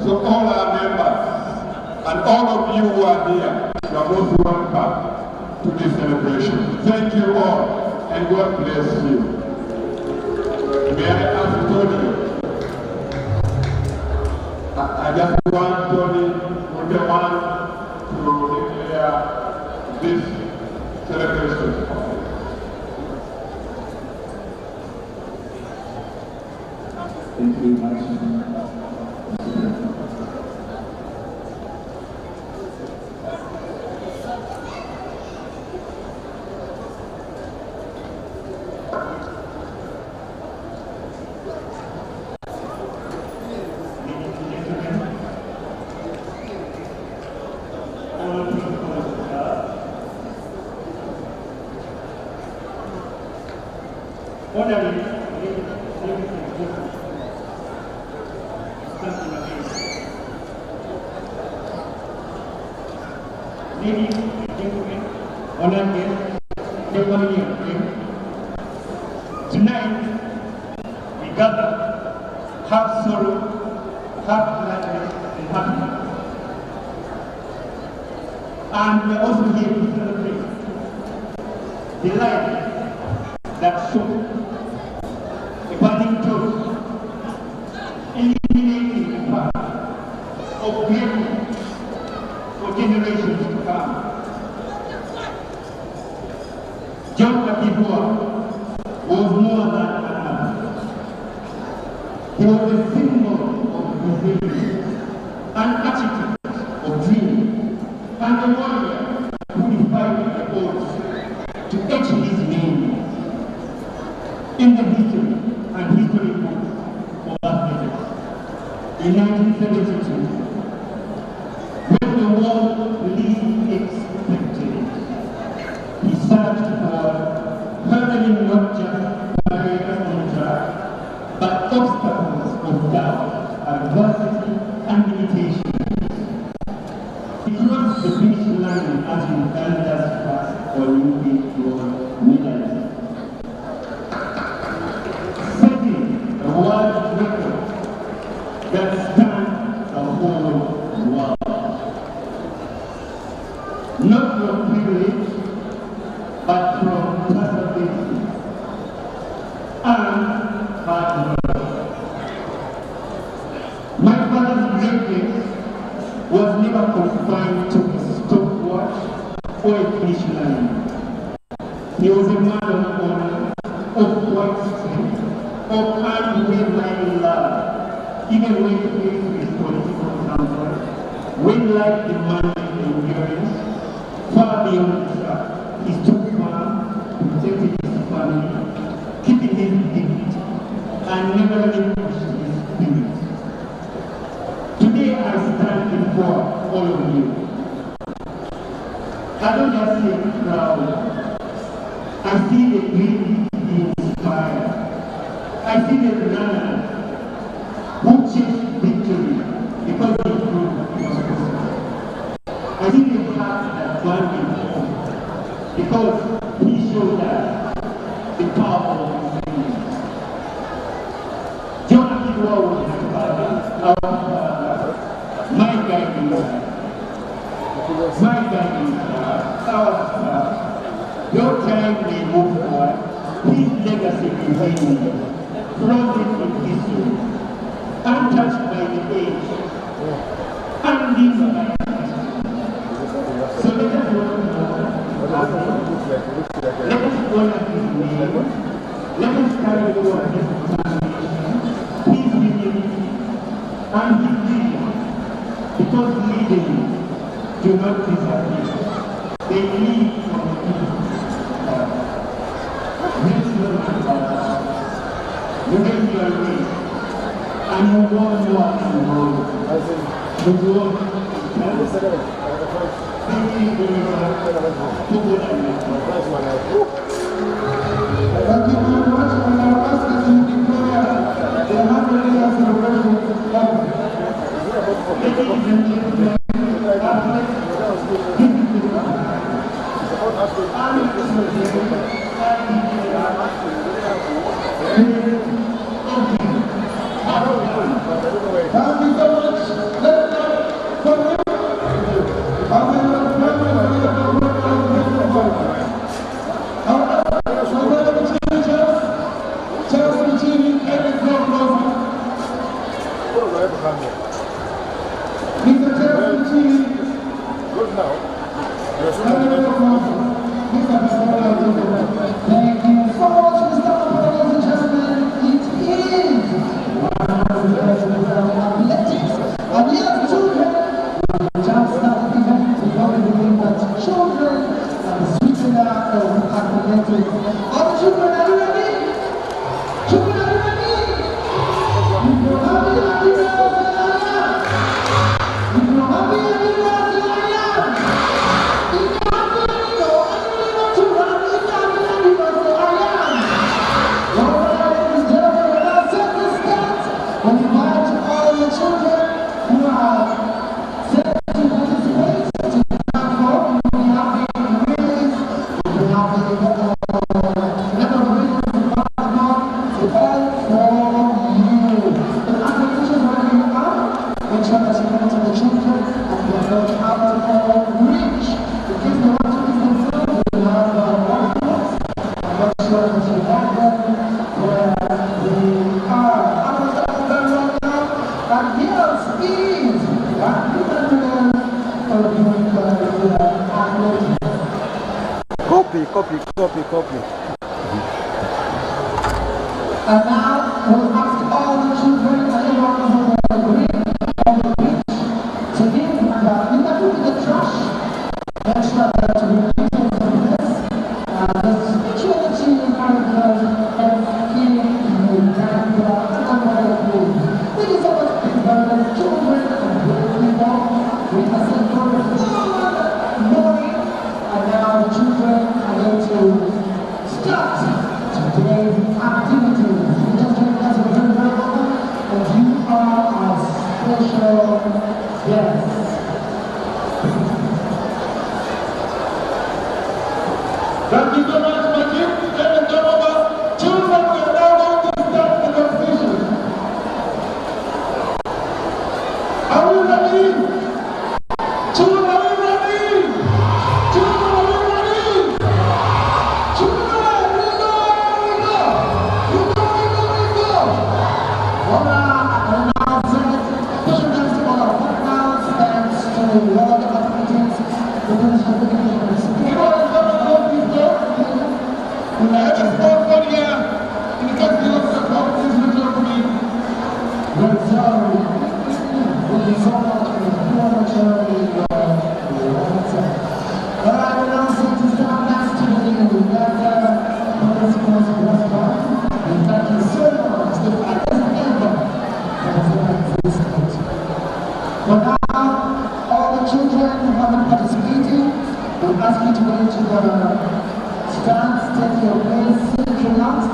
So all our members and all of you who are here, you are most welcome to this celebration. Thank you all, and God bless you. May I ask Tony? I just want Tony with the one to declare this celebration. Thank you very much. Ladies and gentlemen, honored guests, everybody and friends, tonight we gather, have sorrow, have gladness, and happiness. And we are also here to celebrate the light that shone, a burning torch, illuminating the path of greatness for generations to come. John Akii-Bua was more than an artist. He was a symbol of resilience, an architect of dreams, and a warrior who defied the odds to etch his name in the history and history books of athletics. In 1972, when the world least expected it, he searched for hurdling not just barriers on track, but obstacles of doubt, adversity, and limitations. He crossed the finish line as Uganda's first Olympic gold medalist, setting a world record that spanned the whole world. Not from privilege, but from perseverance and hard work. My father's greatness was never confined to a stopwatch or a finish line. He was a man of honor, of quiet strength, of unwavering love, even when faced with political comfort, when life demanded endurance. Far beyond himself, he stood firm, protected his family, keeping his dignity, and never relinquished his spirit. Today I stand before all of you. I don't just see a crowd. I see the dream being inspired. I see the runners who chased victory because they proved it was possible. I see the heart that burned him because he showed us the power of his dreams. John Akii-Bua was my father, our father, my guiding star. My guiding star, our star. Your time may move forward, his legacy remains, frozen in history, untouched by the age, undimmed by so let us honor his name, let us carry forward his determination, his humility, and his vision, because leaders do not disappear, they lead from the people. Let's remember, you make your way, and you want more and more. You want Thank you very much, and I ask that you declare the 100-year celebration of ladies and gentlemen, Thank you so much. Copy. And now we'll ask all the children and everyone who will agree on the beach to give in that with the trash. Make sure that we release from this. There's children characters and Kenya and Uganda and Namboole. Thank you so much, please, the children and brave people. We have seen for the morning. And now the children are going to start today's activities. We just joined us with very welcome, and you are our special guests. Thank you so much, Majid. Ladies and gentlemen, children are now going to start the competition. Are we ready? Children, are we ready? Children, are we ready? Children, we go! Alright, now special thanks to all our partners, thanks to all the activities, the minister I just spoke for you. In the case you also come, please reach out to me. Thank you so much for Alright, we're now going to start next to the Uganda participants restaurant. And thank you so much, the finest ever that has existed. For now, all the children who haven't participated, we'll ask you to go to the stand, take your place, sit out.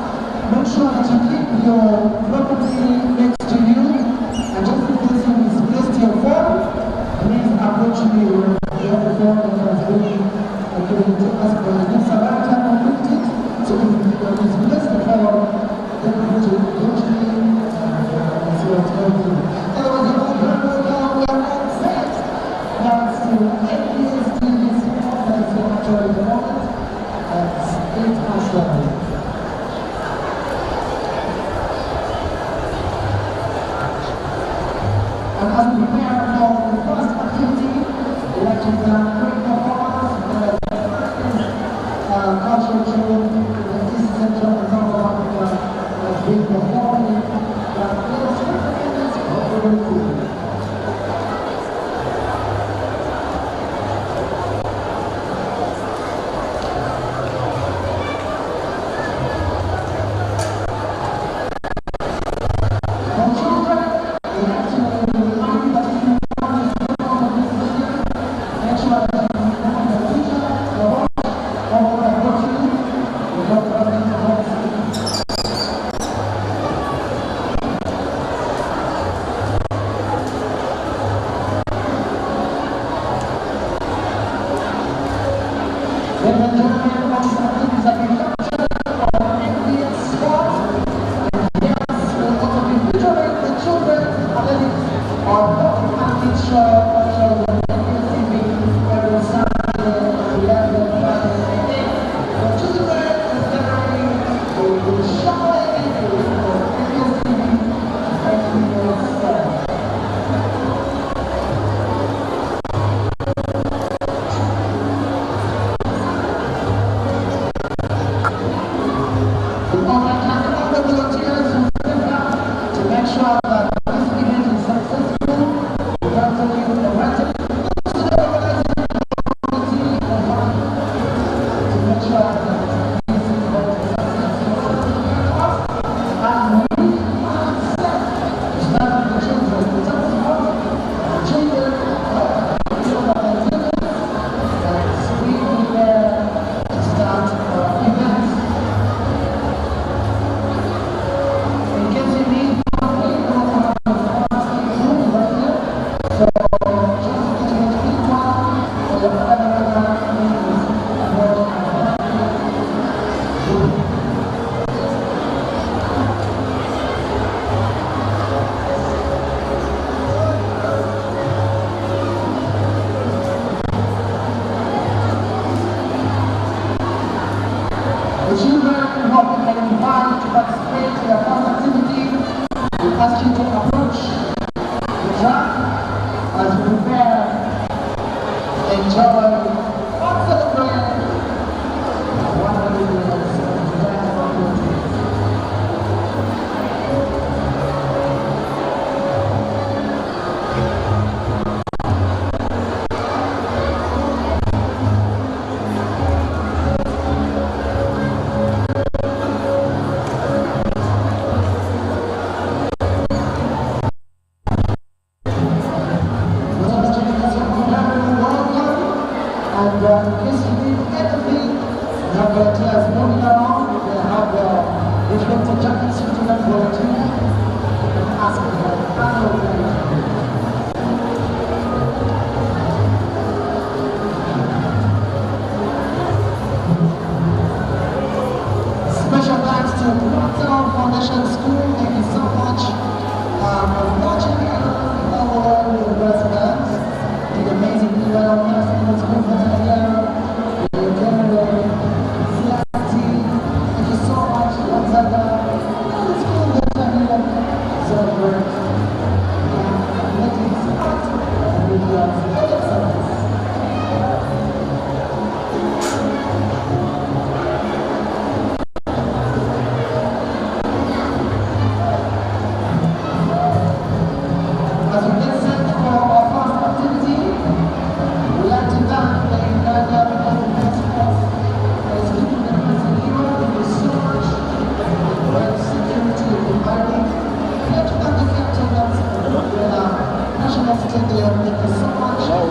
Make sure that you keep your property next to you, and just in case you misplaced your phone, please approach me with your phone that has been given to us by the Samaritan completed. So if you misplaced the phone, then approach me and see what's going on. Otherwise, you're all very welcome. We are all set. Thanks to ABS-TV's performance in actually the moment. International. And as we prepare for the first activity, we'd like to great performance with cultural children in the East Central and South Africa has been performing that illustrates popularity. enjoy, celebrate 100 years of democracy. National Stadium, thank you so much.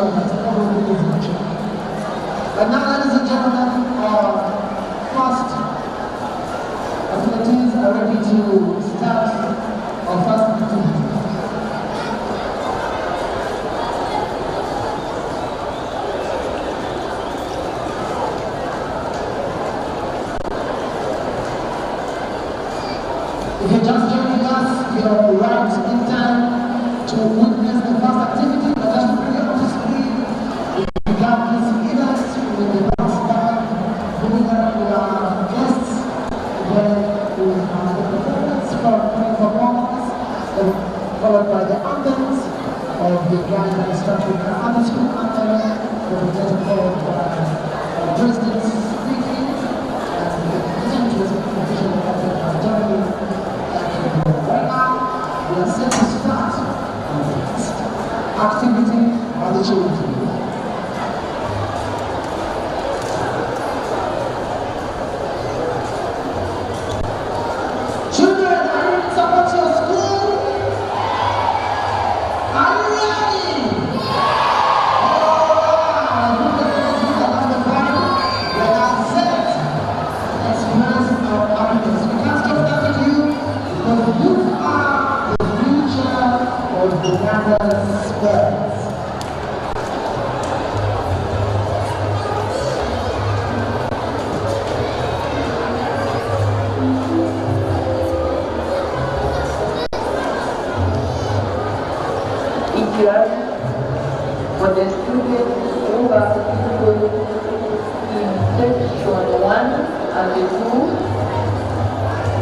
sure that everything is in check. And now, ladies and gentlemen, our first athletes are ready to start our first activity. If you're just joining us, you're right in time to witness the first activity, but just to bring you up to speed, we got this event with the bounce back, moving up with our guests, then we have the performance from performers, followed by the anthems of the Grand Instructor and the school anthem, represented followed by presidents speaking, and the presenters official of John Akii-Bua. Right now, we are set to start our next activity on the children. Children, are you ready to support your school? Are you ready? Alright, look at the fire. We are set to express our happiness. We can't stop that with you because you are the future of the Uganda's sports. For the students who are people in section 1 and 2,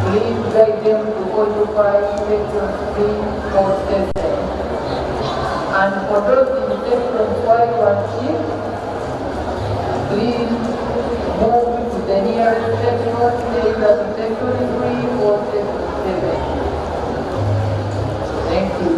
please guide them to occupy section 3 or 7. And for those in section 5 and 6, please move to the nearest section, either to section 3 or section 7. Thank you.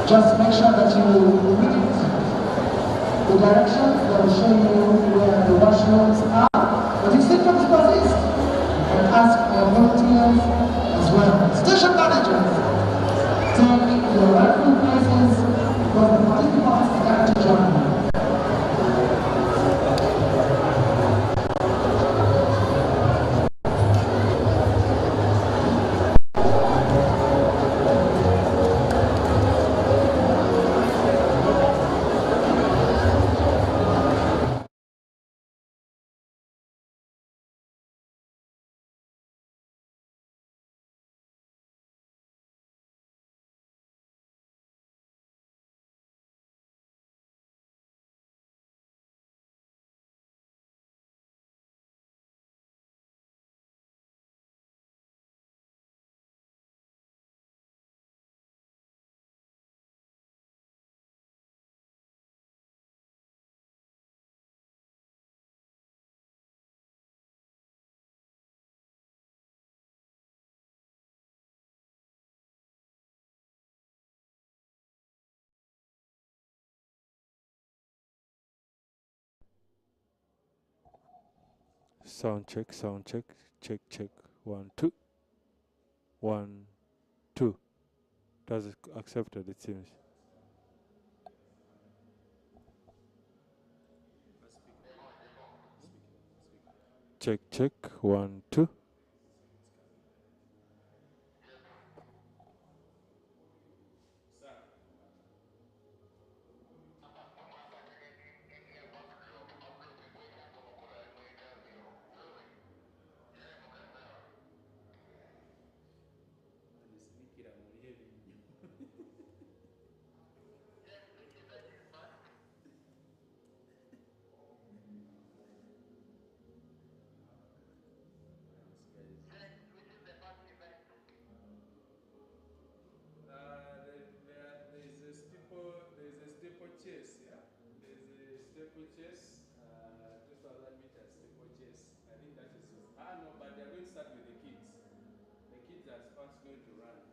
Just make sure that you read it. The directions that will show you where the washrooms are. But if symptoms persist, you can ask your volunteers as well. Station managers, take your rightful places because the participants are going to join you. Sound check, check, check. 1, 2. 1, 2. That's accepted, it seems. Check, check. 1, 2. There's a steeple chase, yeah? There's a steeple chase, 2,000 meters steeple chase. I think that is it. No, but they're going to start with the kids. The kids are first going to run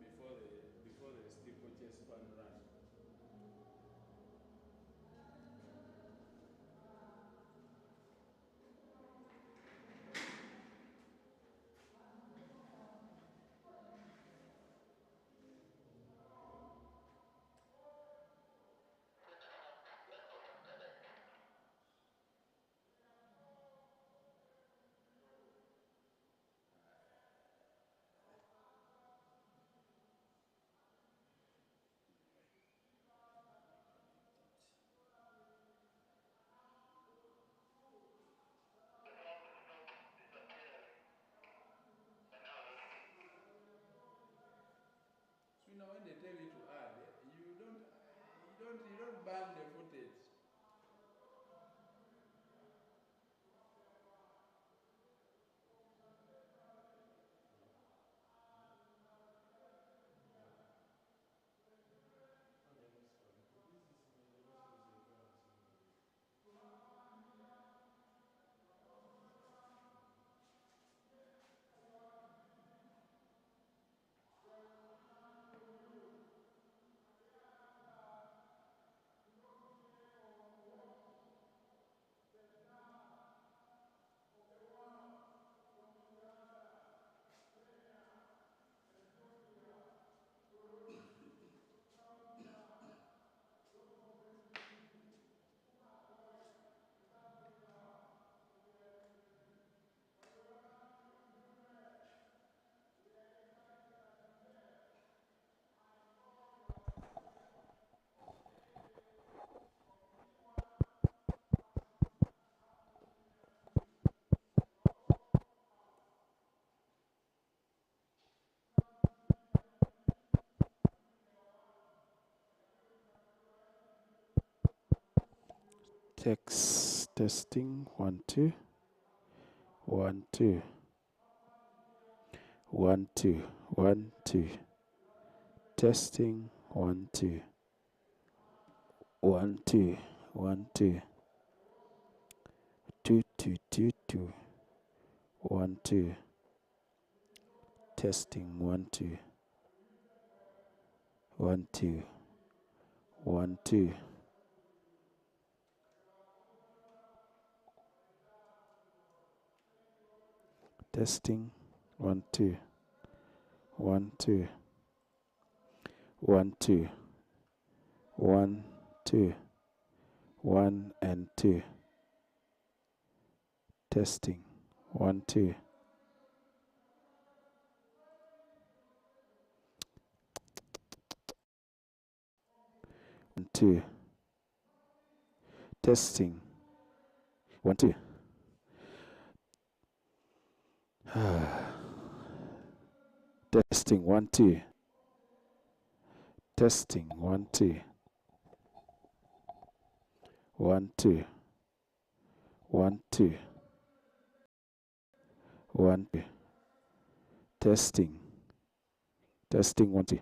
before the steeple chase fun run. So now when they tell you to add, you don't burn the footage. Text testing. 1, 2. 1, 2. 1, 2. 1, 2. Testing. 1, 2. 1, 2. 1, 2. 2, 2, 2, 2. 1, 2. Testing. 1, 2. 1, 2. 1, 2. Testing. 1, 2. 1, 2. 1, 2. 1, 2. 1 and 2. Testing. 1, 2. 1, 2. Testing. 1, 2. Testing. 1, 2. Testing. 1, 2. 1, 2. 1, 2. 1, 2. Testing. Testing. 1, 2.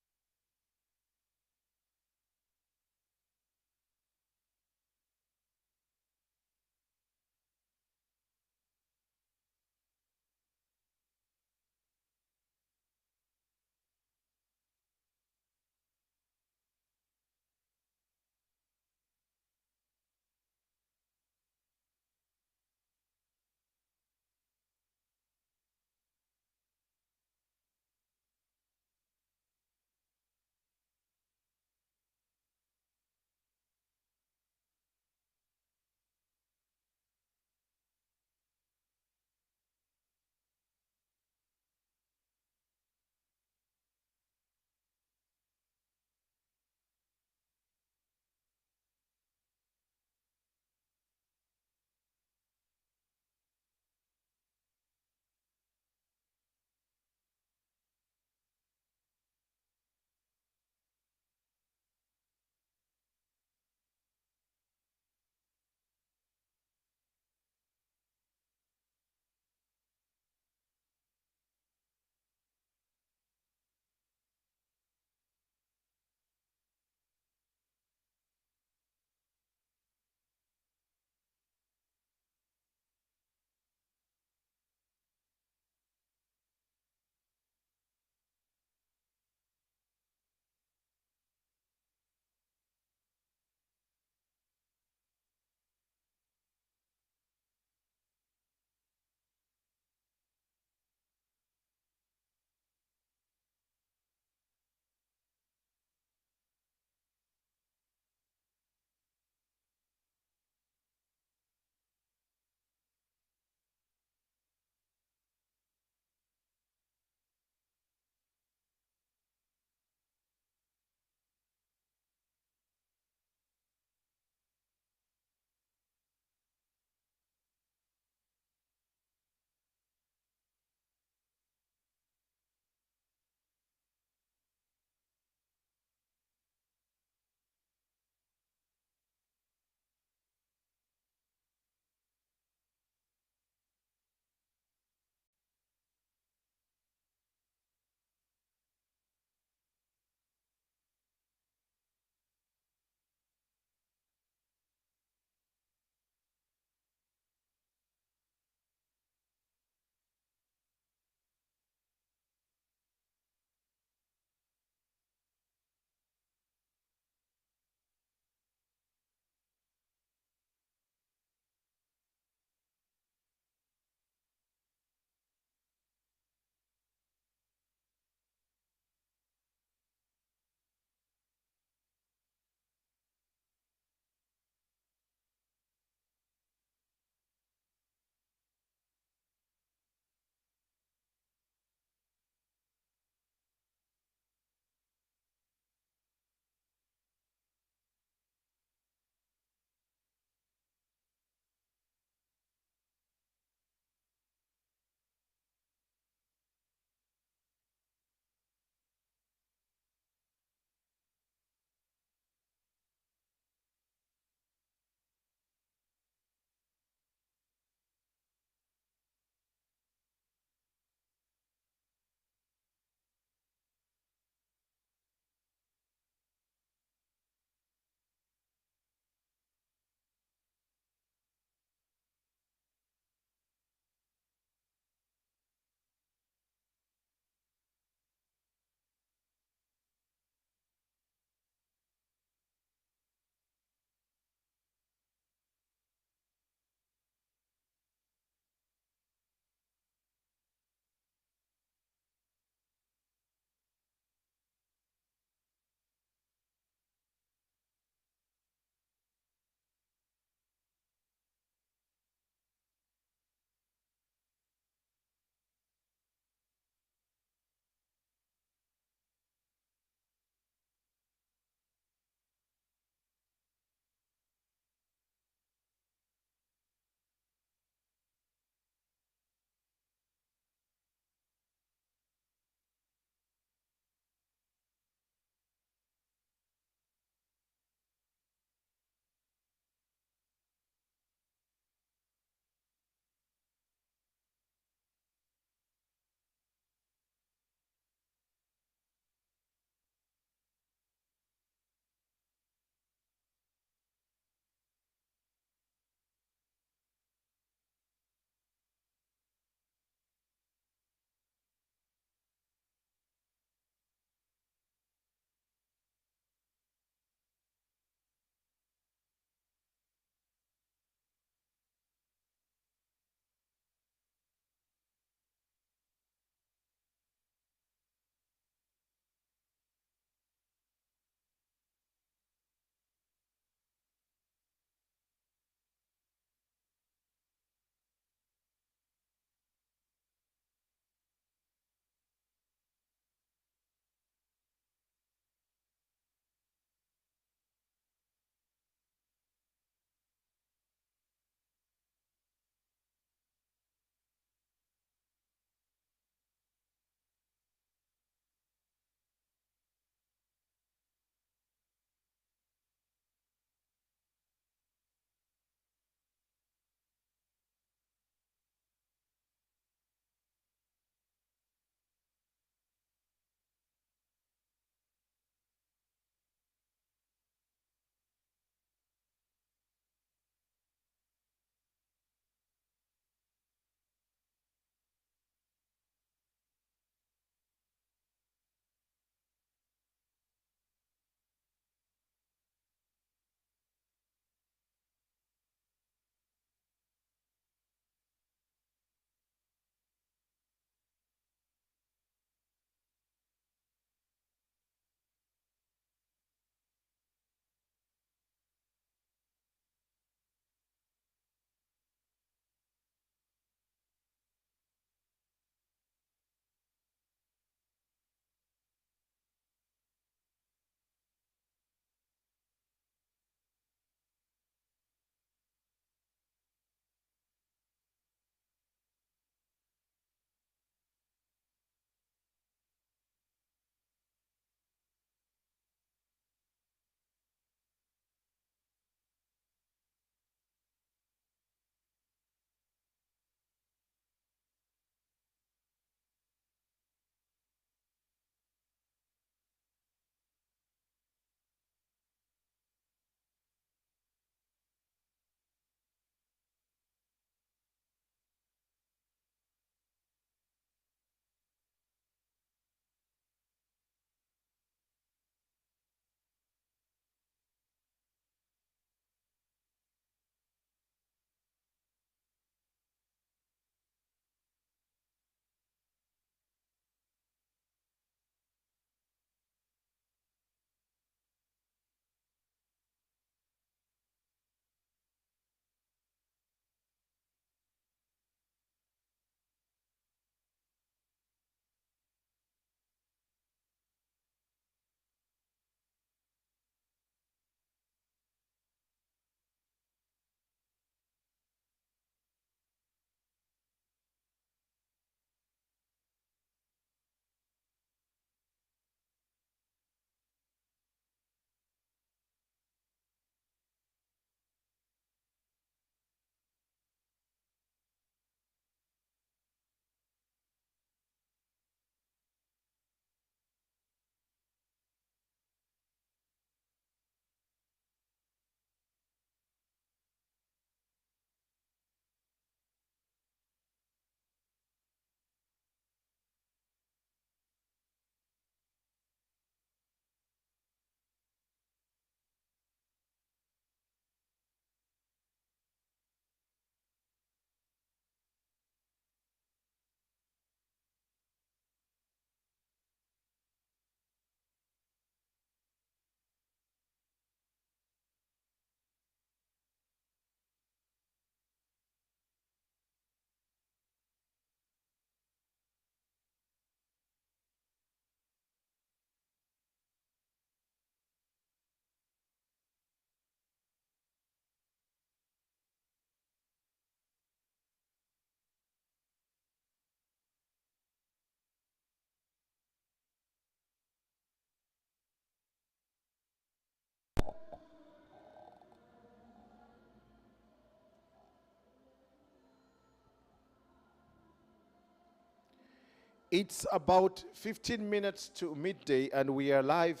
It's about 15 minutes to midday, and we are live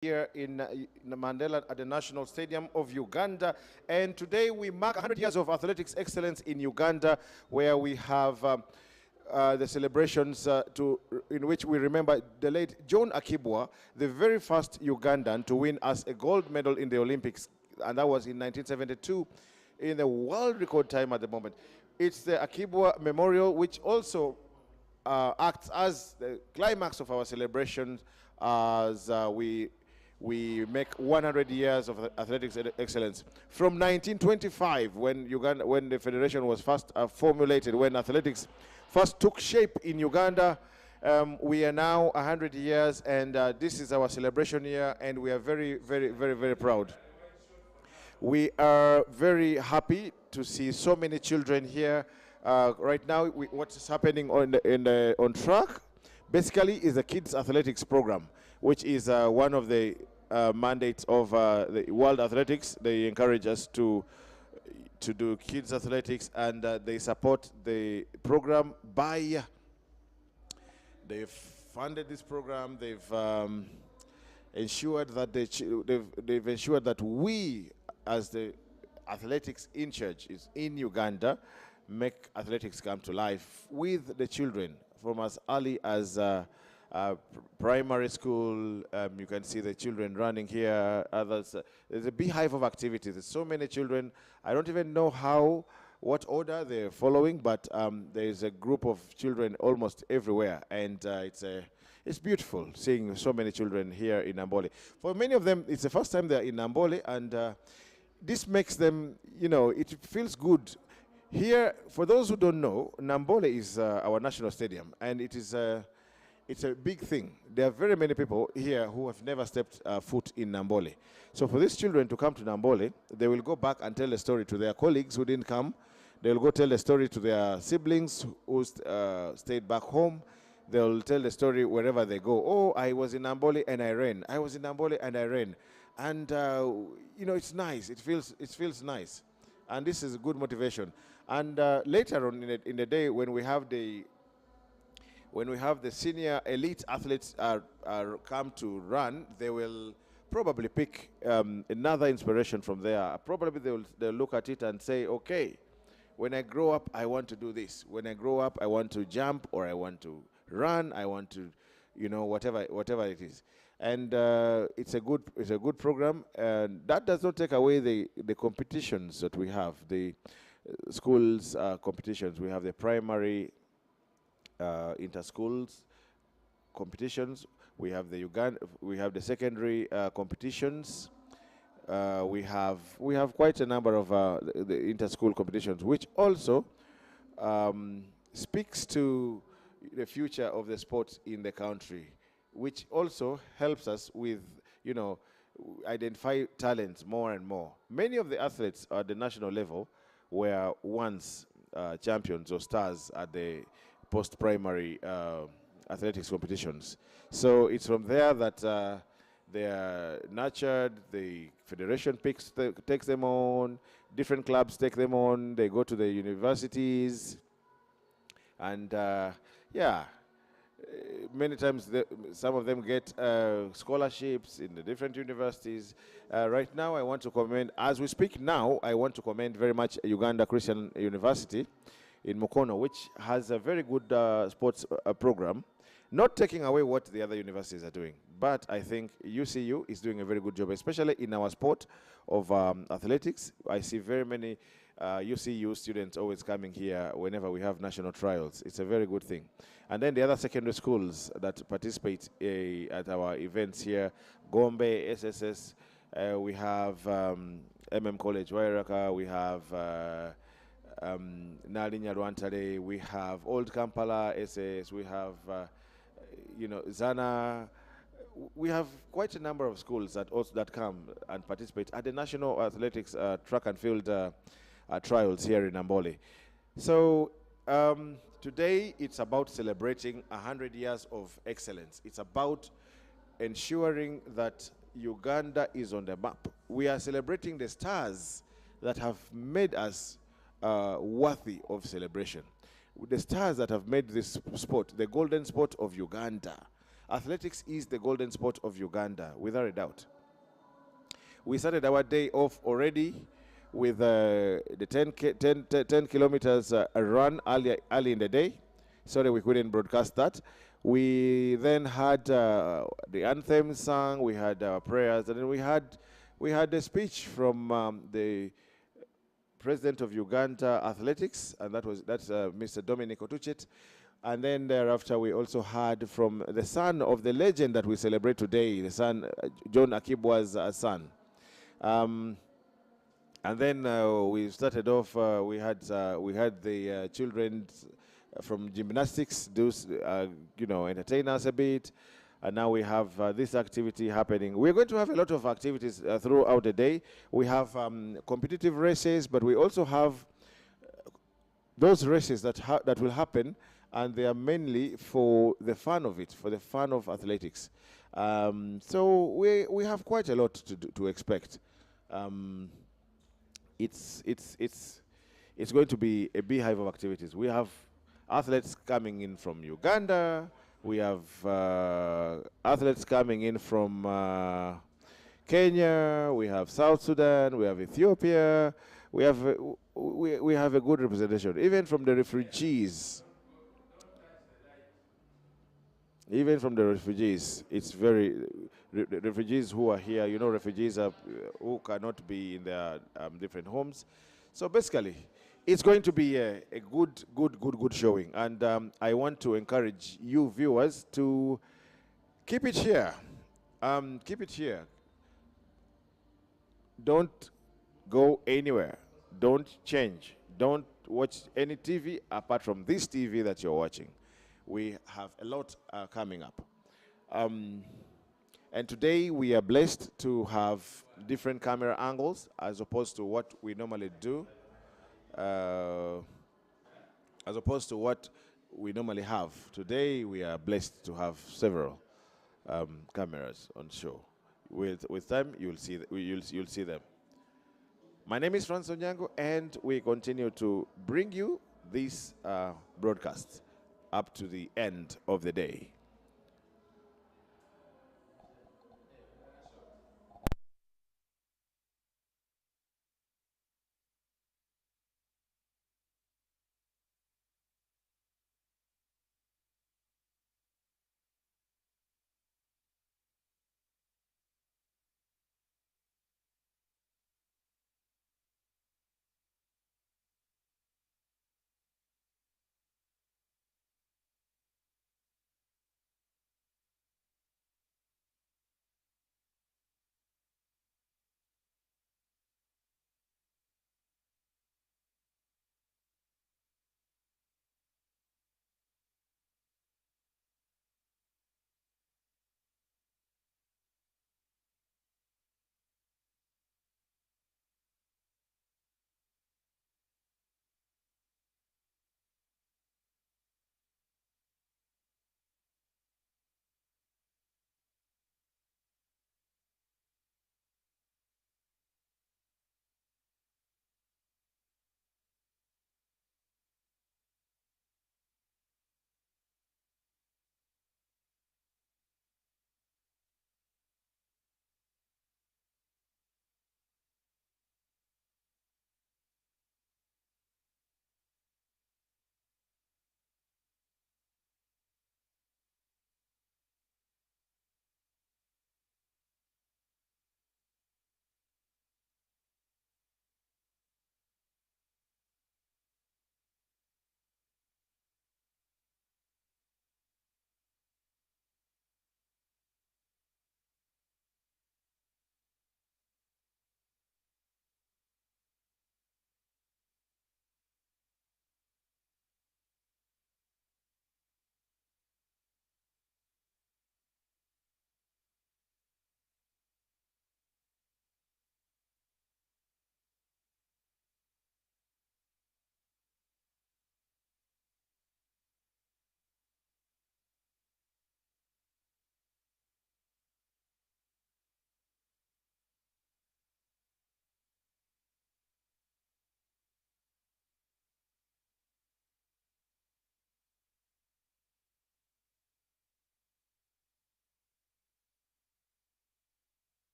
here in Mandela at the National Stadium of Uganda. And today we mark 100 years of athletics excellence in Uganda, where we have the celebrations in which we remember the late John Akii-Bua, the very first Ugandan to win us a gold medal in the Olympics, and that was in 1972 in the world record time at the moment. It's the Akibua Memorial, which also acts as the climax of our celebrations as we make 100 years of athletics excellence. From 1925, when the federation was first formulated, when athletics first took shape in Uganda, we are now 100 years, and this is our celebration year, and we are very, very, very, very proud. We are very happy to see so many children here. Right now, what's happening on track basically is a kids athletics program, which is one of the mandates of the World Athletics. They encourage us to do kids athletics, and they support the program by they've funded this program. They've ensured that they've ensured that we, as the athletics in charge is in Uganda, make athletics come to life with the children from as early as primary school. You can see the children running here. Others, there's a beehive of activities. There's so many children. I don't even know what order they're following, but there's a group of children almost everywhere, and it's beautiful seeing so many children here in Namboole. For many of them, it's the first time they're in Namboole, and this makes them, it feels good. Here, for those who don't know, Namboole is our national stadium, and it's a big thing. There are very many people here who have never stepped foot in Namboole. So for these children to come to Namboole, they will go back and tell a story to their colleagues who didn't come. They'll go tell a story to their siblings who stayed back home. They'll tell the story wherever they go. Oh, I was in Namboole and I ran. I was in Namboole and I ran. And, it's nice. It feels nice. And this is good motivation. And later on in the day, when we have the senior elite athletes are come to run, they will probably pick another inspiration from there. Probably they'll look at it and say, okay, when I grow up, I want to do this. When I grow up, I want to jump, or I want to run. I want to, whatever it is. And it's a good program, and that does not take away the competitions that we have. The schools competitions. We have the primary inter-schools competitions. We have the secondary competitions. We have quite a number of the inter-school competitions, which also speaks to the future of the sport in the country, which also helps us with, identify talents more and more. Many of the athletes at the national level were once champions or stars at the post-primary athletics competitions. So it's from there that they are nurtured. The federation takes them on. Different clubs take them on. They go to the universities. And many times some of them get scholarships in the different universities. Right now, I want to commend, as we speak now, I want to commend very much Uganda Christian University in Mukono, which has a very good sports program, not taking away what the other universities are doing. But I think UCU is doing a very good job, especially in our sport of athletics. I see very many UCU students always coming here whenever we have national trials. It's a very good thing. And then the other secondary schools that participate at our events here, Gombe, SSS, we have College Wairaka, we have Nalinya Rwantale, we have Old Kampala, SS, we have Zana. We have quite a number of schools that come and participate at the National Athletics Track and Field trials here in Namboole. So today it's about celebrating 100 years of excellence. It's about ensuring that Uganda is on the map. We are celebrating the stars that have made us worthy of celebration. the stars that have made this sport the golden sport of Uganda. Athletics is the golden sport of Uganda, without a doubt. We started our day off already with the 10 kilometers run early in the day. Sorry, we couldn't broadcast that. We then had the anthem sung, we had our prayers, and then we had a speech from the president of Uganda Athletics, and that's Mr. Dominic Otuchet. And then thereafter, we also heard from the son of the legend that we celebrate today, the son, John Akii-Bua's son. And then we started off. We had the children from gymnastics do entertain us a bit, and now we have this activity happening. We're going to have a lot of activities throughout the day. We have competitive races, but we also have those races that will happen, and they are mainly for the fun of it, for the fun of athletics. So we have quite a lot to expect. It's going to be a beehive of activities. We have athletes coming in from Uganda. We have athletes coming in from Kenya. We have South Sudan. We have Ethiopia. We have a good representation, even from the refugees. Even from the refugees, it's very refugees who are here. You know, refugees are, who cannot be in their different homes. So basically, it's going to be a good showing, and I want to encourage you viewers to keep it here. Keep it here. Don't go anywhere. Don't change. Don't watch any TV apart from this TV that you're watching. We have a lot coming up. And today we are blessed to have different camera angles as opposed to what we normally do, as opposed to what we normally have. Today we are blessed to have several cameras on show. With time, you'll see them. My name is Francis Onyango, and we continue to bring you this broadcast up to the end of the day.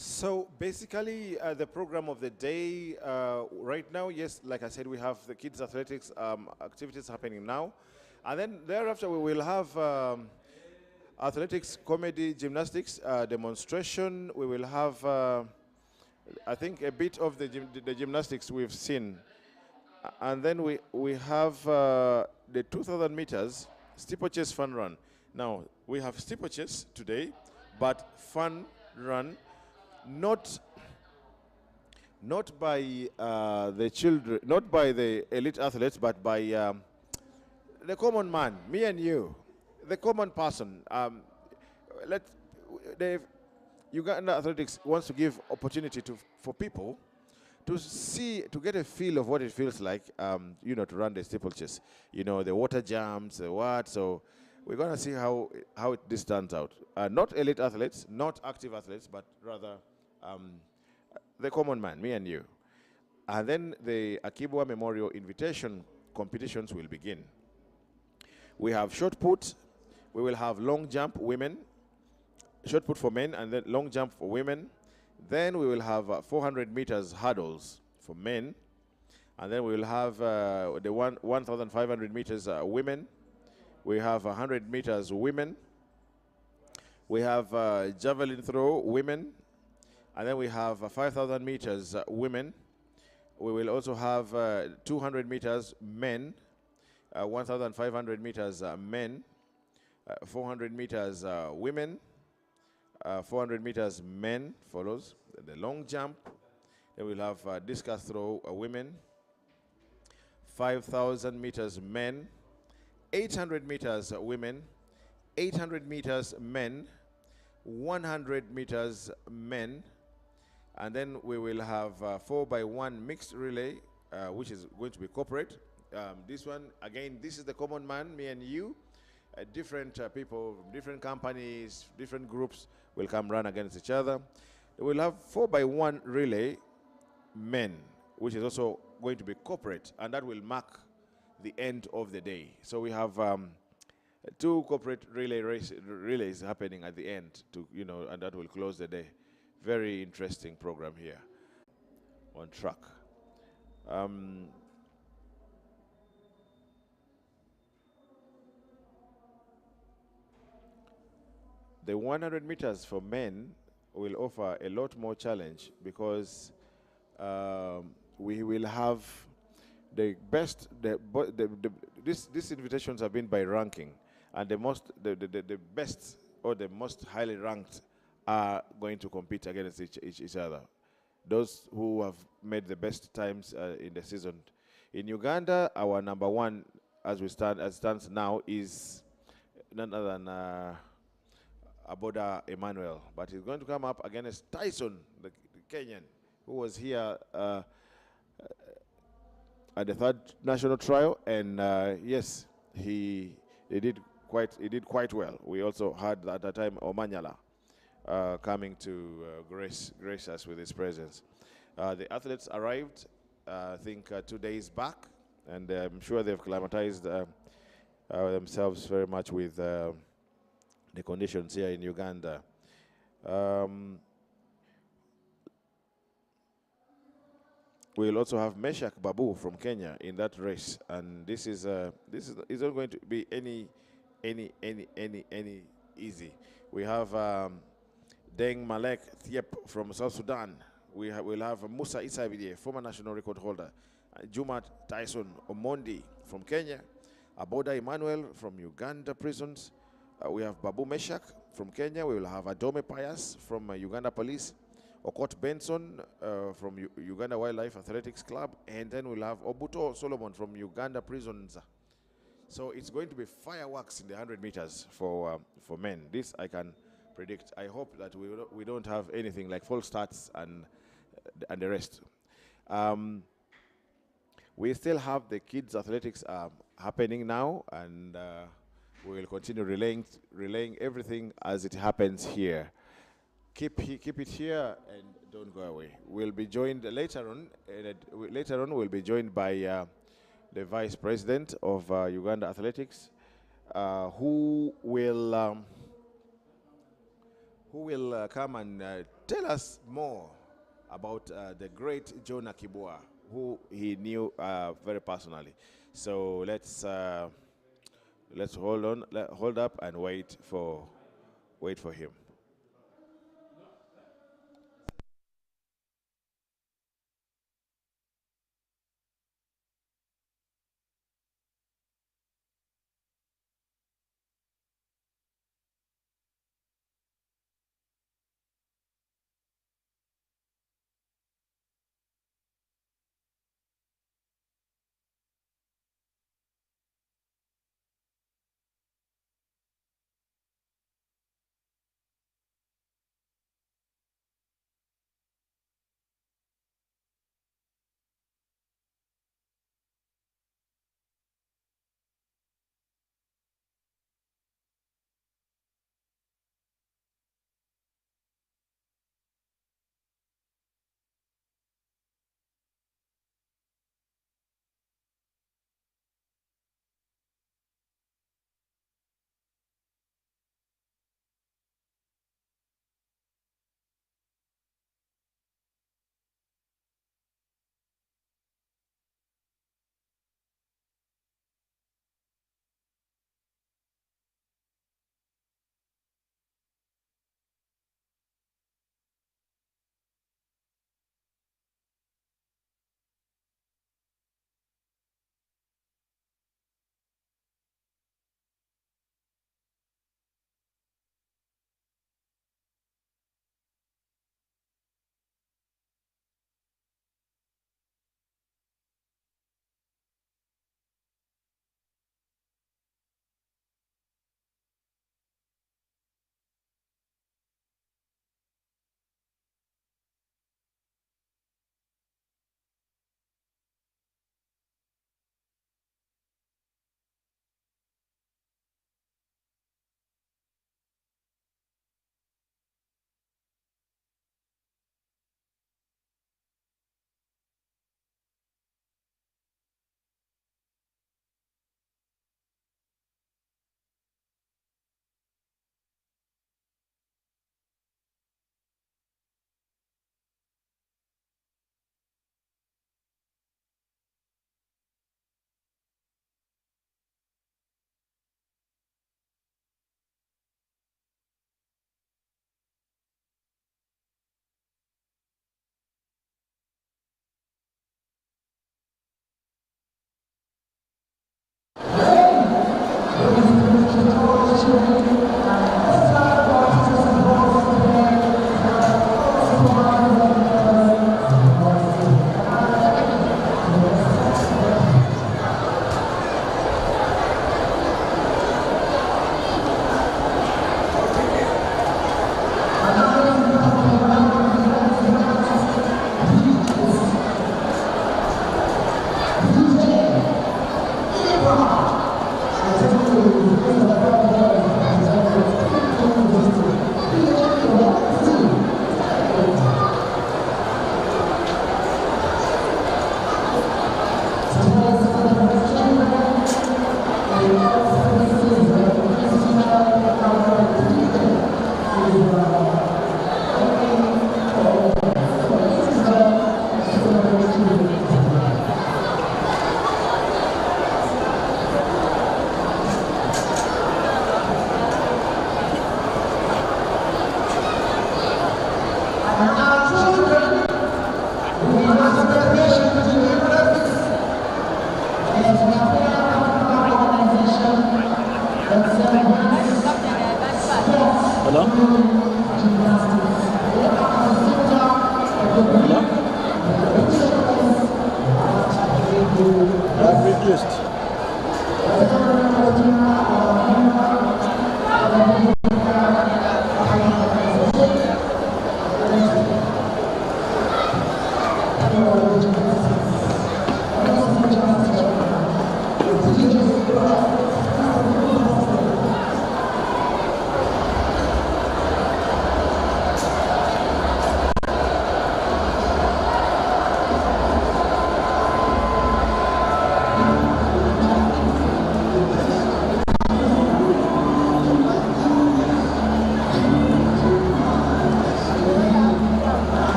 So basically, the program of the day right now, yes, like I said, we have the kids athletics activities happening now, and then thereafter we will have athletics, comedy, gymnastics demonstration. We will have, I think, a bit of the gymnastics we've seen, and then we have the 2,000 meters steeplechase fun run. Now we have steeplechase today, but fun run. Not by the children, not by the elite athletes, but by the common man, me and you, the common person. The Uganda Athletics wants to give opportunity for people to see, to get a feel of what it feels like, you know, to run the steeplechase. You know, the water jumps, the what. So we're going to see how this turns out. Not elite athletes, not active athletes, but rather the common man, me and you. And then the Akibua Memorial Invitation competitions will begin. We have shot put, we will have long jump women, shot put for men, and then long jump for women. Then we will have 400 meters hurdles for men. And then we will have the 1,500 meters women. We have 100 meters women. We have javelin throw women. And then we have 5,000 meters women. We will also have 200 meters men, 1,500 meters men, 400 meters women, 400 meters men follows. The long jump. Then we'll have discus throw women, 5,000 meters men, 800 meters women, 800 meters men, 100 meters men, and then we will have 4x1 mixed relay, which is going to be corporate. This one, again, this is the common man, me and you. Different people, different companies, different groups will come run against each other. We'll have 4x1 relay men, which is also going to be corporate, and that will mark the end of the day. So we have 2 corporate relays happening at the end, you know, and that will close the day. Very interesting program here on track. The 100 meters for men will offer a lot more challenge because we will have the best. These invitations have been by ranking, and the best or the most highly ranked are going to compete against each other. Those who have made the best times in the season. In Uganda, our number one, as stands now, is none other than Aboda Emmanuel, but he's going to come up against Tyson, the Kenyan, who was here at the 3rd national trial, and yes, he did quite well. We also had at that time Omanyala coming to grace us with his presence. The athletes arrived, I think, 2 days back, and I'm sure they've acclimatized themselves very much with the conditions here in Uganda. We'll also have Meshach Babu from Kenya in that race, and this is not going to be any easy. We have Deng Malek Thiep from South Sudan. We'll have Musa Isabidie, former national record holder, Jumat Tyson Omondi from Kenya, Aboda Emmanuel from Uganda prisons. We have Babu Meshach from Kenya. We will have Adome Pius from Uganda Police, Okot Benson from Uganda Wildlife Athletics Club, and then we'll have Obuto Solomon from Uganda Prisons. So it's going to be fireworks in the 100 meters for men. This I can predict. I hope that we don't have anything like false starts and the rest. We still have the kids athletics happening now, and we will continue relaying everything as it happens here. Keep it here and don't go away. We'll be joined later on. We'll be joined by the Vice President of Uganda Athletics, who will who will come and tell us more about the great John Akii-Bua, who he knew very personally. So let's hold up and wait for him.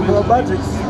UGathletix.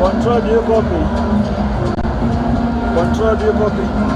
Control, do you copy? Control, do you copy?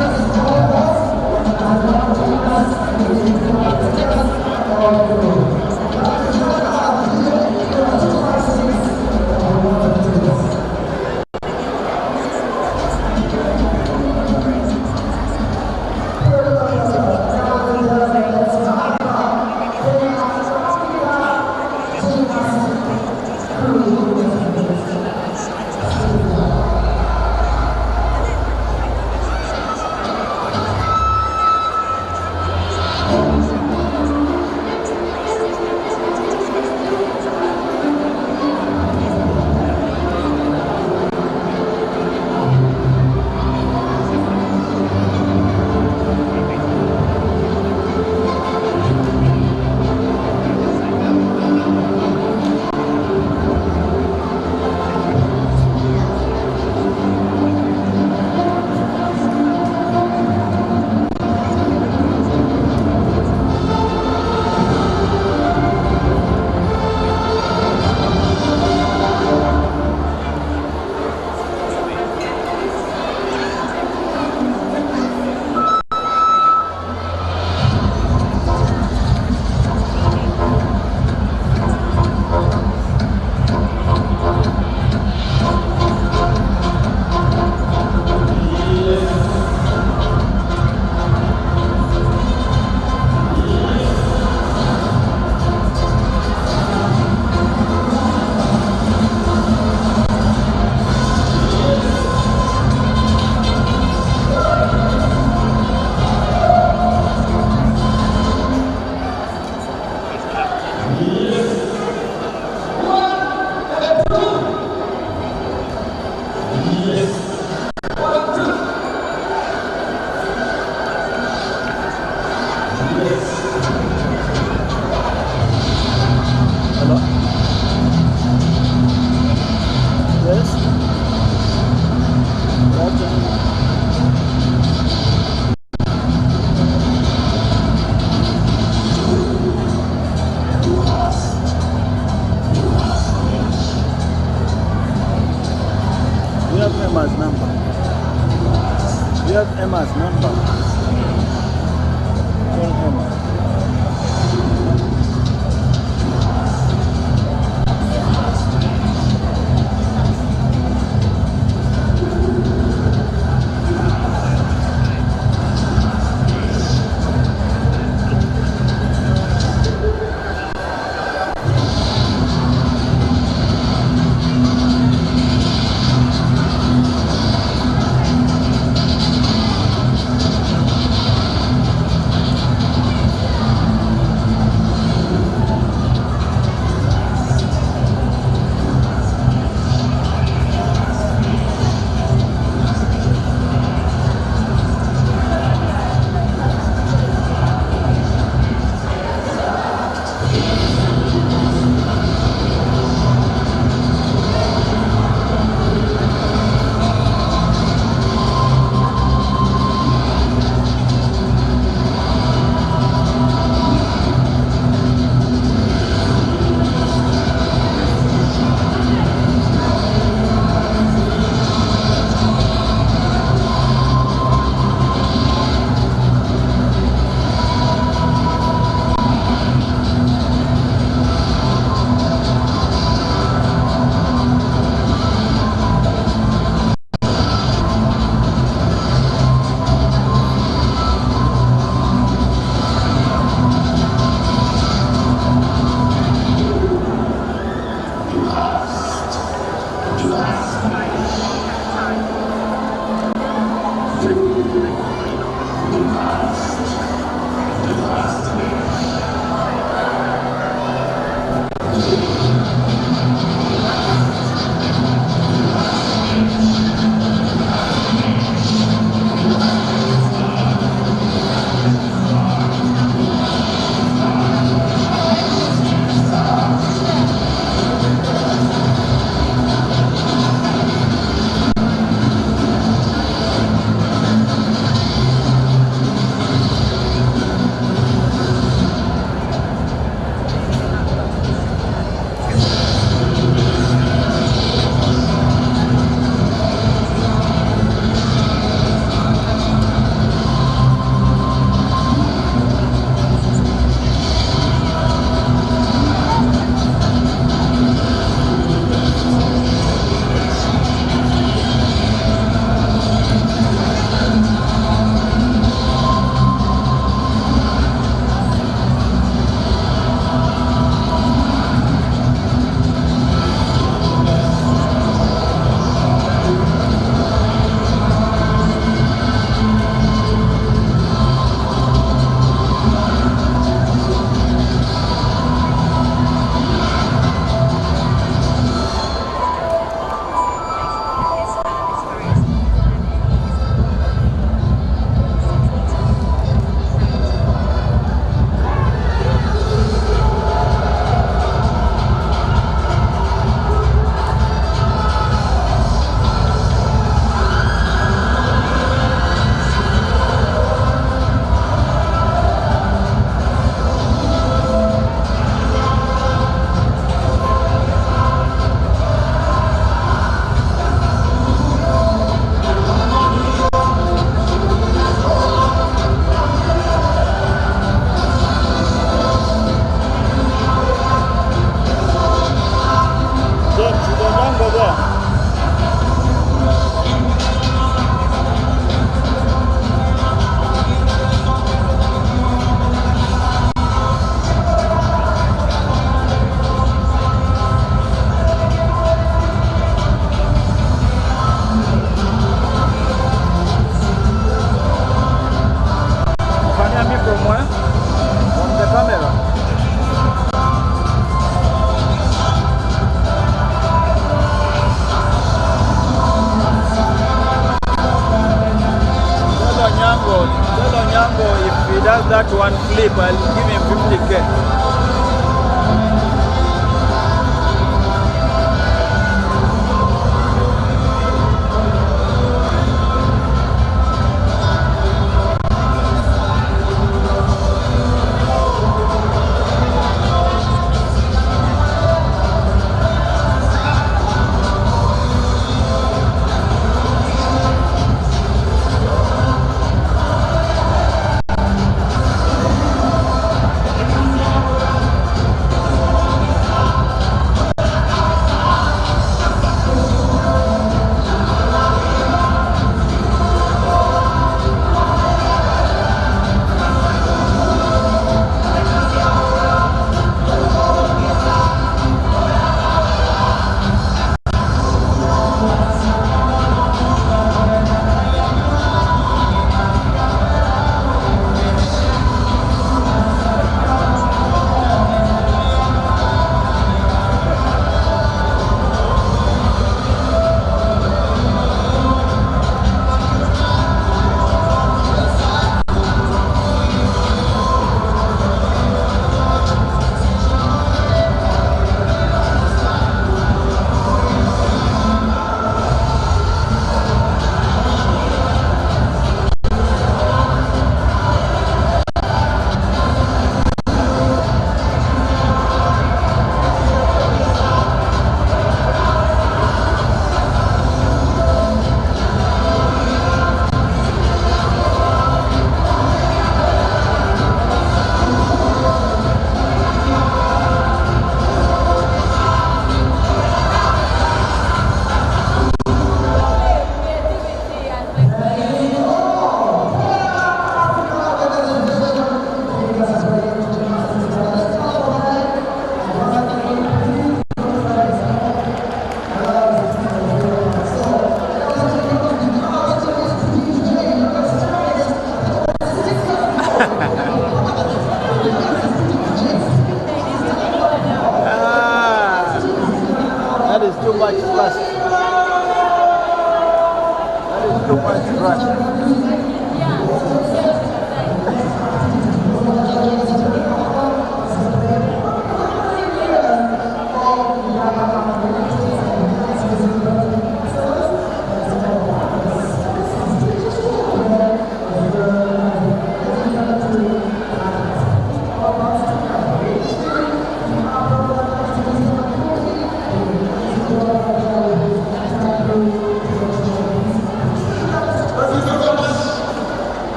Thank you. Hello? Yes? Okay. You have Emma's number. You have Emma's number. Call Emma. flip, I'll give him 50K. That is too much trust. That is too much trust.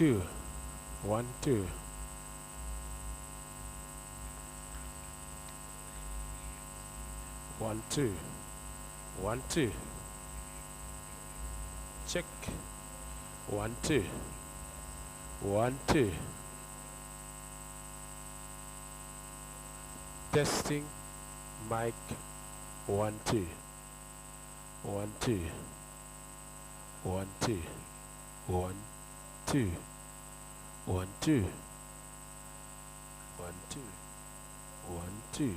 two, 1 2. One, two, 1 2. Check. 1 2. 1 2. Testing. Mic. 1 2. 1 2. 1 2. 1 2. 1 2. 1 2. 1 2.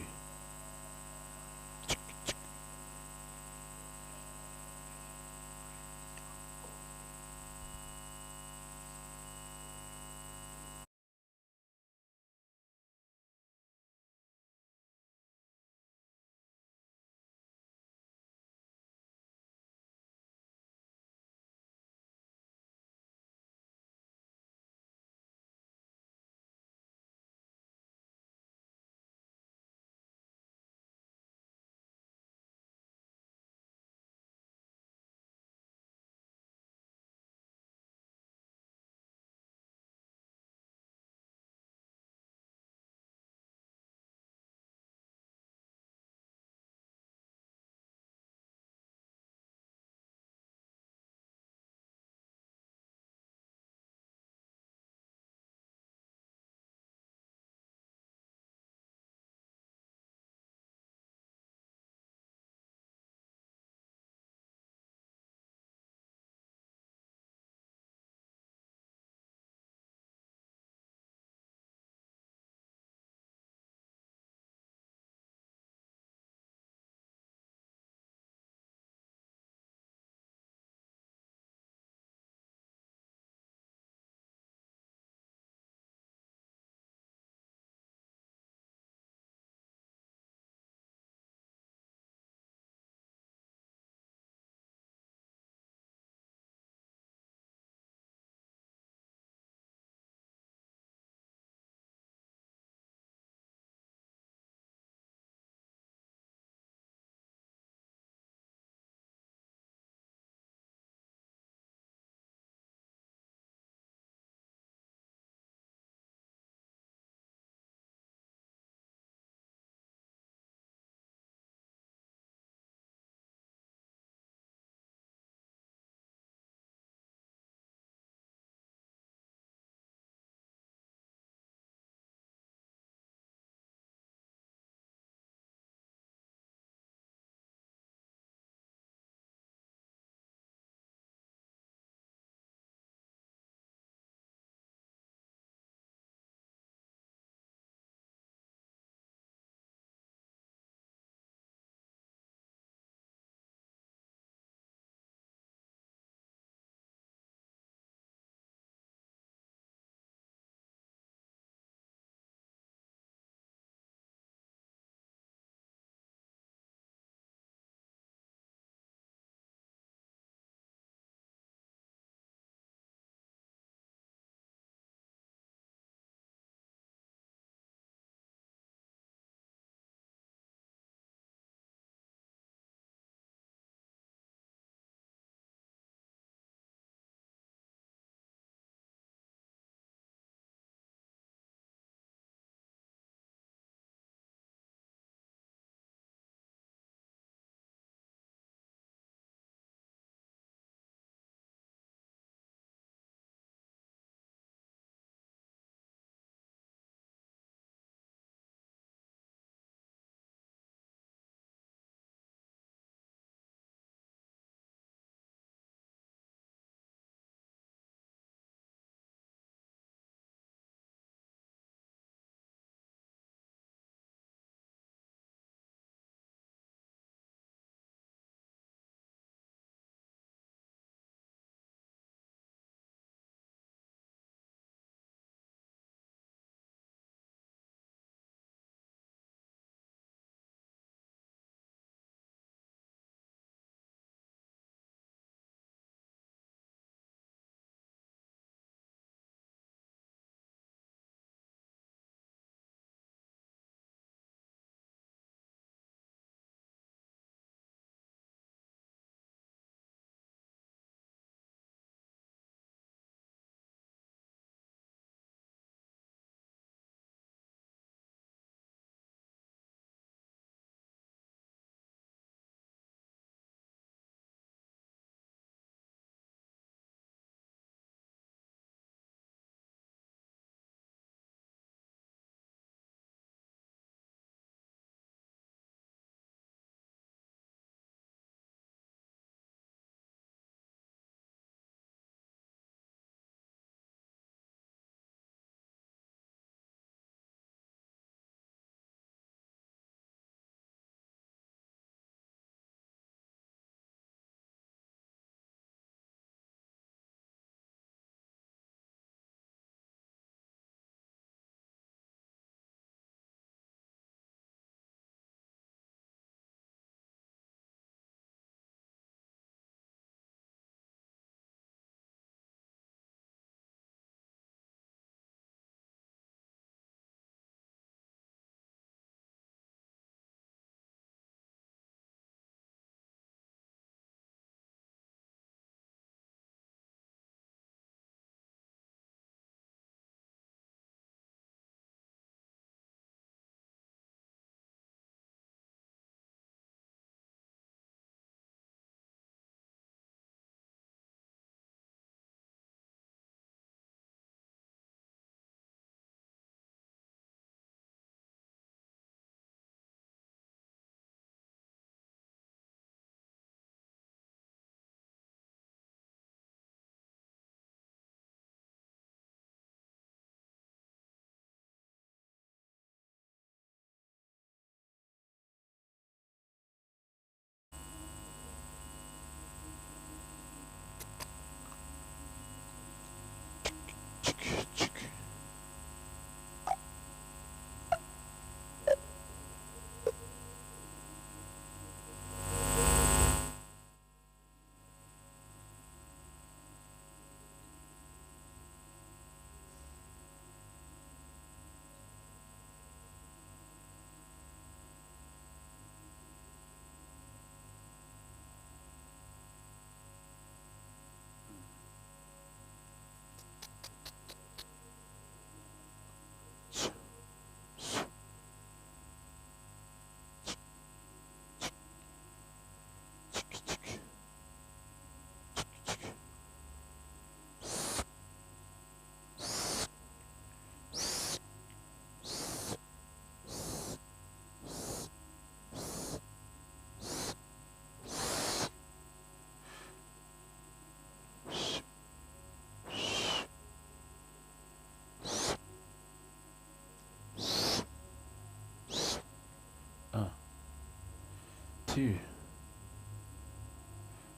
2.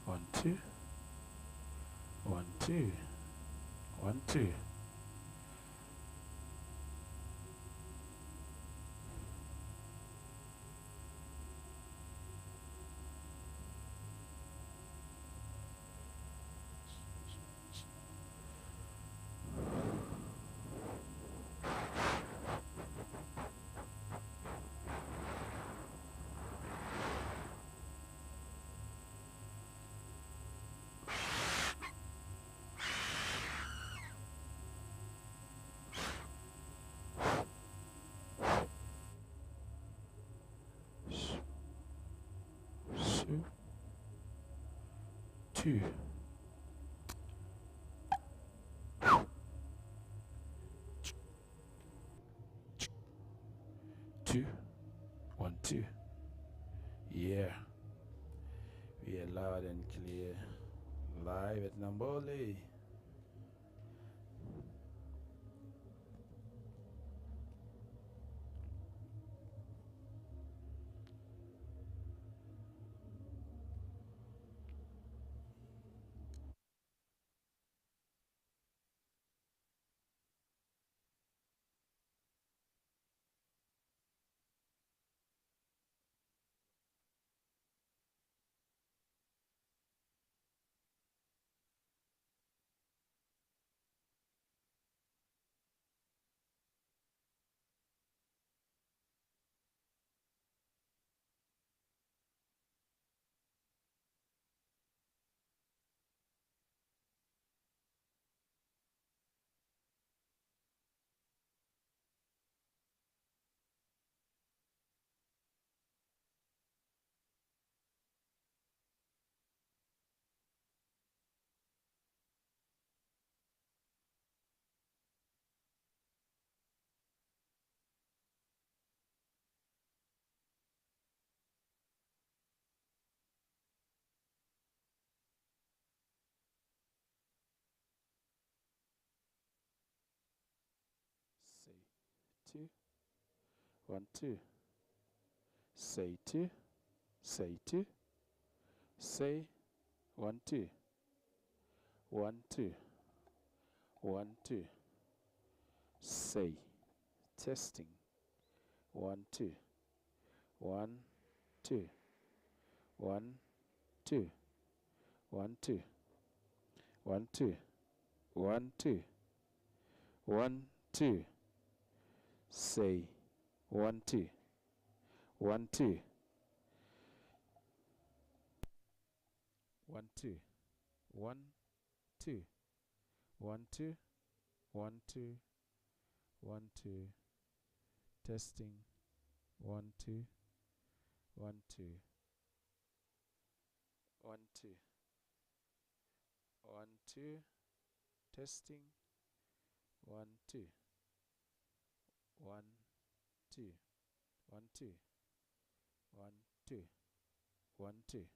1 2. 1 2. 1 2. Two. 2. 1 2. Yeah, we are loud and clear, live at Namboole. Say 2. 1 2. Say 2. Say 2. Say 1 2. 1 2. 1 2. Say. Testing. 1 2. 1 2. 1 2. 1 2. 1 2. 1 2. 1 2. Say 1 2. 1 2. 1 2. 1 2. 1 2. 1 2. 1 2. Testing. 1 2. 1 2. 1 2. 1 2. Testing. 1 2. 1 2. 1 2. 1 2. 1 2.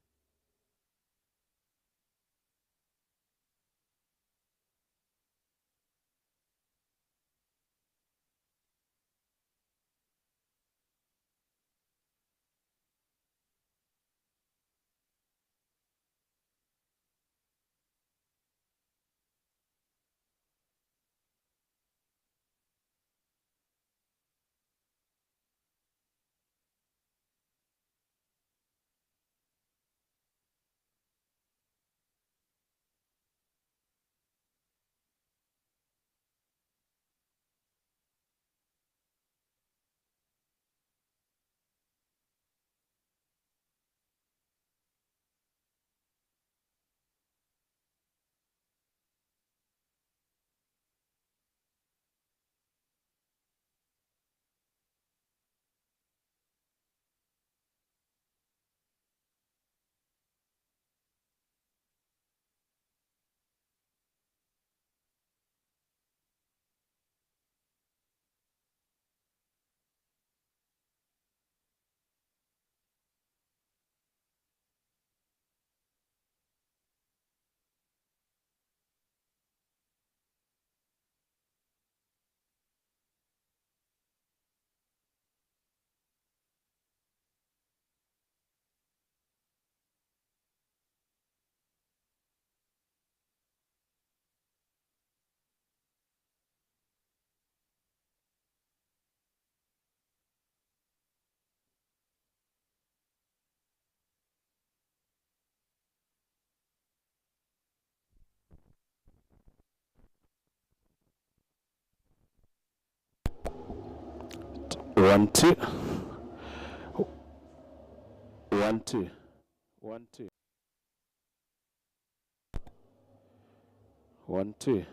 1 2 1 2 1 2 1 2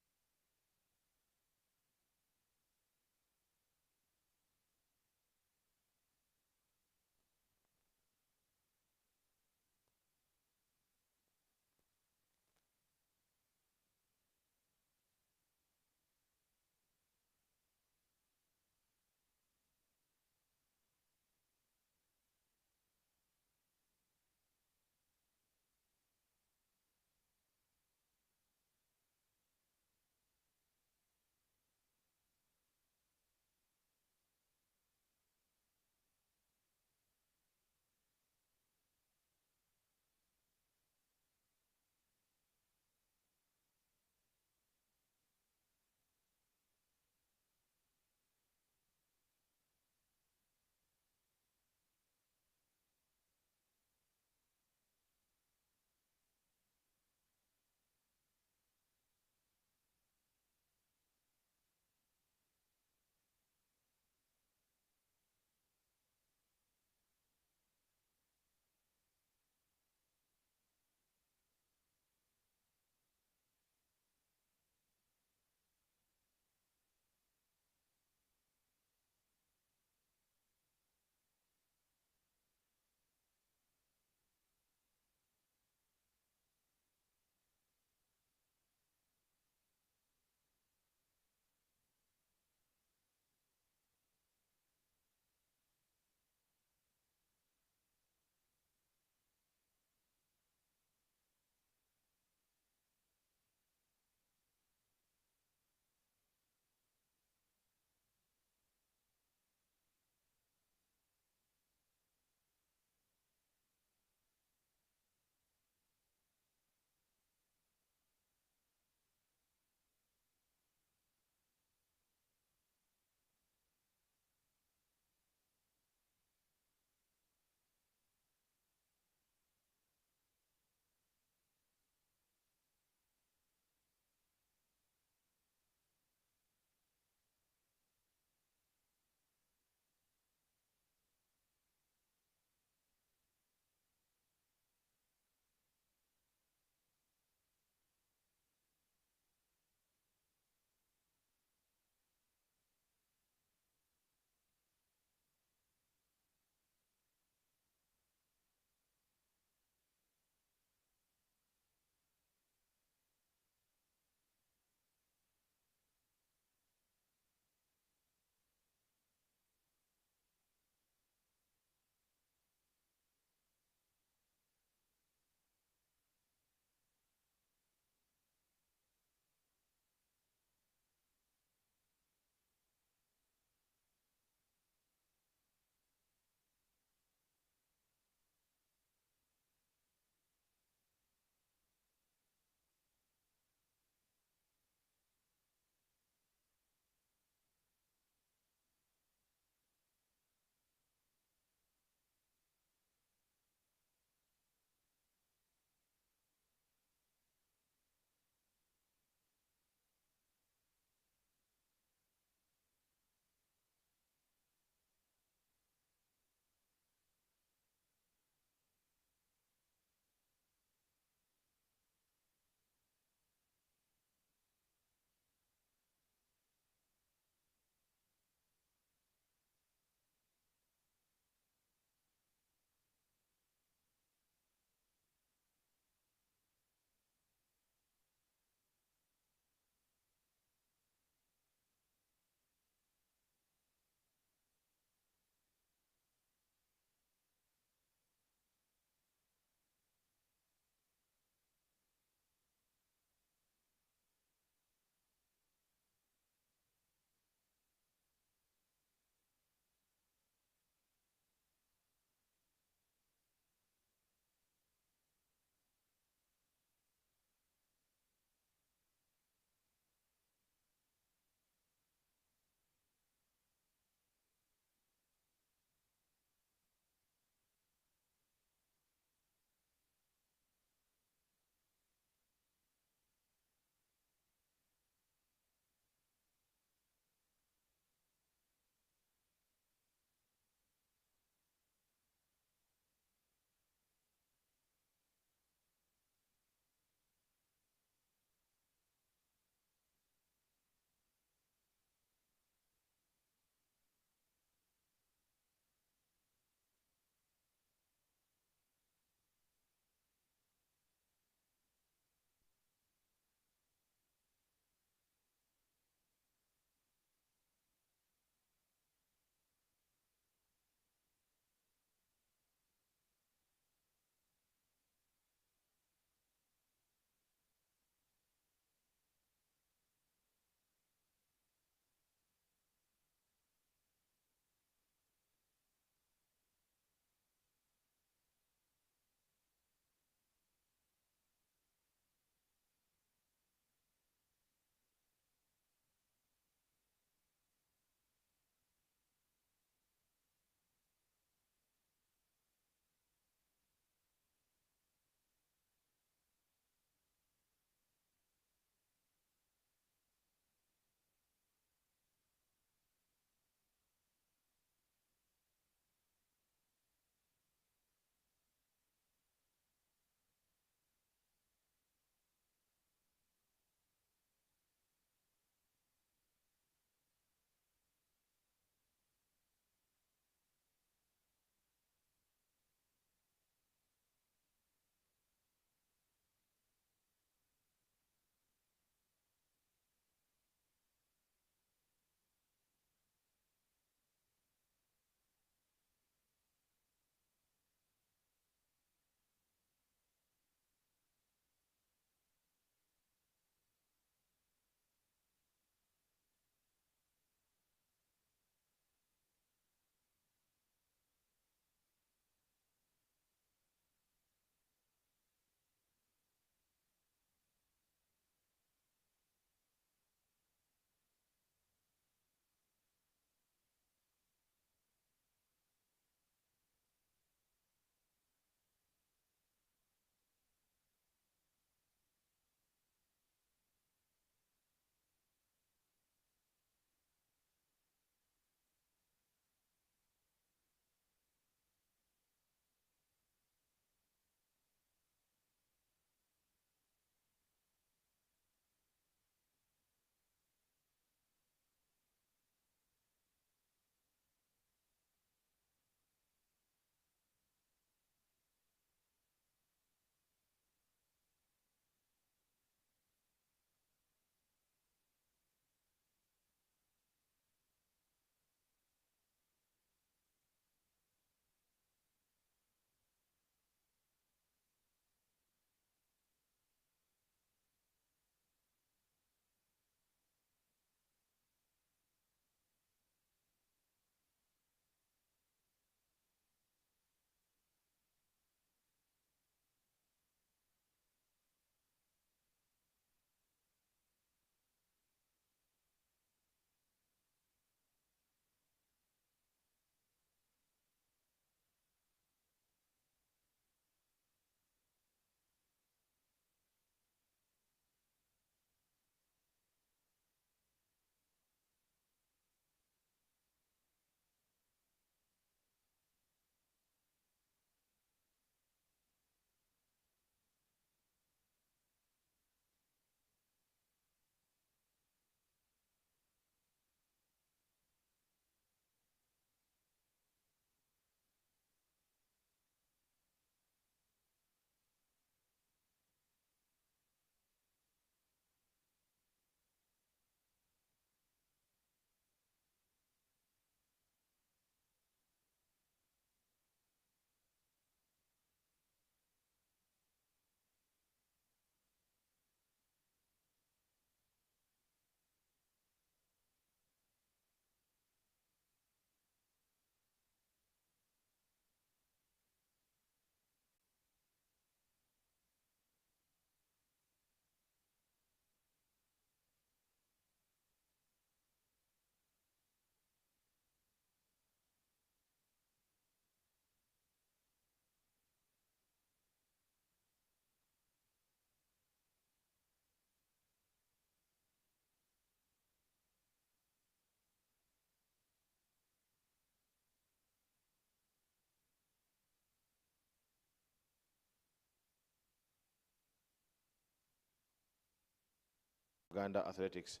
Uganda athletics.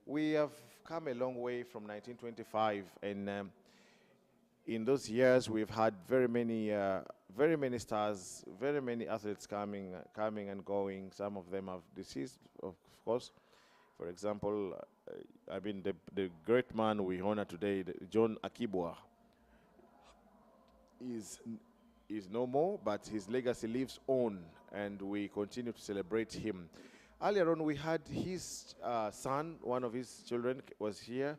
We have come a long way from 1925, and in those years we've had very many stars, very many athletes coming and going. Some of them have deceased, of course. For example, I mean the great man we honor today, John Akii-Bua, is no more, but his legacy lives on, and we continue to celebrate him. Earlier on, we had his son, one of his children, was here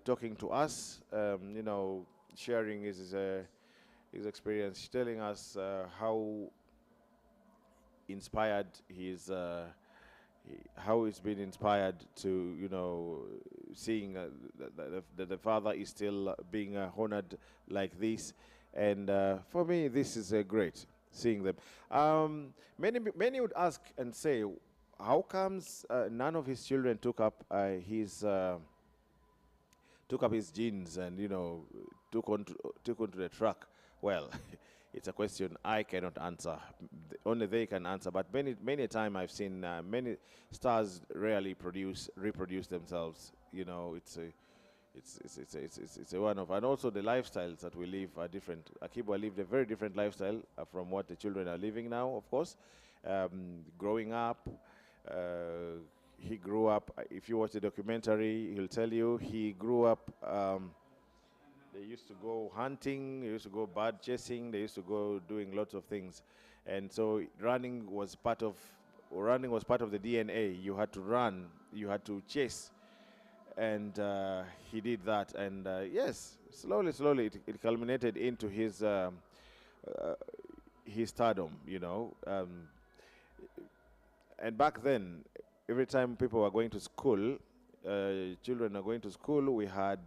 talking to us, you know, sharing his experience, telling us how inspired how he's been inspired to, you know, seeing that the father is still being honored like this. And for me, this is great, seeing them. Many would ask and say, how comes none of his children took up his genes and, you know, took onto the track? Well, it's a question I cannot answer. Only they can answer. But many a time I've seen many stars rarely reproduce themselves. You know, it's a one of, and also the lifestyles that we live are different. Akibua lived a very different lifestyle from what the children are living now. Of course, growing up. He grew up, if you watch the documentary, he'll tell you he grew up, they used to go hunting, they used to go bird chasing, they used to go doing lots of things. And so running was part of the DNA. You had to run, you had to chase. And he did that. And yes, slowly, it culminated into his stardom, you know. And back then, every time people were going to school, children are going to school, we had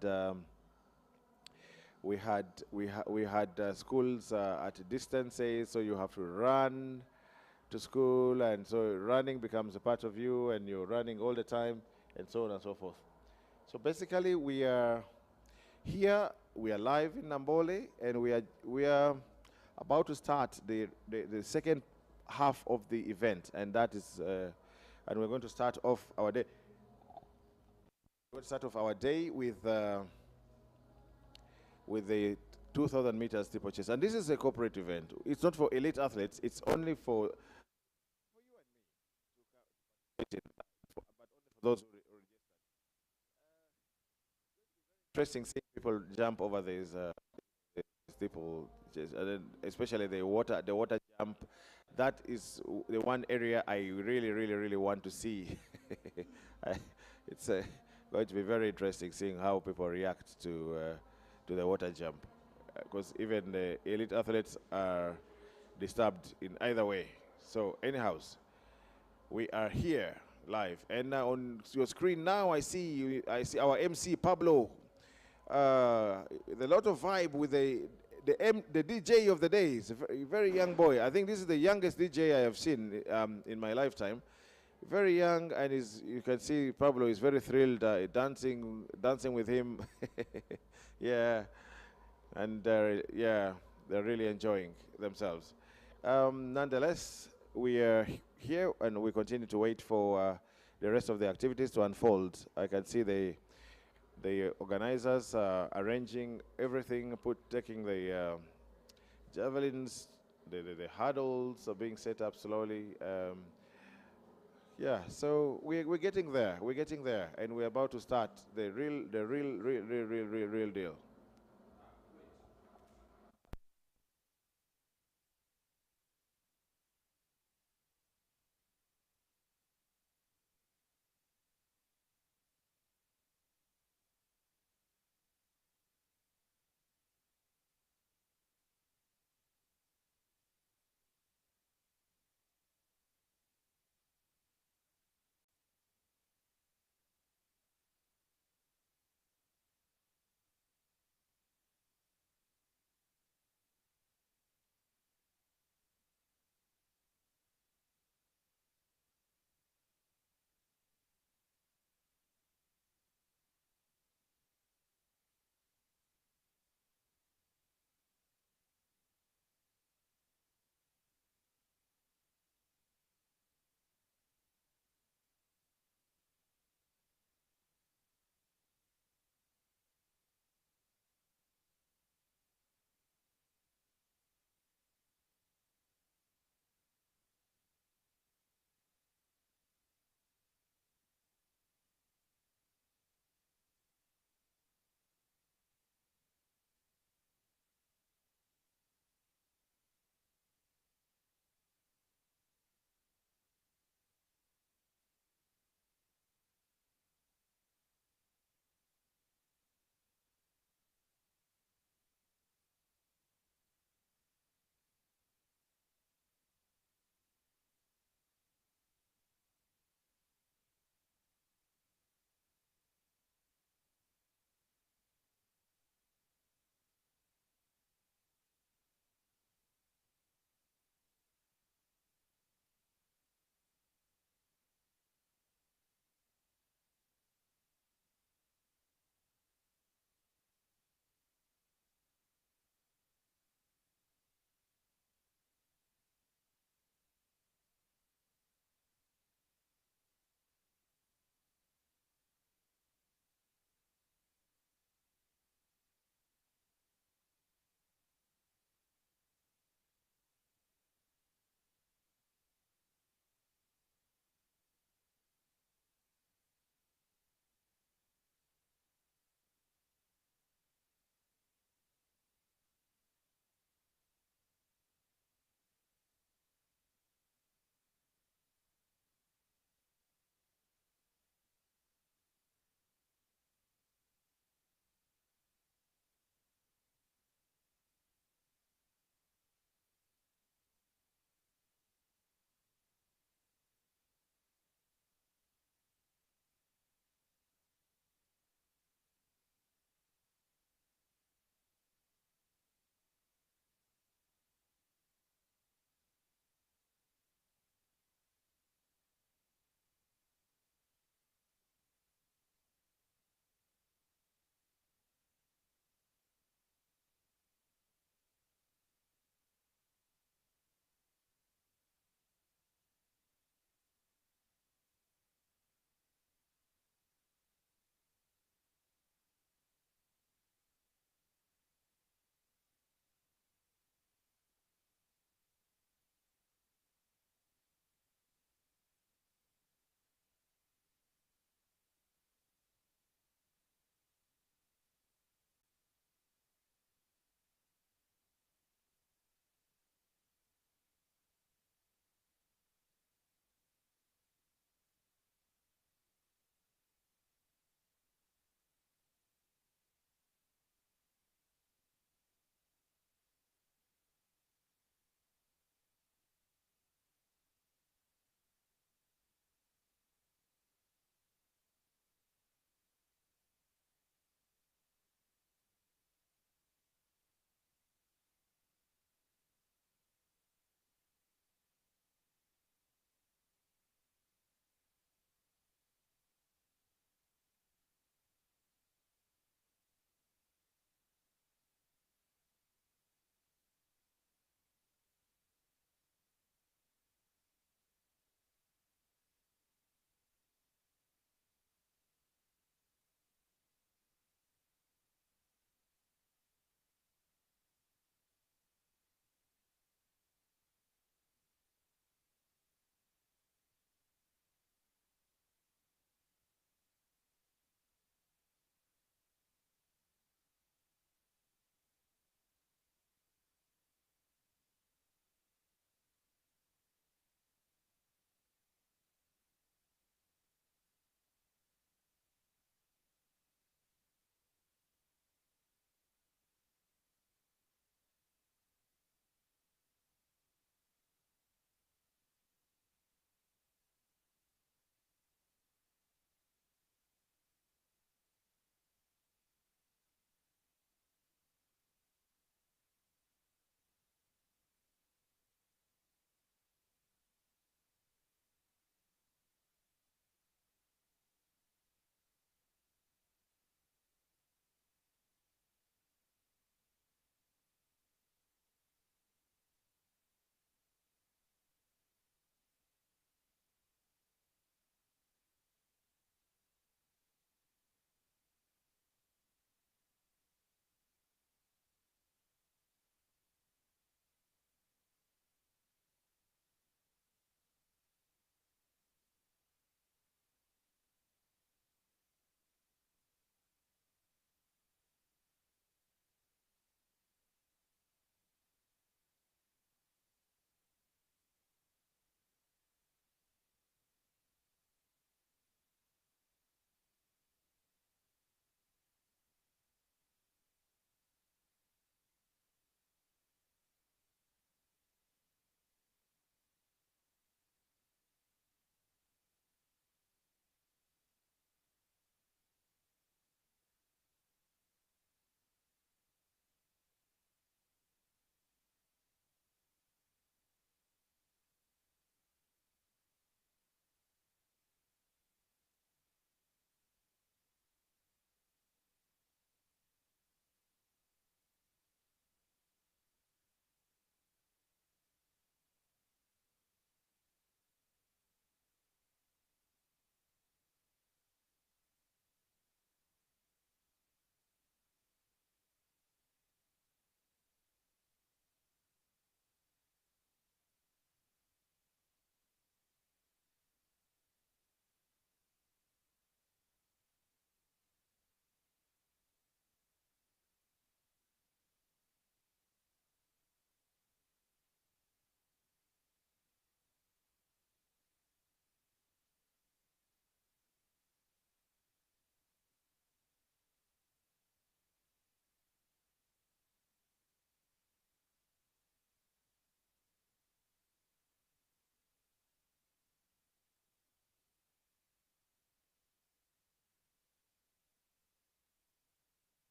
schools at distances, so you have to run to school, and so running becomes a part of you, and you're running all the time, and so on and so forth. So basically, we are here, we are live in Namboole, and we are about to start the second half of the event, and that is, and we're going to start off our day. We're going to start off our day with the 2,000 meters steeple chase, and this is a corporate event. It's not for elite athletes. It's only for you and me to participate in that, but only for those who registered. Interesting seeing people jump over these steeple chase, and then especially the water jump. That is the one area I really want to see. It's going to be very interesting seeing how people react to the water jump, because even the elite athletes are disturbed in either way. So anyhow, we are here live, and on your screen now I see our MC Pablo. The lot of vibe with the DJ of the day. Is a very young boy. I think this is the youngest DJ I have seen in my lifetime. Very young, and you can see Pablo is very thrilled, dancing with him. Yeah, and yeah, they're really enjoying themselves. Nonetheless, we are here, and we continue to wait for the rest of the activities to unfold. I can see the organizers arranging everything, taking the javelins, the hurdles are being set up slowly. Yeah, so we're getting there. We're getting there, and we're about to start the real deal.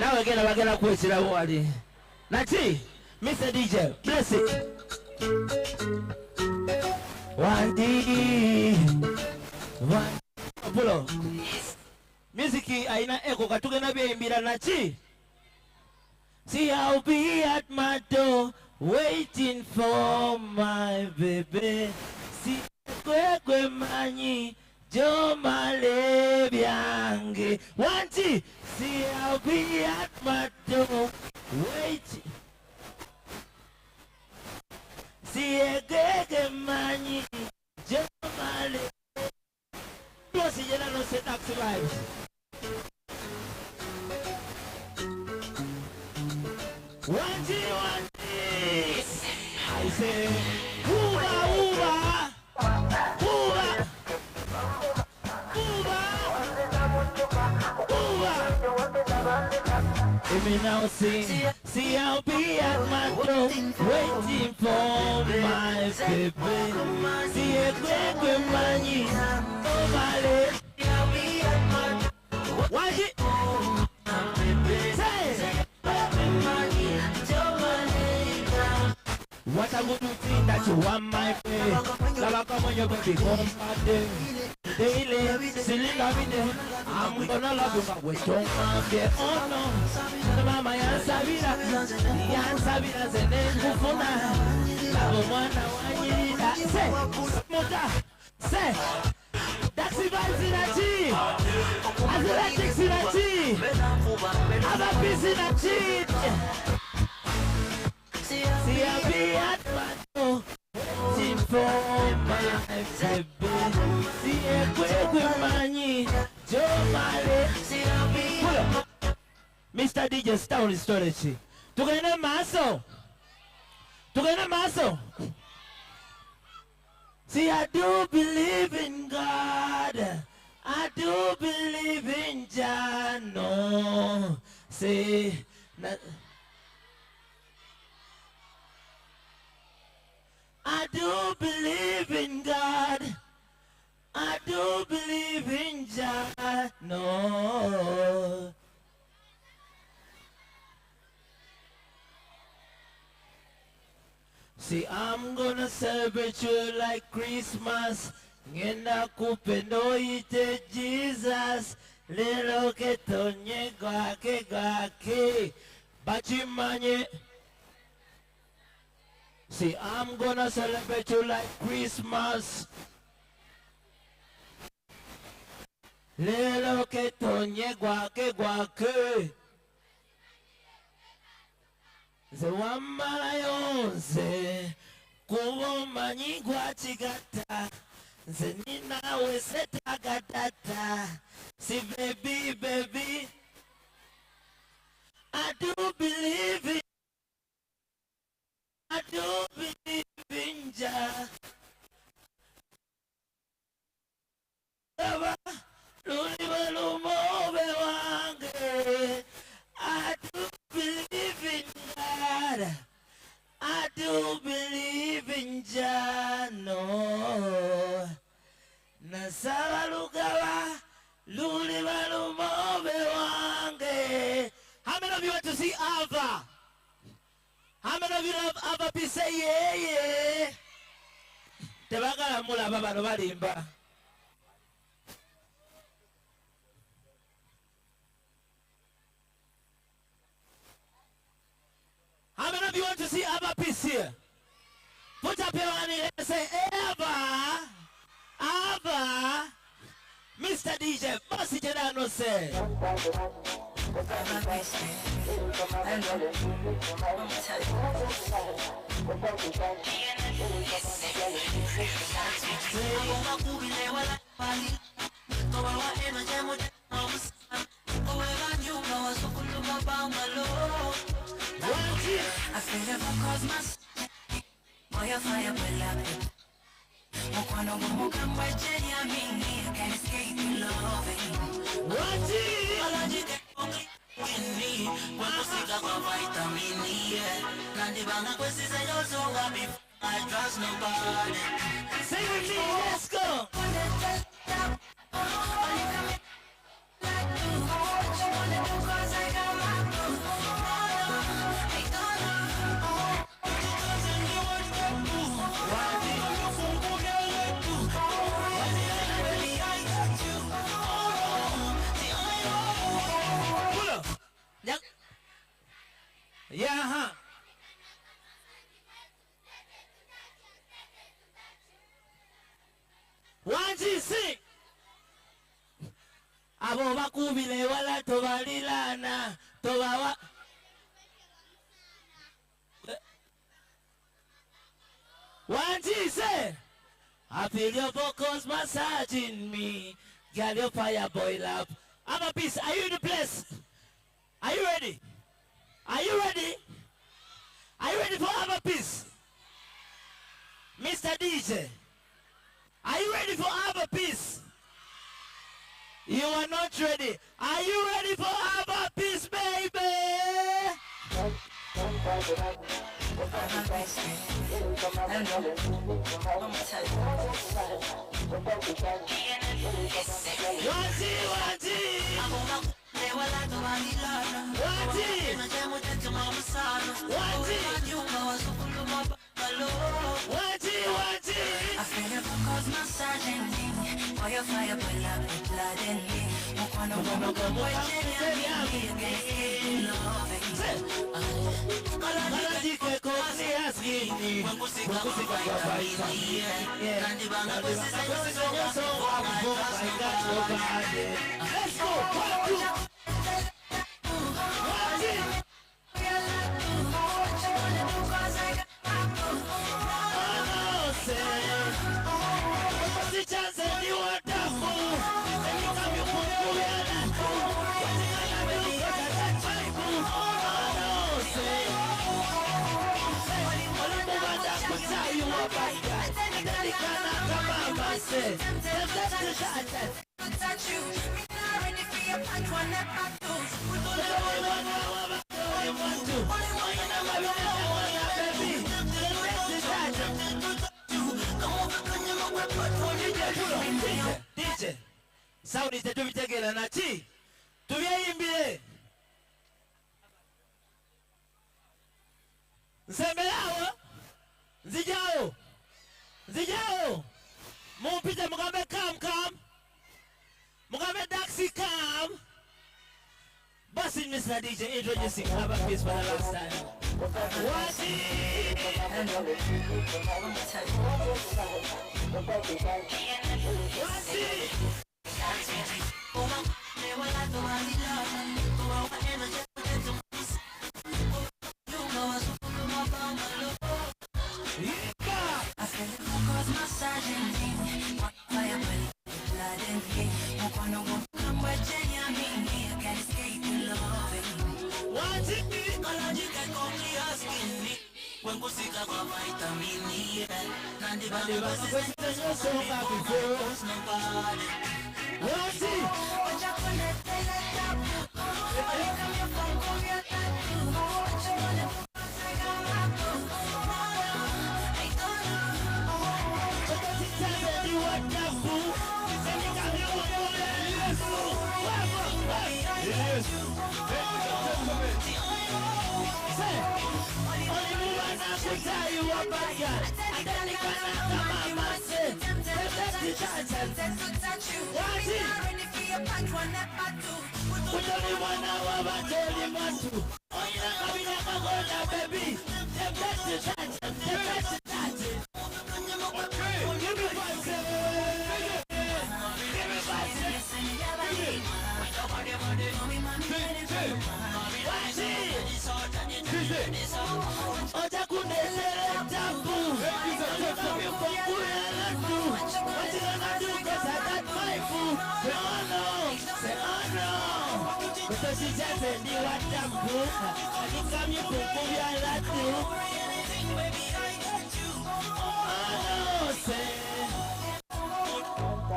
Now we're question award. Nati, Mr. DJ, bless it. One D, one pull up. Music aina echo katuge na bimbira Nati. See, I'll be at my door waiting for my baby. See, kwe mani jo male biange. One T. See, I'll be at my door waiting. See, kwe mani jo male. Plus, you don't say taxi vibes. One T, I say, Uba, Uba, Uba, Uba, Uba. Let me now sing. See, I'll be at my door waiting for my baby. See, a quick money, oh my lady. I'll be at my door. Watch it. What a good thing that you want my face. Lava come on your baby, come back there. Daily, cylinder with them. I'm gonna love you, but we don't have the honor. The mama Yansabina, Yansabina, the name Kufuna. Lava one, I say, Muta, say, that's the vibes in a tea. Athletics in a tea. Have a piece in a tea. See, I'll be at my door, waiting for my baby. See, a quick money, Joe Male. See, I'll be at Mr. DJ Stone Strategy. Together, Maso. Together, Maso. See, I do believe in God. I do believe in Jah. No. See, I do believe in God. I do believe in Jah. No. See, I'm gonna celebrate you like Christmas. Ngenda kupendo ite Jesus. Lelo ketonye gwake. Bachimanye. See, I'm gonna celebrate you like Christmas. Lelo ketonye gwake. Ze wamala yonze kubo manyi gwachigata. Ze nina we setagatata. See, baby, I do believe it. I do believe in Jah. I do believe in God. I do believe in Jah. No. Nasala lugawa luli balumobe wange. How many of you want to see Ava? How many of you love Ava? Please say yeah. Tebagala mula baba no balimba. How many of you want to see Ava Peace here? Put up your hand and say Ava. Ava. Mr. DJ, boss it no say. I feel it cause my boy, fire will up. Mokwano mukamba jenya mingi, I can't escape your loving. Alajike ini, kwa sika kwa vitamini. Nandi banga kwesi seyo so wabi, I trust nobody. Sing with me, let's go. Like you, what you wanna do? 'Cause I got my abo bakubile wala tobalilana tobawa Wanti say I feel your vocals massaging me. Girl, your fire boil up. I'm a piece. Are you in the place? Are you ready? Are you ready? Are you ready for I'm a piece? Mr. DJ, are you ready for I'm a piece? You are not ready. Are you ready for I'm a piece, baby? I feel your vocals massaging me. For your fire boil up with blood in me. Mukwano gumu let's go. DJ, sound is the do it again and achi. To be imbie. Nsembeawo. Zijao. Zijao. Mumpite mugambe come. Mugambe Daxi come. Bossing Mr. DJ introducing Have a Piece for the last time. What is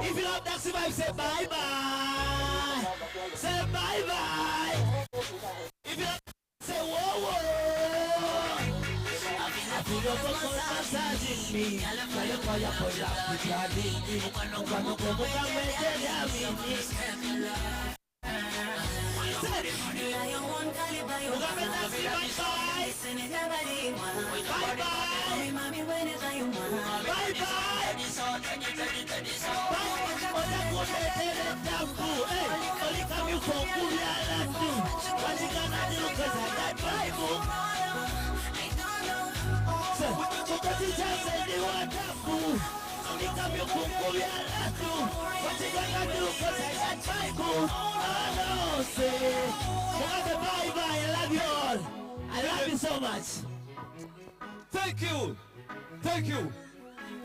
if you love Daxi vibe, say bye bye. Say bye bye. If you love, say whoa whoa. I feel your vocal massaging me. Fire fire for love, with your baby. Mukwano gumu I know, say. Bye-bye, I love you all. I love you so much. Thank you. Thank you.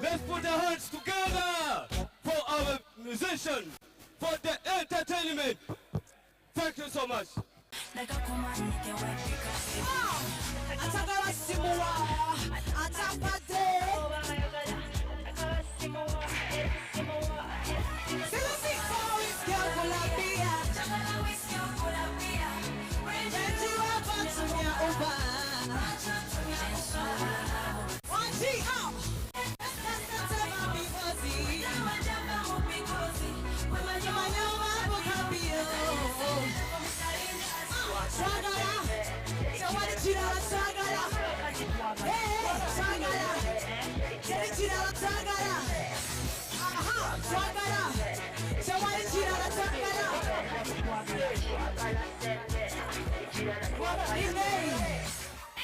Let's put our hands together for our musicians, for the entertainment. Thank you so much.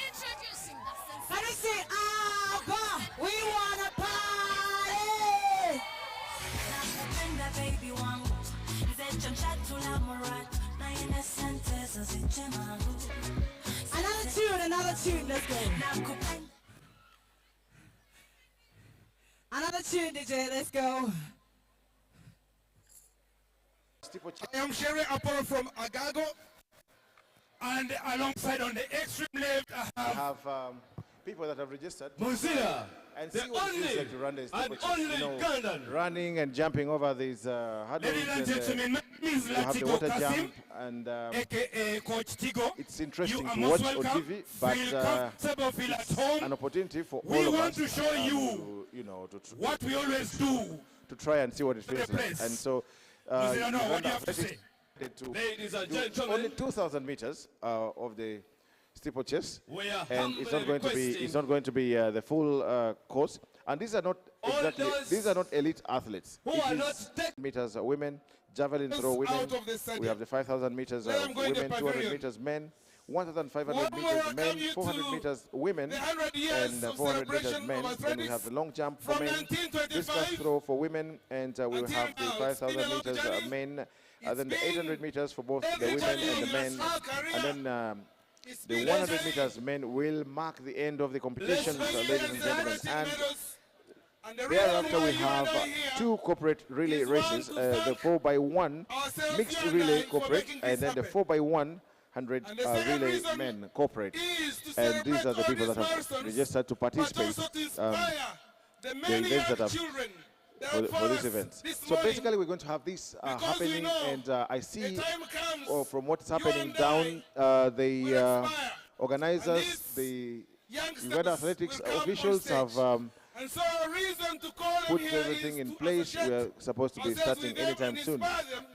And we say, Abba, we wanna party. Another tune, let's go. Another tune, DJ, let's go. I am Sherry Apollo from Agago, and alongside on the extreme left, I have people that have registered. Mozilla, and the see what it feels like to run the and only Ugandan. Running and jumping over these hurdles. Ladies and gentlemen, you have the water jump, and aka Coach Tigo. it's interesting You are to most watch on welcome. TV, Feel but comfortable, feel at home. an opportunity for We all of want us to show you, what we always do. to try and see what it feels like. place. And so, Uganda what do you have to Athletics say? to Ladies and do gentlemen, only 2,000 meters of the steeplechase, we are and it's not humbly going to be requesting the full course. And these are not exactly those these are not elite athletes. who It are is not meters women, javelin throw women. out of the stadium. We have the 5,000 meters Then I'm going to women, 200 pavilion. meters men, 1,500 One more meters welcome men, you 400 to meters women, the 100 years and of 400 meters celebration men. of Then we have athletics the long jump for from men, 1925 discus throw for women, and we will until have the now. It's been 5,000 a long meters journey. men, It's then the been 800 meters for both the every women journey and the in your men, small career. and then It's the been a 100 journey. meters men will mark the end of the competition, Let's ladies and gentlemen. And And the thereafter reason why we you have and I here two corporate relay is races, one to the thank 4x1 ourselves, mixed you and relay I, for corporate, making and this then the happen. 4x1 100 And the second relay reason men corporate. is to And these are the celebrate people all that have these milestones, registered to but participate also to inspire the the many events that young have children that for, are for this us event. this So morning. basically we're going to have this Because we happening, know and I see the time comes from what's you happening and down will the inspire. organizers, And the youngsters Uganda Athletics will come on officials stage. have And so a reason to call put them here everything is in to place. We associate are supposed to be ourselves starting with them anytime and soon. inspire them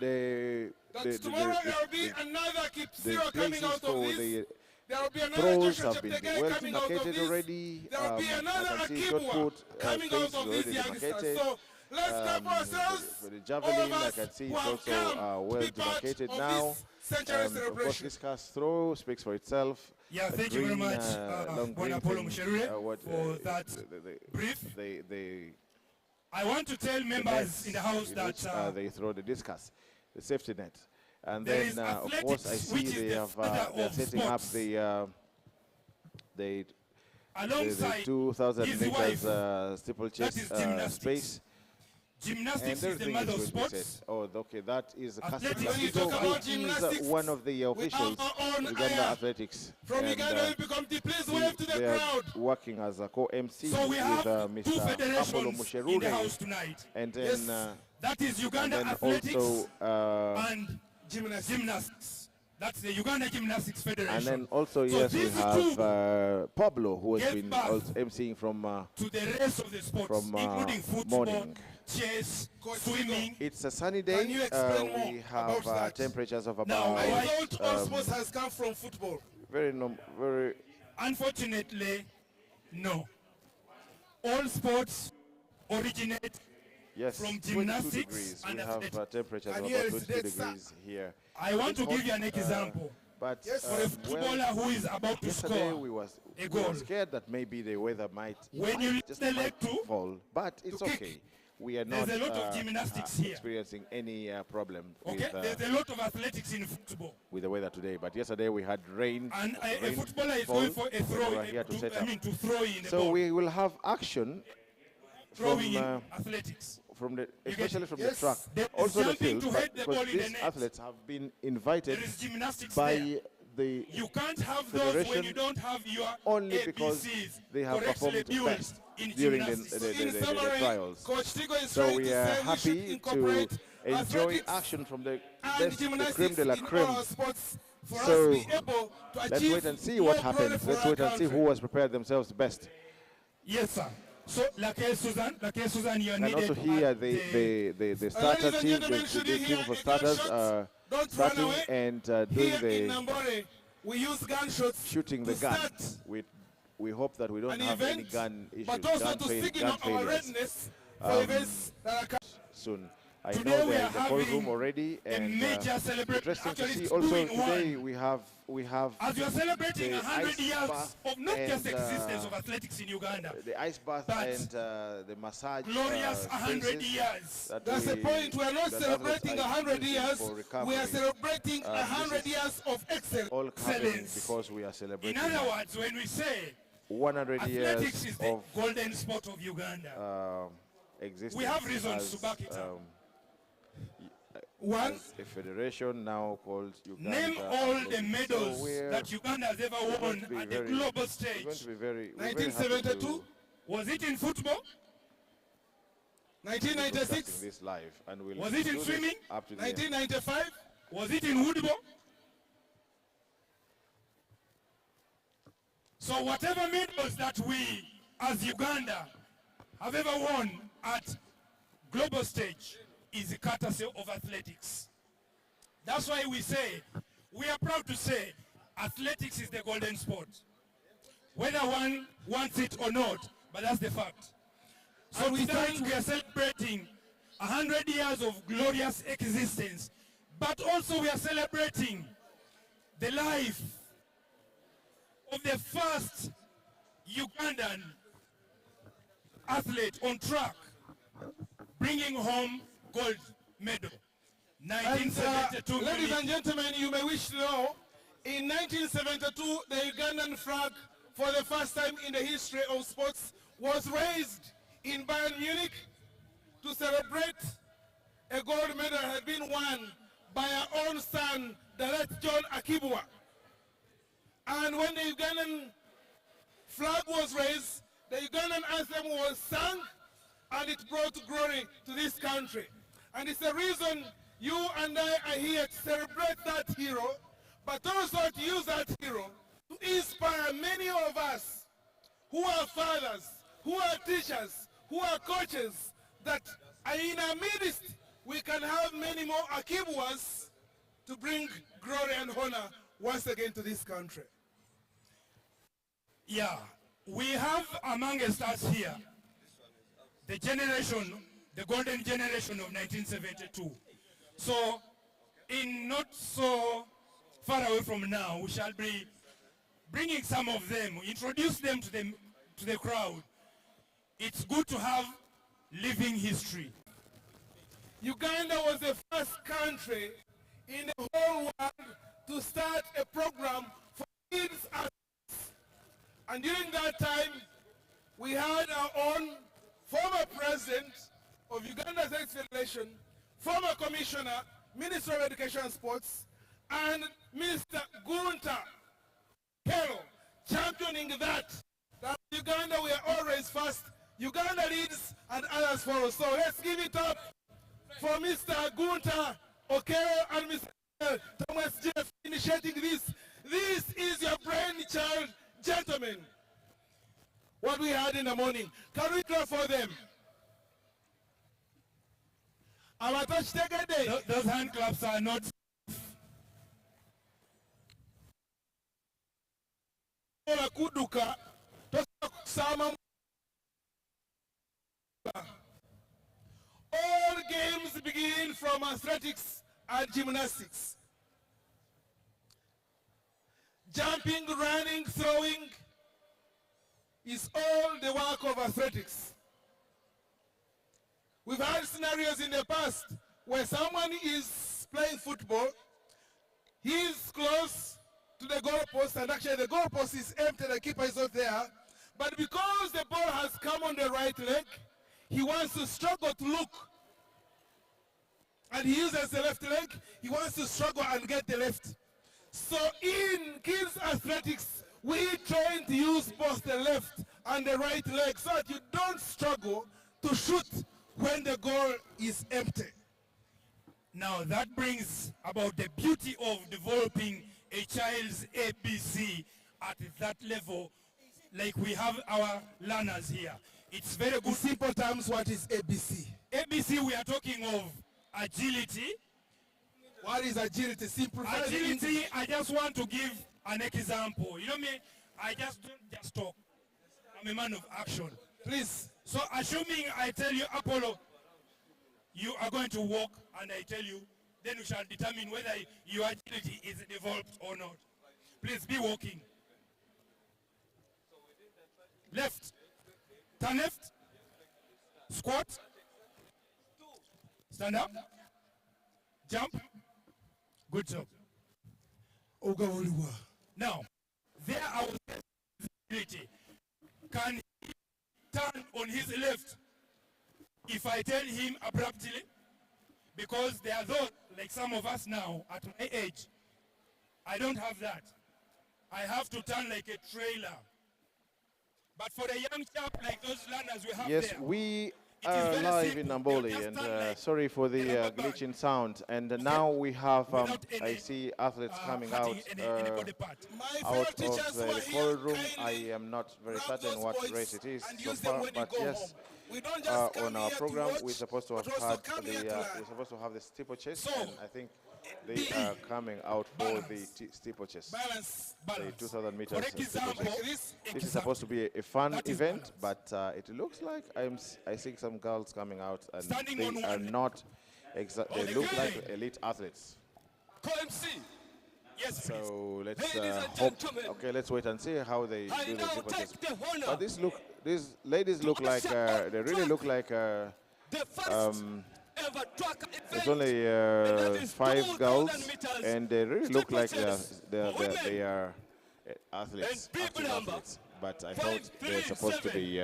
that tomorrow there will be another Keep the Zero coming places out of for this. the There will be another throws Joshua have been Cheptegei well coming out of demarcated this. already. There will be another I can see shot Akibua put coming place out is of already these youngsters. demarcated. So let's clap ourselves. For the javelin, all of I us can see who it's have also come well to be part demarcated of now. this century Of course, celebration. this cast throw speaks for itself. Yeah, The thank you very green, much, long green Apollo thing, Musherure, for that brief. I want to tell members in the house in that which, they throw the discus, the safety net. And there then, is of course, I athletics, see which is they the have father they're of setting up sports. the Alongside 2,000 his meters wife, steeplechase that is gymnastics. space. Gymnastics And is the everything mother of going to be sports. set. Oh, okay, that is Athletics, Castle when you Tito, talk about who is gymnastics, one of the officials our own Uganda Aya. Athletics. From And, Uganda, we become the please wave to the they are crowd. working as a co-MC So we with have two Mr. Apollo federations in the Musherure. house tonight. And then, Yes, that is Uganda and then Athletics also, and gymnastics. That's the Uganda Gymnastics Federation. and then also, So yes, we these have two Pablo, who has gave been birth also emceeing from to the rest of the sports, from including football, morning. chess, swimming. It's a sunny Can you day. explain more We have about that? temperatures of Now, about I thought all sports has come from football. very Unfortunately, no. All sports originate yes, from 22 gymnastics degrees. and We have athletics. temperatures of And about here is 22 that, sir. degrees here. I want to It's give you an hot, example. But Yes, for a footballer who is about to yesterday score we were goal. scared that maybe the weather might When you just select might fall, but it's to kick, okay. we are not there's a lot of gymnastics here. experiencing any problem Okay, there's a lot of athletics in football. with the weather today. But yesterday we had rain. And a rain footballer is fall going for a when throw, we were here to set up. to throw in the So ball. we will have action Throwing in from athletics. from the, especially from the Yes. track, There is also the jumping field, to but hit the because ball in the these net. athletes have been invited There is gymnastics by there. the You can't have those when federation you don't have your only because ABCs they have correctly performed built best in during gymnastics. the trials. Coach Tigo is So trying we to are say we should happy to incorporate enjoy athletics action from the and best, the gymnastics creme de la in all creme. our sports for us So to be able to let's achieve wait and see more what glory happens. for Let's our wait and see country. who has prepared themselves best. Yes, sir. So, like Susan, you're And needed. also here, at the starter Ladies and team, gentlemen, should the you team hear for a starters gunshot, are don't run starting away. and Here doing in the Namboole, we use gunshots shooting the to gun. start We hope that we don't an have any event, gun issues, but also gun to fail- signal gun our failures. readiness for events that are coming. Soon. I Today know we they're are in the ballroom having already, a and major celebration. interesting to Actually, see. it's Also 2 in today 1. we have As we are celebrating the 100 ice years bath of not just and, existence of athletics in Uganda, the ice bath but and the massage. glorious 100 spaces years. that That's the point. We are not that celebrating others are 100 using years. for We recovery. are celebrating This 100 is years of all happening excellence. because we are In celebrating other words, when we say 100 athletics years is the of golden sport of Uganda, existence. we have reasons as, to back it up. One, a federation now called Uganda. Name all the So medals we're- that Uganda has ever we're going won to be at the very- global we're stage. going to be very- we're very happy 1972, was it in football? broadcasting 1996, this live, and we'll was it in do this swimming? up to the end. 1995, was it in woodball? So whatever medals that we, as Uganda, have ever won at global stage is a courtesy of athletics. That's why we say, we are proud to say, athletics is the golden sport. Whether one wants it or not, but that's the fact. So with that, we are celebrating 100 years of glorious existence, but also we are celebrating the life of the first Ugandan athlete on track, bringing home gold medal. 1972. Ladies and gentlemen, you may wish to know, in 1972, the Ugandan flag, for the first time in the history of sports, was raised in Bayern Munich to celebrate a gold medal that had been won by our own son, the late John Akii-Bua. And when the Ugandan flag was raised, the Ugandan anthem was sung, and it brought glory to this country. And it's the reason you and I are here to celebrate that hero, but also to use that hero to inspire many of us who are fathers, who are teachers, who are coaches, that in our midst we can have many more Akibuas to bring glory and honor once again to this country. Yeah, we have amongst us here the generation, the golden generation of 1972. So, in not so far away from now, we shall be bringing some of them, introduce them to the crowd. It's good to have living history. Uganda was the first country in the whole world to start a program for kids athletes. And during that time, we had our own former president of Uganda Athletics Federation, former commissioner, Minister of Education and Sports, and Mr. Gunta Kero, championing that Uganda, we are always first. Uganda leads and others follow. So let's give it up for Mr. Gunta Okero and Mr. Thomas Jeff initiating this. This is your brainchild, gentlemen. What we had in the morning. Can we clap for them? Those hand claps are not. All games begin from athletics and gymnastics. Jumping, running, throwing is all the work of athletics. We've had scenarios in the past where someone is playing football, he's close to the goalpost, and actually the goalpost is empty, the keeper is not there. But because the ball has come on the right leg, he wants to struggle to look. And he uses the left leg, he wants to struggle and get the left. So in kids athletics, we train to use both the left and the right leg so that you don't struggle to shoot when the goal is empty. Now that brings about the beauty of developing a child's ABC at that level, like we have our learners here. It's very good. In simple terms, what is ABC? ABC, we are talking of agility. What is agility? Simplify agility, I just want to give an example. You know me, I just don't just talk. I'm a man of action. Please. So assuming I tell you, Apollo, you are going to walk, and I tell you, then we shall determine whether your agility is developed or not. Please be walking. Left. Turn left. Squat. Stand up. Jump. Good job. Now, there our agility. Can he turn on his left if I tell him abruptly? Because there are those, like some of us now, at my age, I don't have that. I have to turn like a trailer. But for a young chap like those learners we have yes, there, we are live in Namboole, and sorry for the glitch in sound. And now we have, I see athletes coming out of the corridor room. I am not very certain what race it is so far, but yes, on our program we're supposed to have the steeplechase, and I think they are coming out for the steeplechase, the 2,000 meters steeplechase. This is supposed to be a fun event, but it looks like I see some girls coming out, and they are not exactly. They look like elite athletes. Yes, so let's hope. Okay, let's wait and see how they do the steeplechase. But these ladies look like they really look like. There's only 5 girls, and they really look like they are athletes, active athletes. But I thought they're supposed to be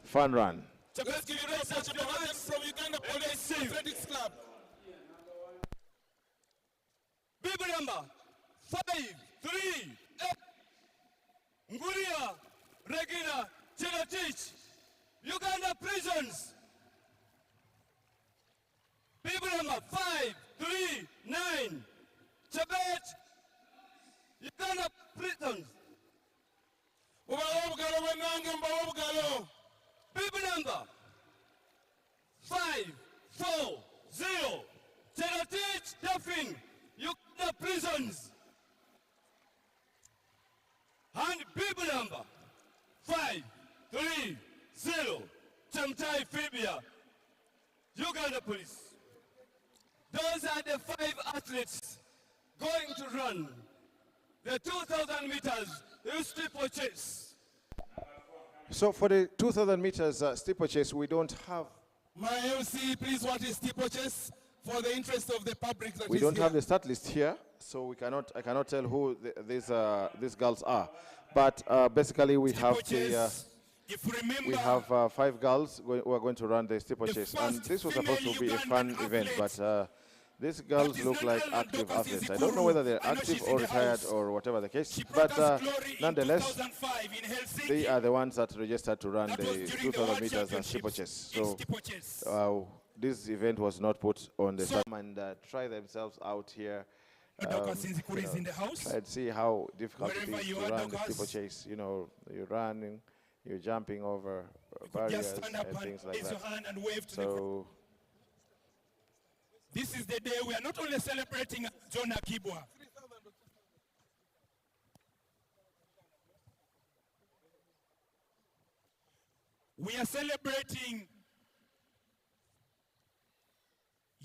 fun run. Let's give it up from Uganda Police Athletics Club. People number 5, 3, 8. Nguria, Regina, Chilatich, Uganda prisons. People number 5, 3, 9. Chebet, Uganda prisons. People number 5, 4, 0. Chilatich, Duffin, Uganda prisons. And people number 5, 3, 0. Chamtai Fibia, Uganda police. Those are the 5 athletes going to run the 2,000 meters steeplechase. So for the 2,000 meters steeplechase, we don't have. My MC, please, what is steeplechase for the interest of the public that we is don't here? have the start list here, so I cannot tell who these girls are. But basically, we have we have 5 girls who are going to run the steeplechase, and this was supposed to be a fun event, but these girls look like active athletes. I don't know whether they're active or retired or whatever the case, but nonetheless, they are the ones that registered to run the 2,000 meters and steeplechase. So this event was not put on the start, and try themselves out here. Try and see how difficult it is to run the steeplechase. You know, you're running, you're jumping over barriers and things like that. So this is the day we are not only celebrating John Akii-Bua. We are celebrating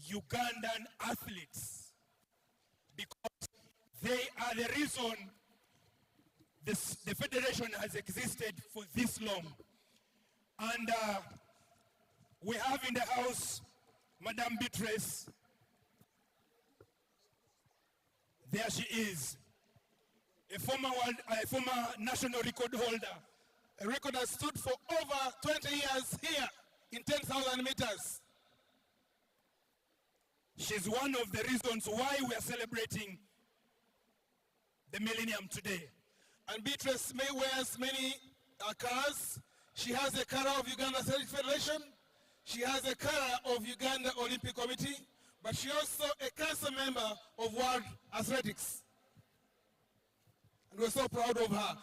Ugandan athletes because they are the reason the federation has existed for this long. And we have in the house Madame Beatrice. There she is, a former national record holder. A record that stood for over 20 years here in 10,000 meters. She's one of the reasons why we are celebrating the millennium today. And Beatrice May wears many colors. She has a color of Uganda Athletics Federation. She has a color of Uganda Olympic Committee, but she also a council member of World Athletics. And we're so proud of her.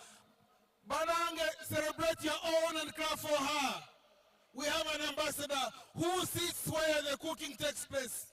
Banange, celebrate your own and clap for her. We have an ambassador who sits where the cooking takes place.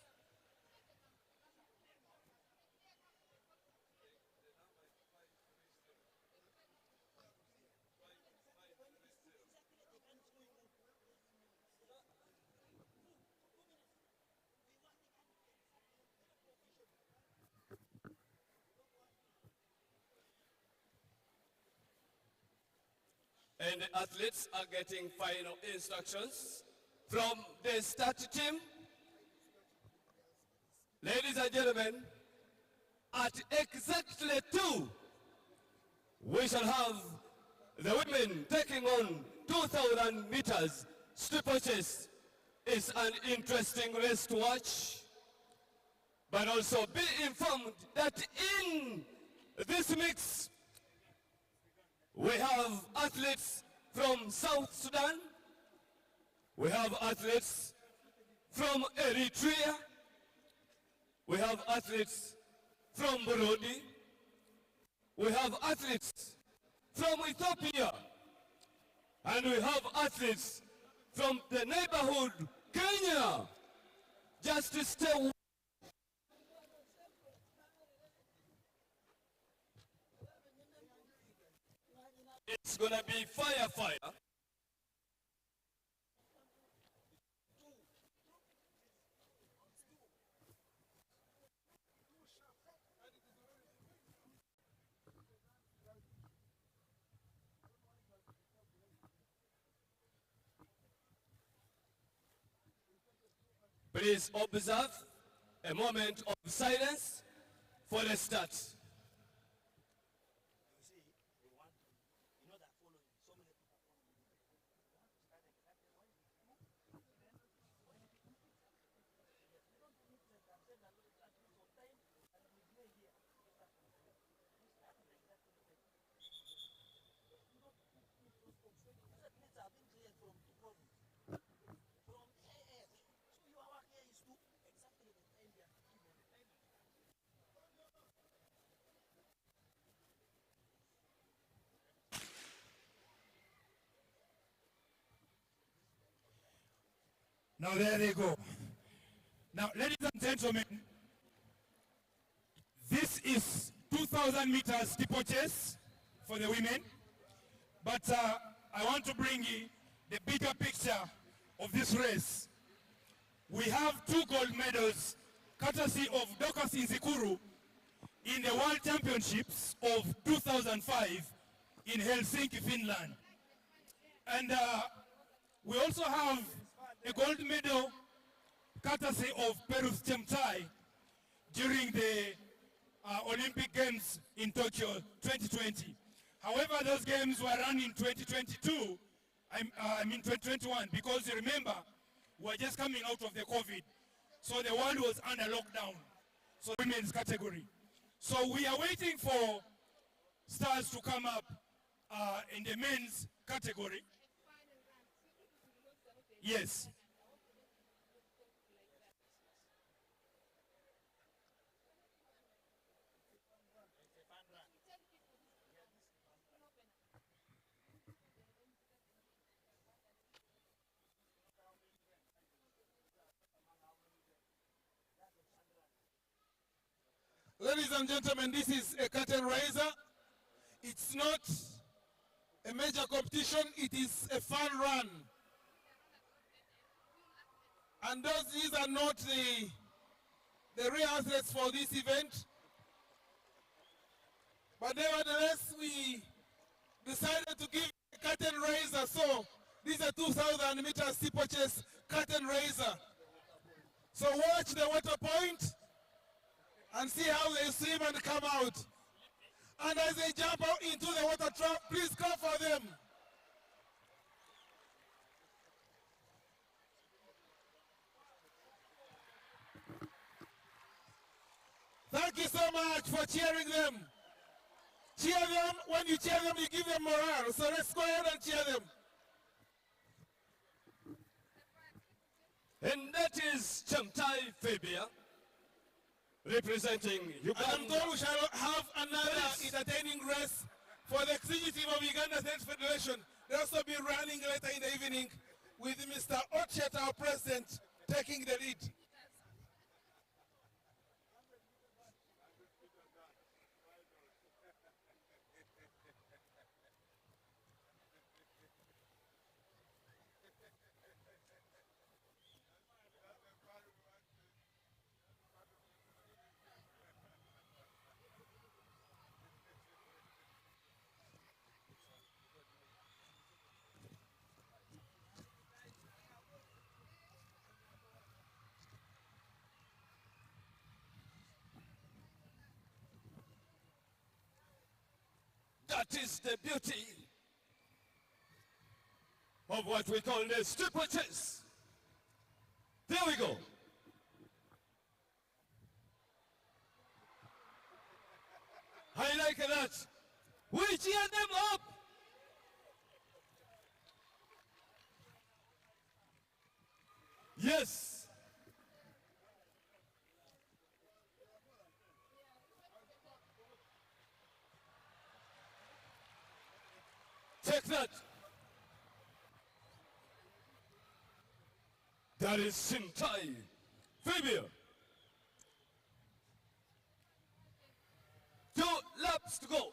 And the athletes are getting final instructions from the start team. Ladies and gentlemen, at exactly 2, we shall have the women taking on 2,000 meters steeplechase. It's an interesting race to watch, but also be informed that in this mix, we have athletes from South Sudan, we have athletes from Eritrea, we have athletes from Burundi, we have athletes from Ethiopia, and we have athletes from the neighborhood, Kenya. Just to stay. It's gonna be fire. Please observe a moment of silence for the start. Now there they go. Now, ladies and gentlemen, this is 2,000 meters steeplechase for the women, but I want to bring you the bigger picture of this race. We have 2 gold medals, courtesy of Dorcas Nzikuru, in the World Championships of 2005 in Helsinki, Finland. And we also have a gold medal courtesy of Peruth Chemtai during the Olympic Games in Tokyo 2020. However, those games were run in 2022, I mean 2021, because you remember, we're just coming out of the COVID. So the world was under lockdown, so women's category. So we are waiting for stars to come up in the men's category. Yes. Ladies and gentlemen, this is a curtain raiser. It's not a major competition, it is a fun run. And these are not the real athletes for this event. But nevertheless, we decided to give a curtain raiser so This is a 2,000 meter steeplechase curtain raiser. So watch the water point and see how they swim and come out. And as they jump out into the water trap, please clap for them. Thank you so much for cheering them. Cheer them. When you cheer them, you give them morale. So let's go ahead and cheer them. And that is Chamtai Fabia, representing Uganda. And I'm told we shall have another entertaining race for the executive of Uganda Athletics Federation. They'll also be running later in the evening with Mr. Otchet, our president, taking the lead. That is the beauty of what we call the steeplechase. There we go. I like that. We cheer them up. Yes. Take that. That is Sintai Fabia. 2 laps to go.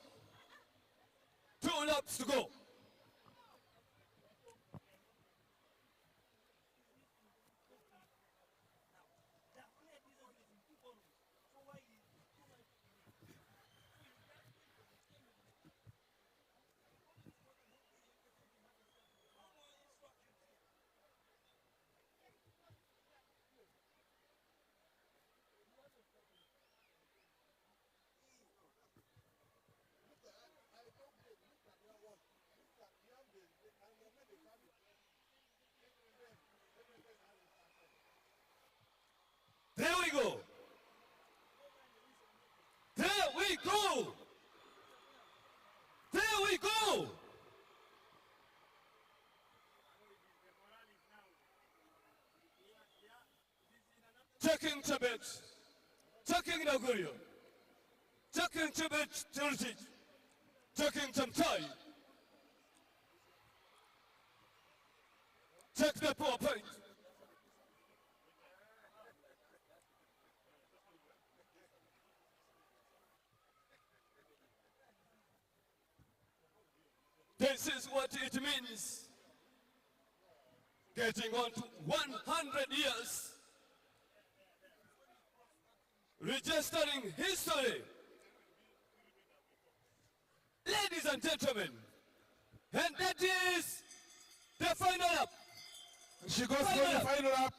2 laps to go. There we go. There we go. There we go. Checking Tibet. Checking Nagurio. Checking Tibet Tilsit. Checking Chamtai. Check the power point. This is what it means. Getting on to 100 years. Registering history. Ladies and gentlemen, and that is the final lap. She goes for the final lap.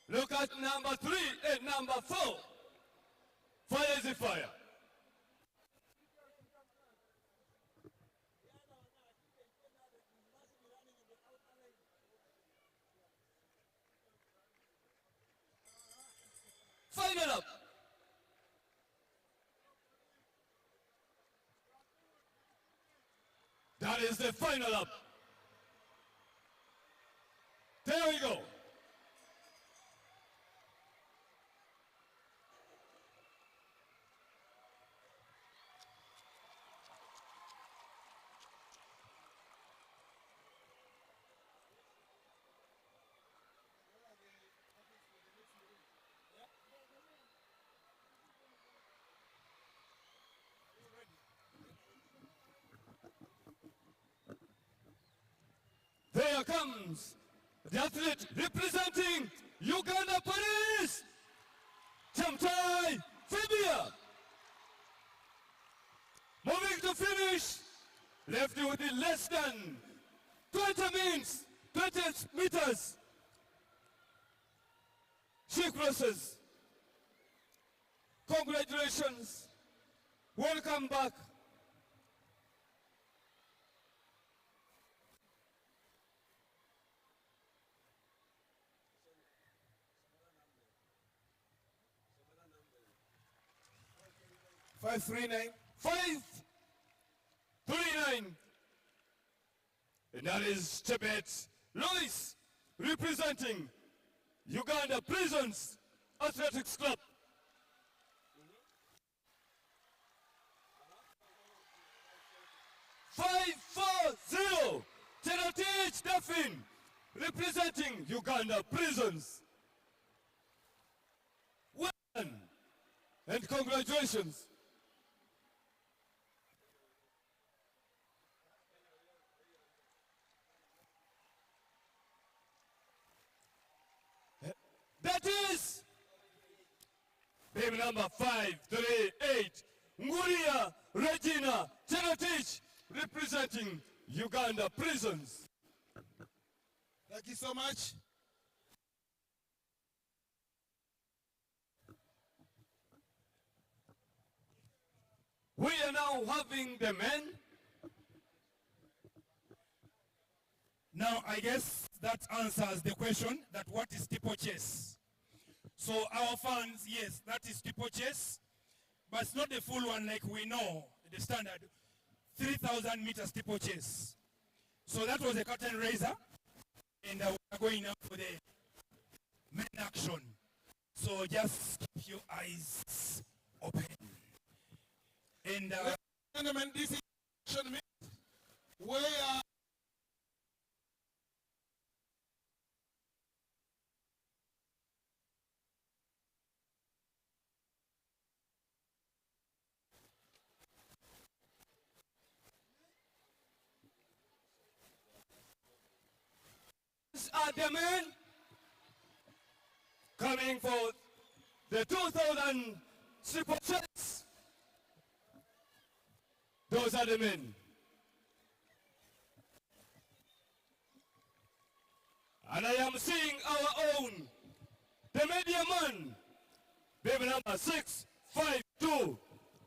Look at number 3 and number 4. Fire is a fire. Final up. That is the final up. There we go. There comes The athlete representing Uganda Police, Chamtai Fibia. Moving to finish, left within less than 20 meters. She crosses. Congratulations. Welcome back. Five, 3-9. 5-3-9. And that is Tibet Lois, representing Uganda Prisons Athletics Club. 5-4-0. Tenotich Duffin, representing Uganda Prisons. Well done, and congratulations. That is baby number 538, Nguria Regina Tenotich, representing Uganda Prisons. Thank you so much. We are now having the men. Now, I guess that answers the question that what is steeplechase? So our fans, yes, that is steeplechase, but it's not the full one like we know, the standard 3,000 meter steeplechase. So that was a curtain raiser, and we are going now for the main action. So just keep your eyes open. And gentlemen, this is action meet where are the men coming for the 2,000 steeplechase. Those are the men. And I am seeing our own, the media man, baby number 652,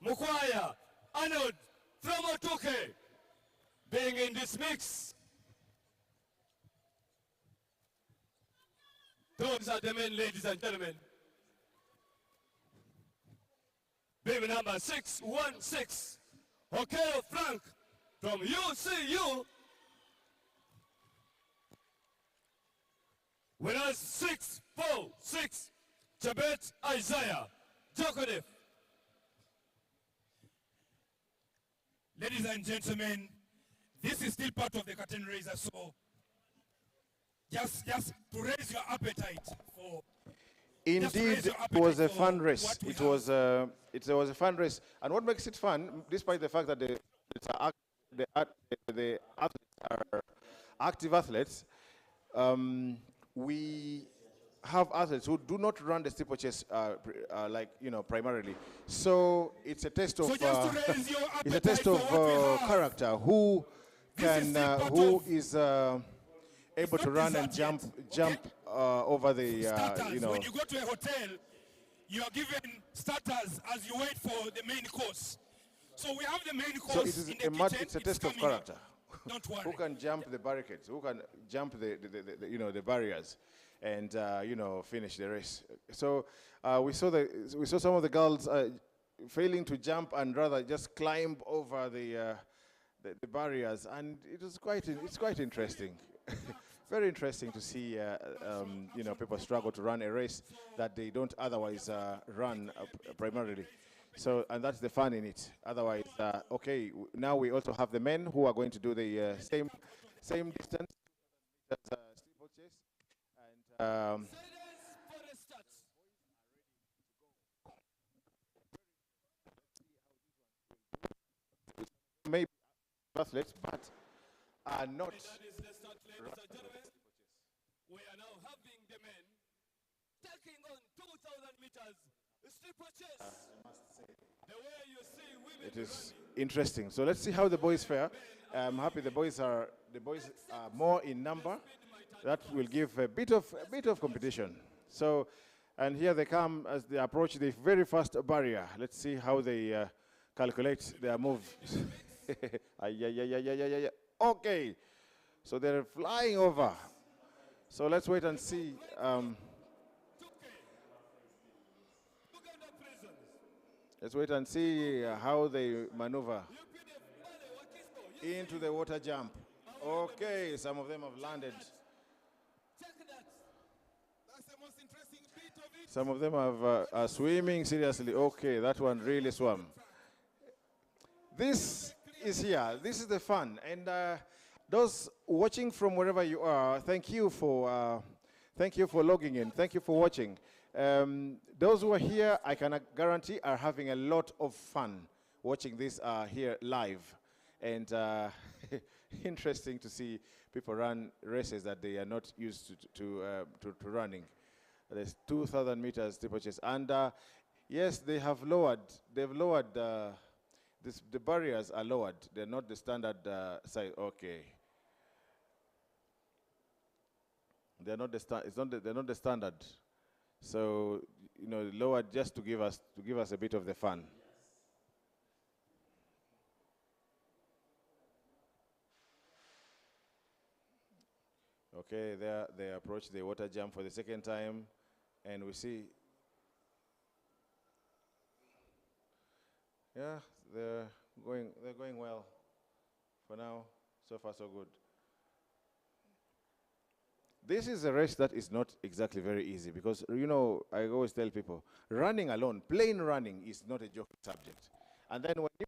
Mukwaya Arnold from Otoke, being in this mix. Those are the men, ladies and gentlemen. Baby number 616, Okeo Frank from UCU. Whereas 646, Chebet Isaiah Jokodev. ladies and gentlemen, this is still part of the curtain raiser, so just to raise your appetite for. Indeed, it was a fundraise. It was a fundraise, and what makes it fun, despite the fact that the athletes are active athletes, we have athletes who do not run the steeplechase primarily. So it's a test of it's a test of character. Who can is able to run and jump over the When you go to a hotel, you are given starters as you wait for the main course. So we have the main course. So it is it's a test of character. Don't worry. Who can jump the barricades? Who can jump the barriers, and finish the race? So we saw some of the girls failing to jump and rather just climb over the barriers, and it's quite interesting. Very interesting to see people struggle to run a race that they don't otherwise run primarily. So, and that's the fun in it. Otherwise, okay, now we also have the men who are going to do the same distance as steeplechase, and maybe athletes, but are not. Ladies and gentlemen, we It is interesting. So let's see how the boys fare. I'm happy the boys are more in number. That will give a bit of competition. So, and here they come as they approach the very first barrier. Let's see how they calculate their move. Okay, so they're flying over. So let's wait and see. Let's wait and see how they maneuver into the water jump. Okay, some of them have landed. Some of them are swimming seriously. Okay, that one really swam. This is here. This is the fun. And those watching from wherever you are, thank you for logging in. Thank you for watching. Those who are here, I can guarantee, are having a lot of fun watching this here live. And interesting to see people run races that they are not used to running. There's 2,000 meters steeplechase. And yes, they've lowered, the barriers are lowered. They're not the standard size. Okay. They're not the standard. So, you know, lowered just to give us a bit of the fun. Okay, there they approach the water jump for the second time, and we see, yeah, they're going well for now. So far, so good. This is a race that is not exactly very easy because, you know, I always tell people, running alone, plain running is not a joking subject. And then when you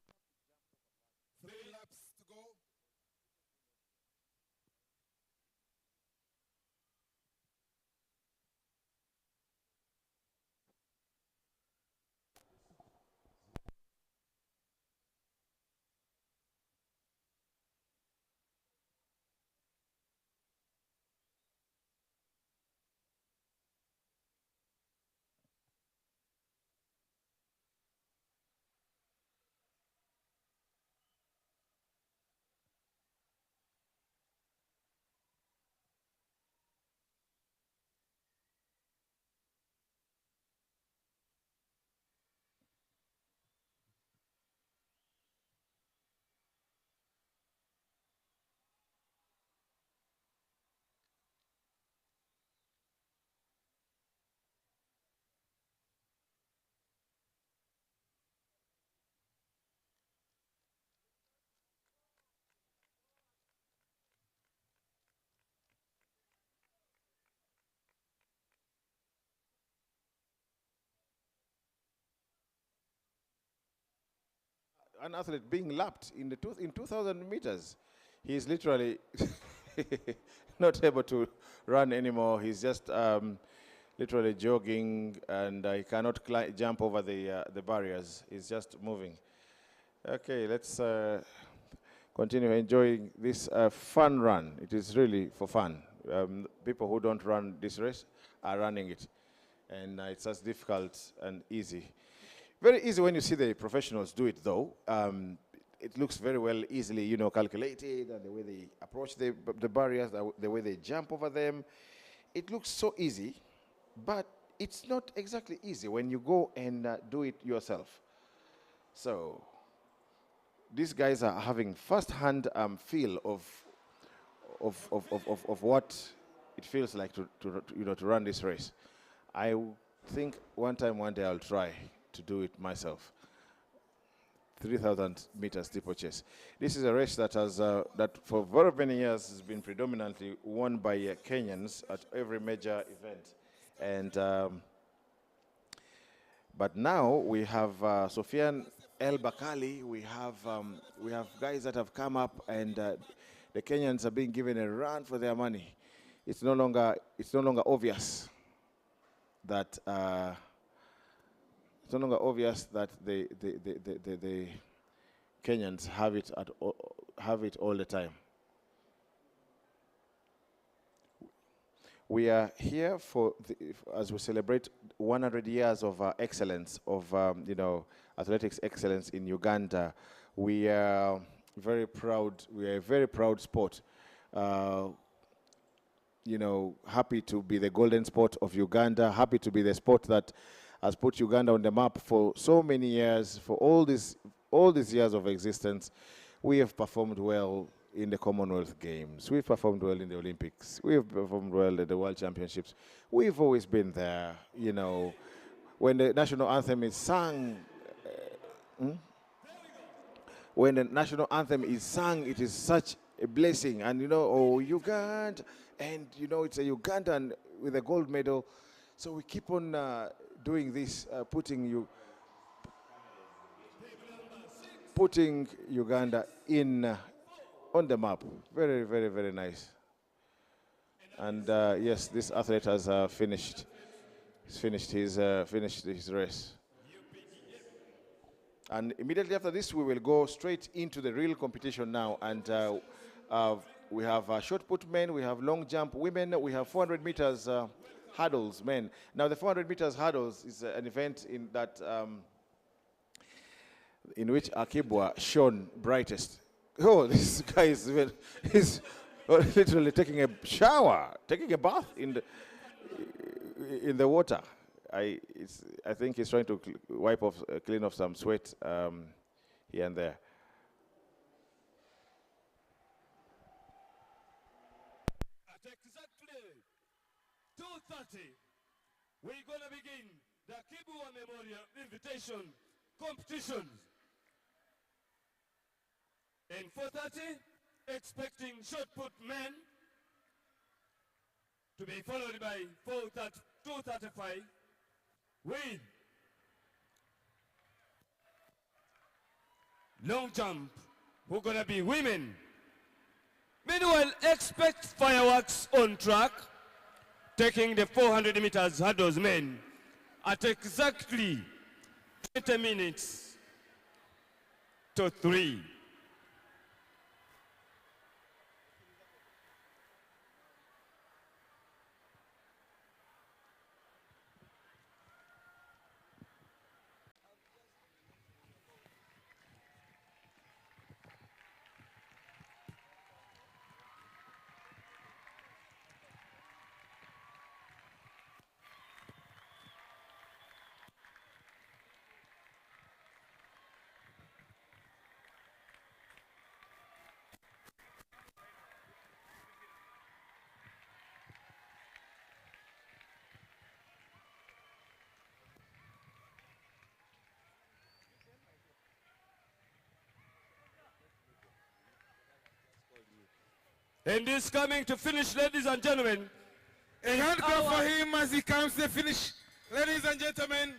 an athlete being lapped in 2,000 meters, he's literally not able to run anymore. He's just literally jogging, and he cannot jump over the barriers. He's just moving. Okay, let's continue enjoying this fun run. It is really for fun. People who don't run this race are running it, and it's as difficult and easy. Very easy when you see the professionals do it, though. It looks very well, easily, you know, calculated, and the way they approach the barriers, the way they jump over them. It looks so easy, but it's not exactly easy when you go and do it yourself. So these guys are having first-hand feel of what it feels like to run this race. I think one day I'll try to do it myself. 3,000 meter steeplechase. This is a race that has that for very many years has been predominantly won by Kenyans at every major event, and but now we have Sofian El Bakali. We have guys that have come up, and the Kenyans are being given a run for their money. It's no longer obvious that. It's no longer obvious that the Kenyans have it all the time. We are here as we celebrate 100 years of excellence, of athletics excellence in Uganda. We are very proud. We are a very proud sport. Happy to be the golden sport of Uganda. Happy to be the sport that has put Uganda on the map for so many years. For all these years of existence, we have performed well in the Commonwealth Games. We've performed well in the Olympics. We've performed well at the World Championships. We've always been there, When the national anthem is sung, when the national anthem is sung, it is such a blessing. And, oh, Uganda, and, it's a Ugandan with a gold medal. So we keep on doing this, putting Uganda on the map. Very, very, very nice. And yes, this athlete has finished. He's finished his race. And immediately after this, we will go straight into the real competition now. And we have shot put men, we have long jump women, we have 400 meters hurdles men. Now the 400 meters hurdles is an event in which Akibua shone brightest. Oh, this guy is literally taking a shower, taking a bath in the water. I think he's trying to clean off some sweat here and there. At exactly 2:30, we're going to begin the Akibua Memorial Invitation Competitions. In 4:30, expecting shot put men to be followed by 2:35 with long jump, who gonna be women. Meanwhile, expect fireworks on track, taking the 400 meters hurdles men at exactly 20 minutes to 3. And this coming to finish, ladies and gentlemen. A hand clap for him as he comes to finish. Ladies and gentlemen,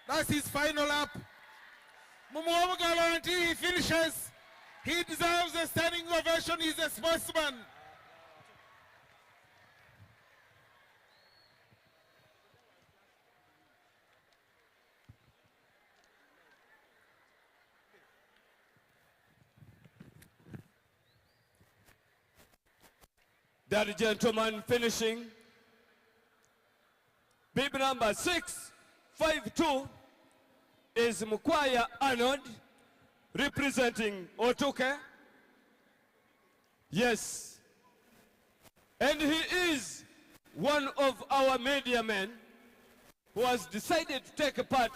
that's his final lap. Mumuomu guarantee he finishes. He deserves a standing ovation. He's a sportsman. That gentleman finishing, bib number 652 is Mukwaya Arnold, representing Otuke. Yes. And he is one of our media men who has decided to take a part.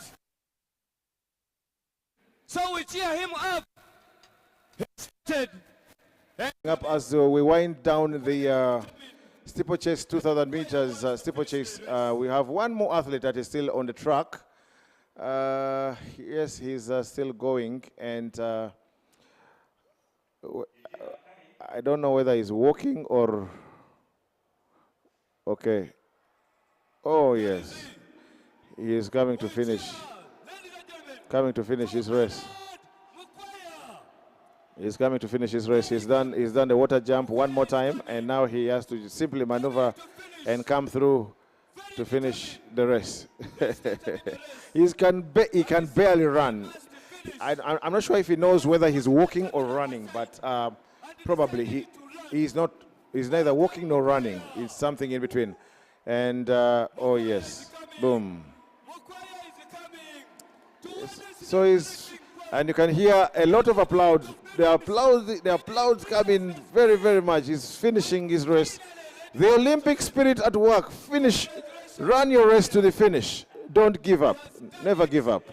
So we cheer him up. He started. Up as we wind down the steeplechase 2,000 meters steeplechase, we have one more athlete that is still on the track. Yes, he's still going, and I don't know whether he's walking or okay. Oh yes, he is coming to finish his race. He's coming to finish his race. He's done the water jump one more time, and now he has to simply maneuver and come through to finish the race. He can barely run. I'm not sure if he knows whether he's walking or running, but probably he's not He's neither walking nor running. It's something in between. And, oh yes, boom. Yes. So he's, and you can hear a lot of applause. The applause coming very, very much. He's finishing his race. The Olympic spirit at work. Finish, run your race to the finish. Don't give up. Never give up.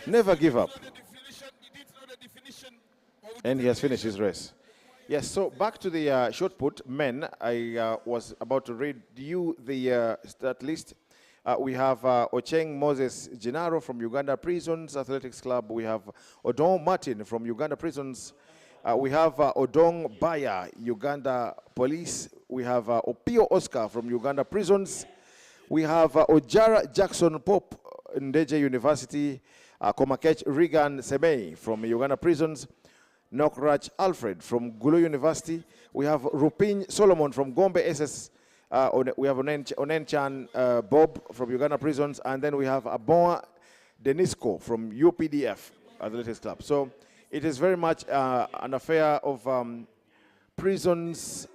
Never give up. And he has finished his race. Yes, so back to the shot put men. I was about to read you the start list. We have Ocheng Moses Gennaro from Uganda Prisons Athletics Club. We have Odong Martin from Uganda Prisons. We have Odong Baya, Uganda Police. We have Opio Oscar from Uganda Prisons. We have Ojara Jackson Pope, Ndeje University. Komakech Regan Semei from Uganda Prisons. Nokrach Alfred from Gulu University. We have Rupin Solomon from Gombe SS. We have Onenchan Bob from Uganda Prisons. And then we have Aboa Denisco from UPDF Athletics Club. So it is very much an affair of prisons.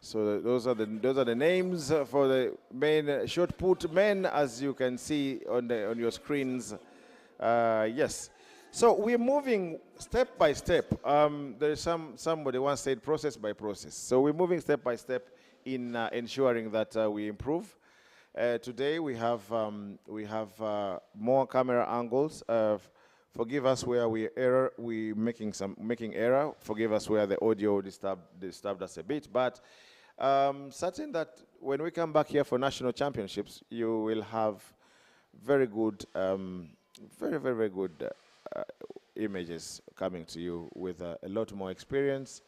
So those are the names for the main shot put men, as you can see on your screens. Yes. So we're moving step by step. There is somebody once said process by process. So we're moving step by step in ensuring that we improve. Today we have more camera angles. Forgive us where we making error. Forgive us where the audio disturbed us a bit, but. Certain that when we come back here for national championships, you will have very good, very good images coming to you with a lot more experience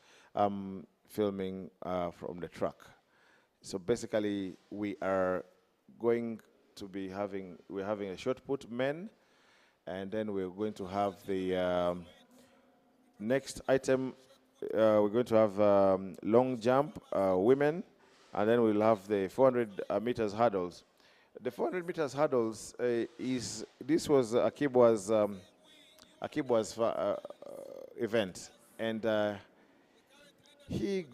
filming from the track. So basically, we are going to be having a shot put men, and then we're going to have the next item. We're going to have long jump, women, and then we'll have the 400 meters hurdles. The 400 meters hurdles this was Akibua's event, and he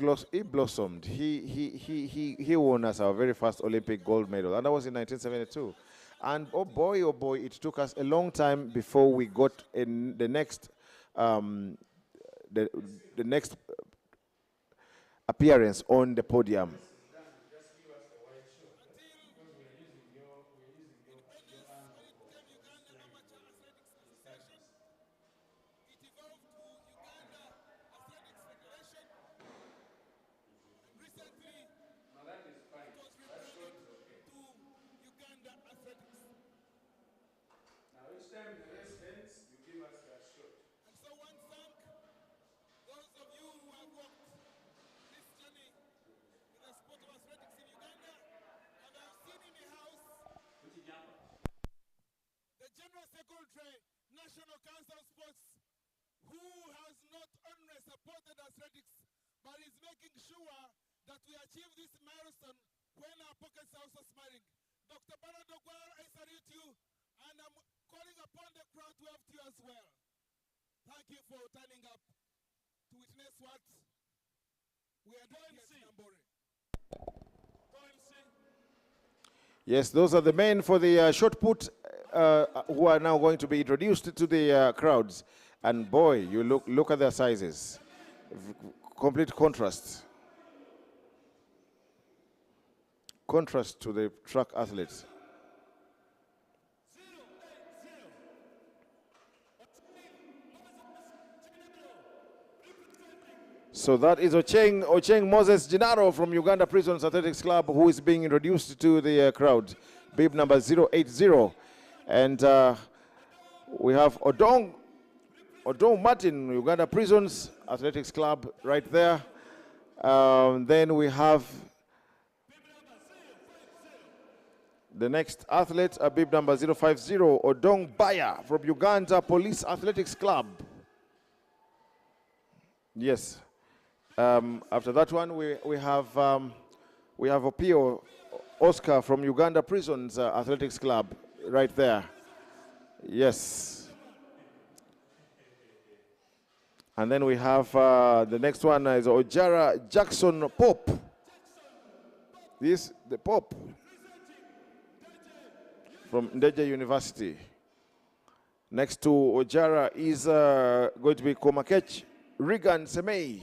blossomed. He won us our very first Olympic gold medal, and that was in 1972. And oh boy, it took us a long time before we got in the next. The next appearance on the podium. National Council Sports, who has not only supported athletics, but is making sure that we achieve this milestone when our pockets are also smiling. Dr. Bernard Ogwell, I salute you, and I'm calling upon the crowd to have you as well. Thank you for turning up to witness what we are doing here in Namboole. Yes, those are the men for the shot put who are now going to be introduced to the crowds. And boy, you look at their sizes. Complete contrast. Contrast to the track athletes. So that is Ocheng Moses Gennaro from Uganda Prisons Athletics Club, who is being introduced to the crowd. Bib number 080. And we have Odong Martin, Uganda Prisons Athletics Club, right there. Then we have The next athlete, bib number 050, Odong Baya from Uganda Police Athletics Club. Yes. After that one, we have Opio Oscar from Uganda Prisons Athletics Club, right there. Yes. And then we have the next one is Ojara Jackson Pope. This the Pope from Ndeje University. Next to Ojara is going to be Komakech Regan Semei.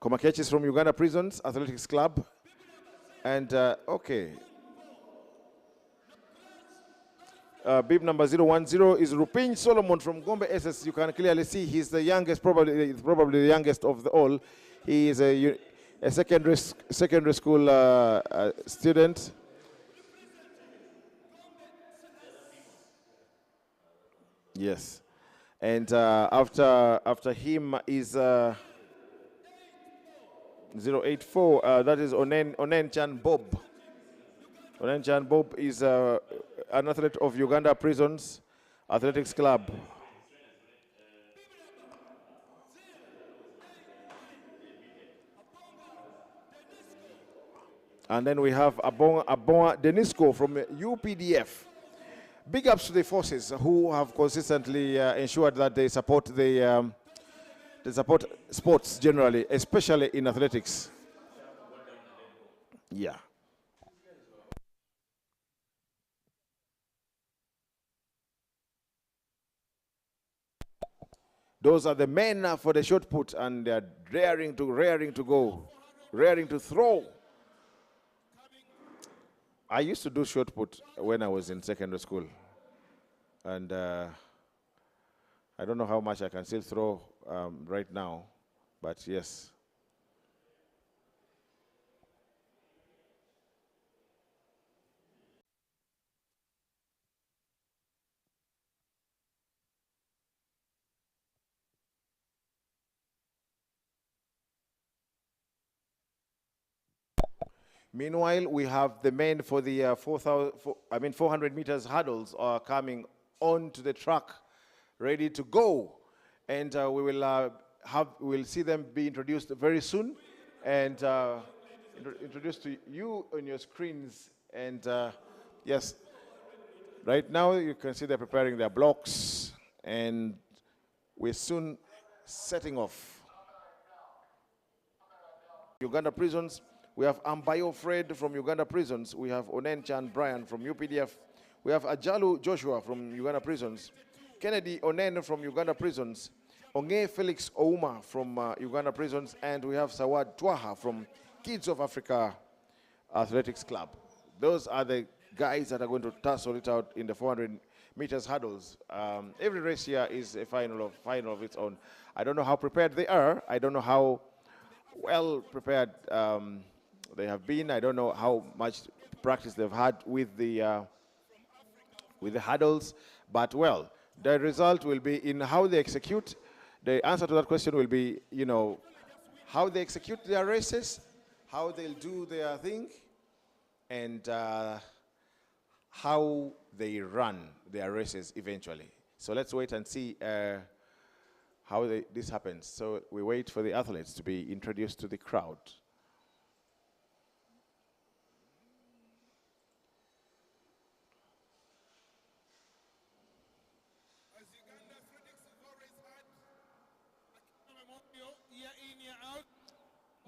Komakech is from Uganda Prisons Athletics Club. And, okay. Bib number 010 is Rupin Solomon from Gombe SS. You can clearly see he's the youngest, probably the youngest of the all. He is a secondary school student. Yes. And after him is 084, that is Onen Chan Bob. Onen Chan Bob is an athlete of Uganda Prisons Athletics Club. And then we have Abonga Denisco from UPDF. Big ups to the forces who have consistently ensured that they support they support sports generally, especially in athletics. Yeah. Those are the men for the shot put, and they're raring to go, raring to throw. I used to do shot put when I was in secondary school, and I don't know how much I can still throw right now, but yes. Meanwhile, we have the men for the 400 meters hurdles are coming onto the track, ready to go, and we will see them be introduced very soon, and introduced to you on your screens. And yes, right now you can see they're preparing their blocks, and we're soon setting off. Uganda Prisons. We have Ambayo Fred from Uganda Prisons. We have Onen Chan Brian from UPDF. We have Ajalu Joshua from Uganda Prisons. Kennedy Onen from Uganda Prisons. Onge Felix Ouma from Uganda Prisons. And we have Sawad Twaha from Kids of Africa Athletics Club. Those are the guys that are going to tussle it out in the 400 meters hurdles. Every race here is a final of its own. I don't know how prepared they are. I don't know how well prepared they have been. I don't know how much practice they've had with the hurdles, but well, the result will be in how they execute. The answer to that question will be, you know, how they execute their races, how they'll do their thing, and how they run their races eventually. So let's wait and see how this happens. So we wait for the athletes to be introduced to the crowd.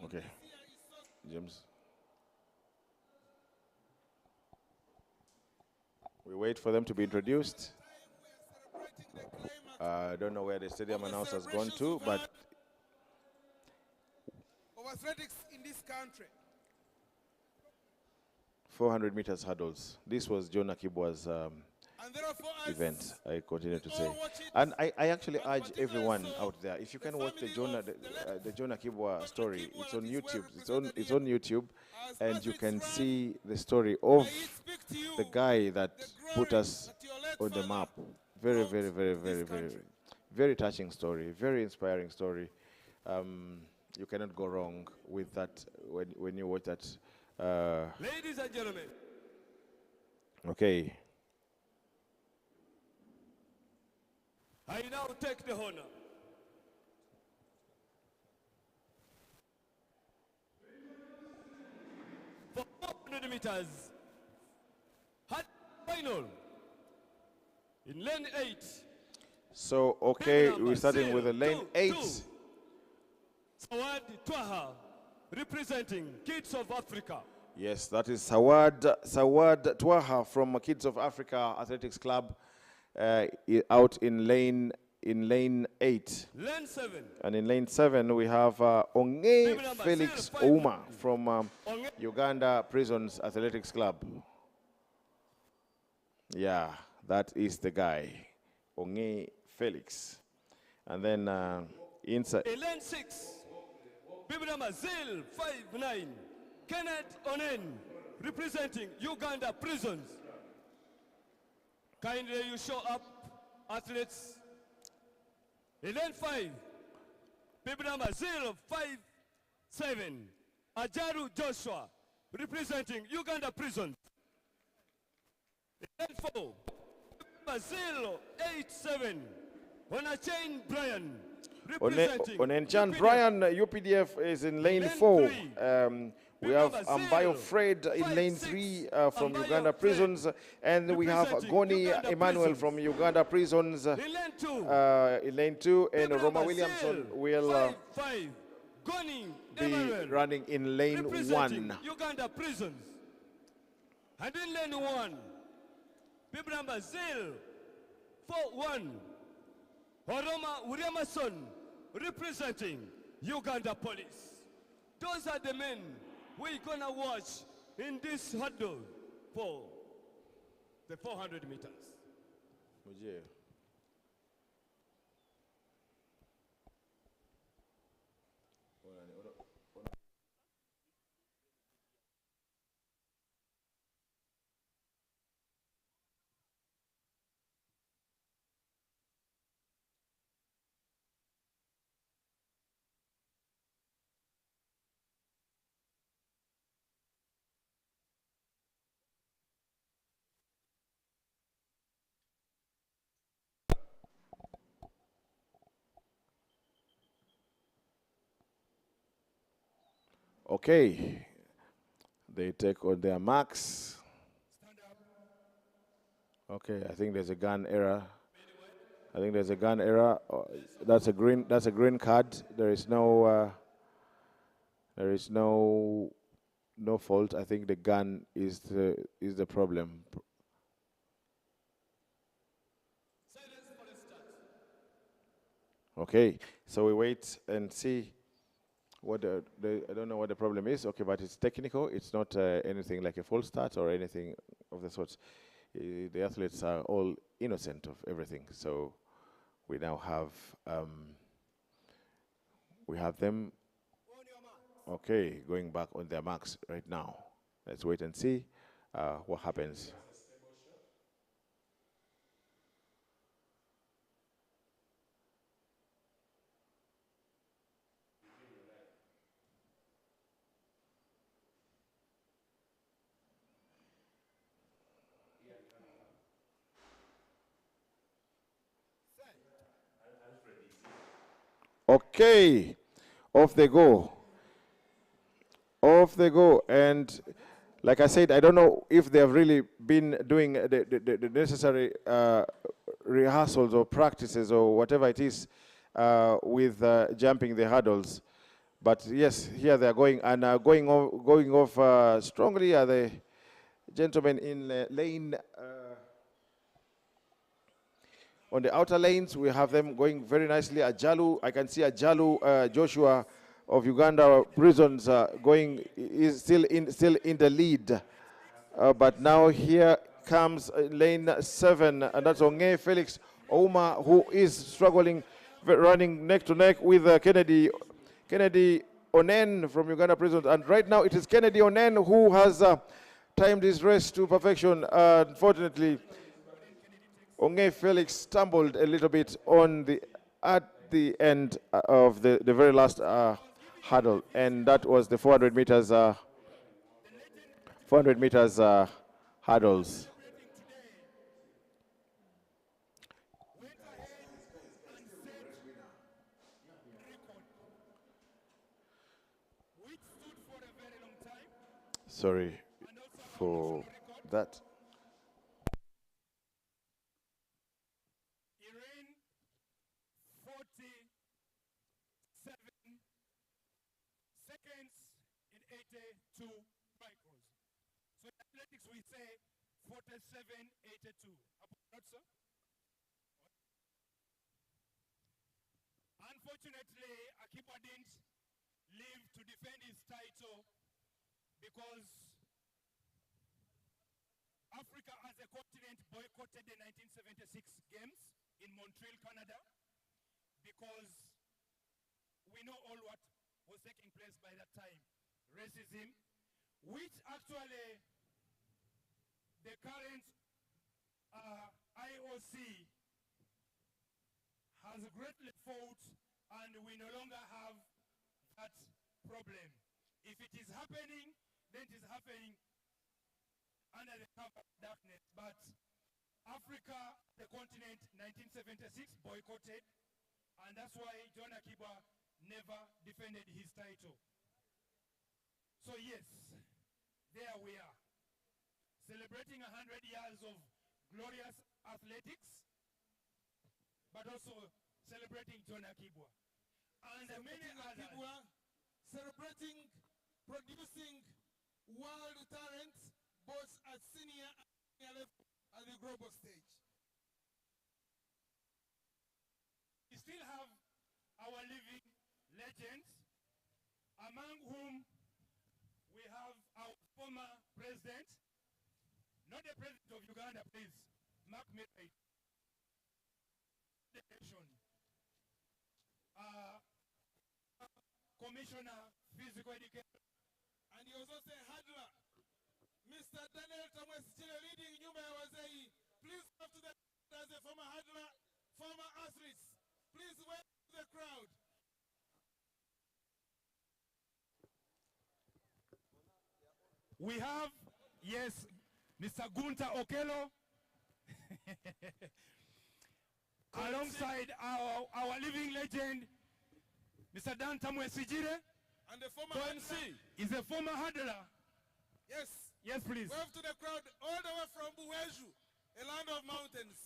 Okay, James. We wait for them to be introduced. I don't know where the stadium announcer has gone to, but of athletics in this country. 400 meters hurdles. This was John Akii-Bua's event, I continue to say. And I actually urge everyone out there, if you can watch the John Akii-Bua story, it's on YouTube. It's on YouTube, and you can see the story of the guy that put us on the map. Very, very, very, very, very, very touching story. Very inspiring story. You cannot go wrong with that when you watch that. Ladies and gentlemen. Okay. I now take the honor for 400 meters final in lane 8. So, okay, we're starting with the lane 8. Sawad Twaha, representing Kids of Africa. Yes, that is Sawad Twaha from Kids of Africa Athletics Club, out in lane 8. Lane 7. And in lane 7 we have Onge Felix Ouma from Uganda Prisons Athletics Club. Yeah, that is the guy, Onge Felix. And then inside. In lane 6, Bibra Zil 5'9", Kenneth Onen, representing Uganda Prisons. Kindly you show up, athletes. In lane 5, Bibra Zil 5'7", Ajaru Joshua, representing Uganda Prisons. In lane 4, Bibra 8'7", Onachain Brian, Onenchan Brian, UPDF is in lane 4. We have Ambayo Fred in lane 3 from Uganda Prisons, and we have Goni Emmanuel from Uganda Prisons in lane 2, and Roma Williamson will be running in lane 1. Uganda Prisons. And in lane 1, Bibra Zil 4'1", Oroma Uriamason, representing Uganda Police. Those are the men we're gonna watch in this hurdle for the 400 meters. Okay, they take on their marks. Okay, I think there's a gun error. I think there's a gun error. That's a green card. There is no fault. I think the gun is the problem. Okay, so we wait and see what I don't know what the problem is. Okay, but it's technical. It's not anything like a false start or anything of the sorts. The athletes are all innocent of everything. So we now have them. Okay, going back on their marks right now. Let's wait and see what happens. Okay, off they go. Off they go. And like I said, I don't know if they have really been doing the necessary rehearsals or practices or whatever it is with jumping the hurdles. But yes, here they are going, and going off strongly are the gentlemen in lane. On the outer lanes, we have them going very nicely. Ajalu, I can see Ajalu Joshua of Uganda Prisons is still in the lead. But now here comes lane 7, and that's Onge Felix Ouma, who is struggling, running neck to neck with Kennedy Onen from Uganda Prisons. And right now it is Kennedy Onen who has timed his race to perfection. Unfortunately, Onge Felix stumbled a little bit at the end of the very last hurdle, and that was the 400 meters. 400 meters hurdles. Sorry for that. In 82 micros. So in athletics we say 47.82. Not so? Unfortunately, Akibua didn't live to defend his title because Africa as a continent boycotted the 1976 games in Montreal, Canada, because we know all what was taking place by that time. Racism, which actually the current IOC has greatly fought, and we no longer have that problem. If it is happening, then it is happening under the cover of darkness. But Africa, the continent, 1976 boycotted, and that's why John Akii-Bua never defended his title. So yes, there we are, celebrating 100 years of glorious athletics, but also celebrating John Akii-Bua. And many others. Celebrating, producing world talent, both at senior and senior level and the global stage. We still have our living legends, among whom we have our former president, not the president of Uganda, please, mark me right, the nation, Commissioner Physical Education. And he also said Hadla, Mr. Daniel Thomas leading Nyumba ya Wazee. Please come to the as a former Hadla, former athletes. Please welcome the crowd. We have, yes, Mr. Gunta Okelo, alongside our living legend, Mr. Dan Tamwesijire. And the former MC is a former hurdler. Yes. Yes, please. Wave to the crowd all the way from Buweju, a land of mountains.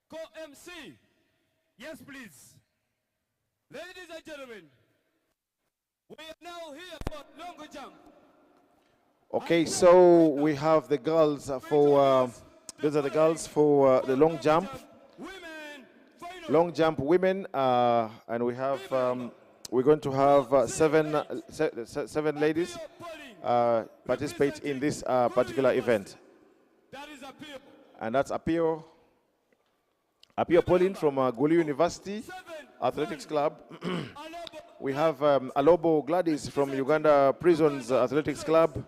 Co-MC. Yes, please. Ladies and gentlemen, we are now here for long jump. Okay, so we have the girls for, those are the girls for the long jump. Long jump women, and we have, we're going to have seven ladies participate in this particular event. And that's Apio Pauline from Gulu University Athletics Club. We have Alobo Gladys from Uganda Prisons Athletics Club.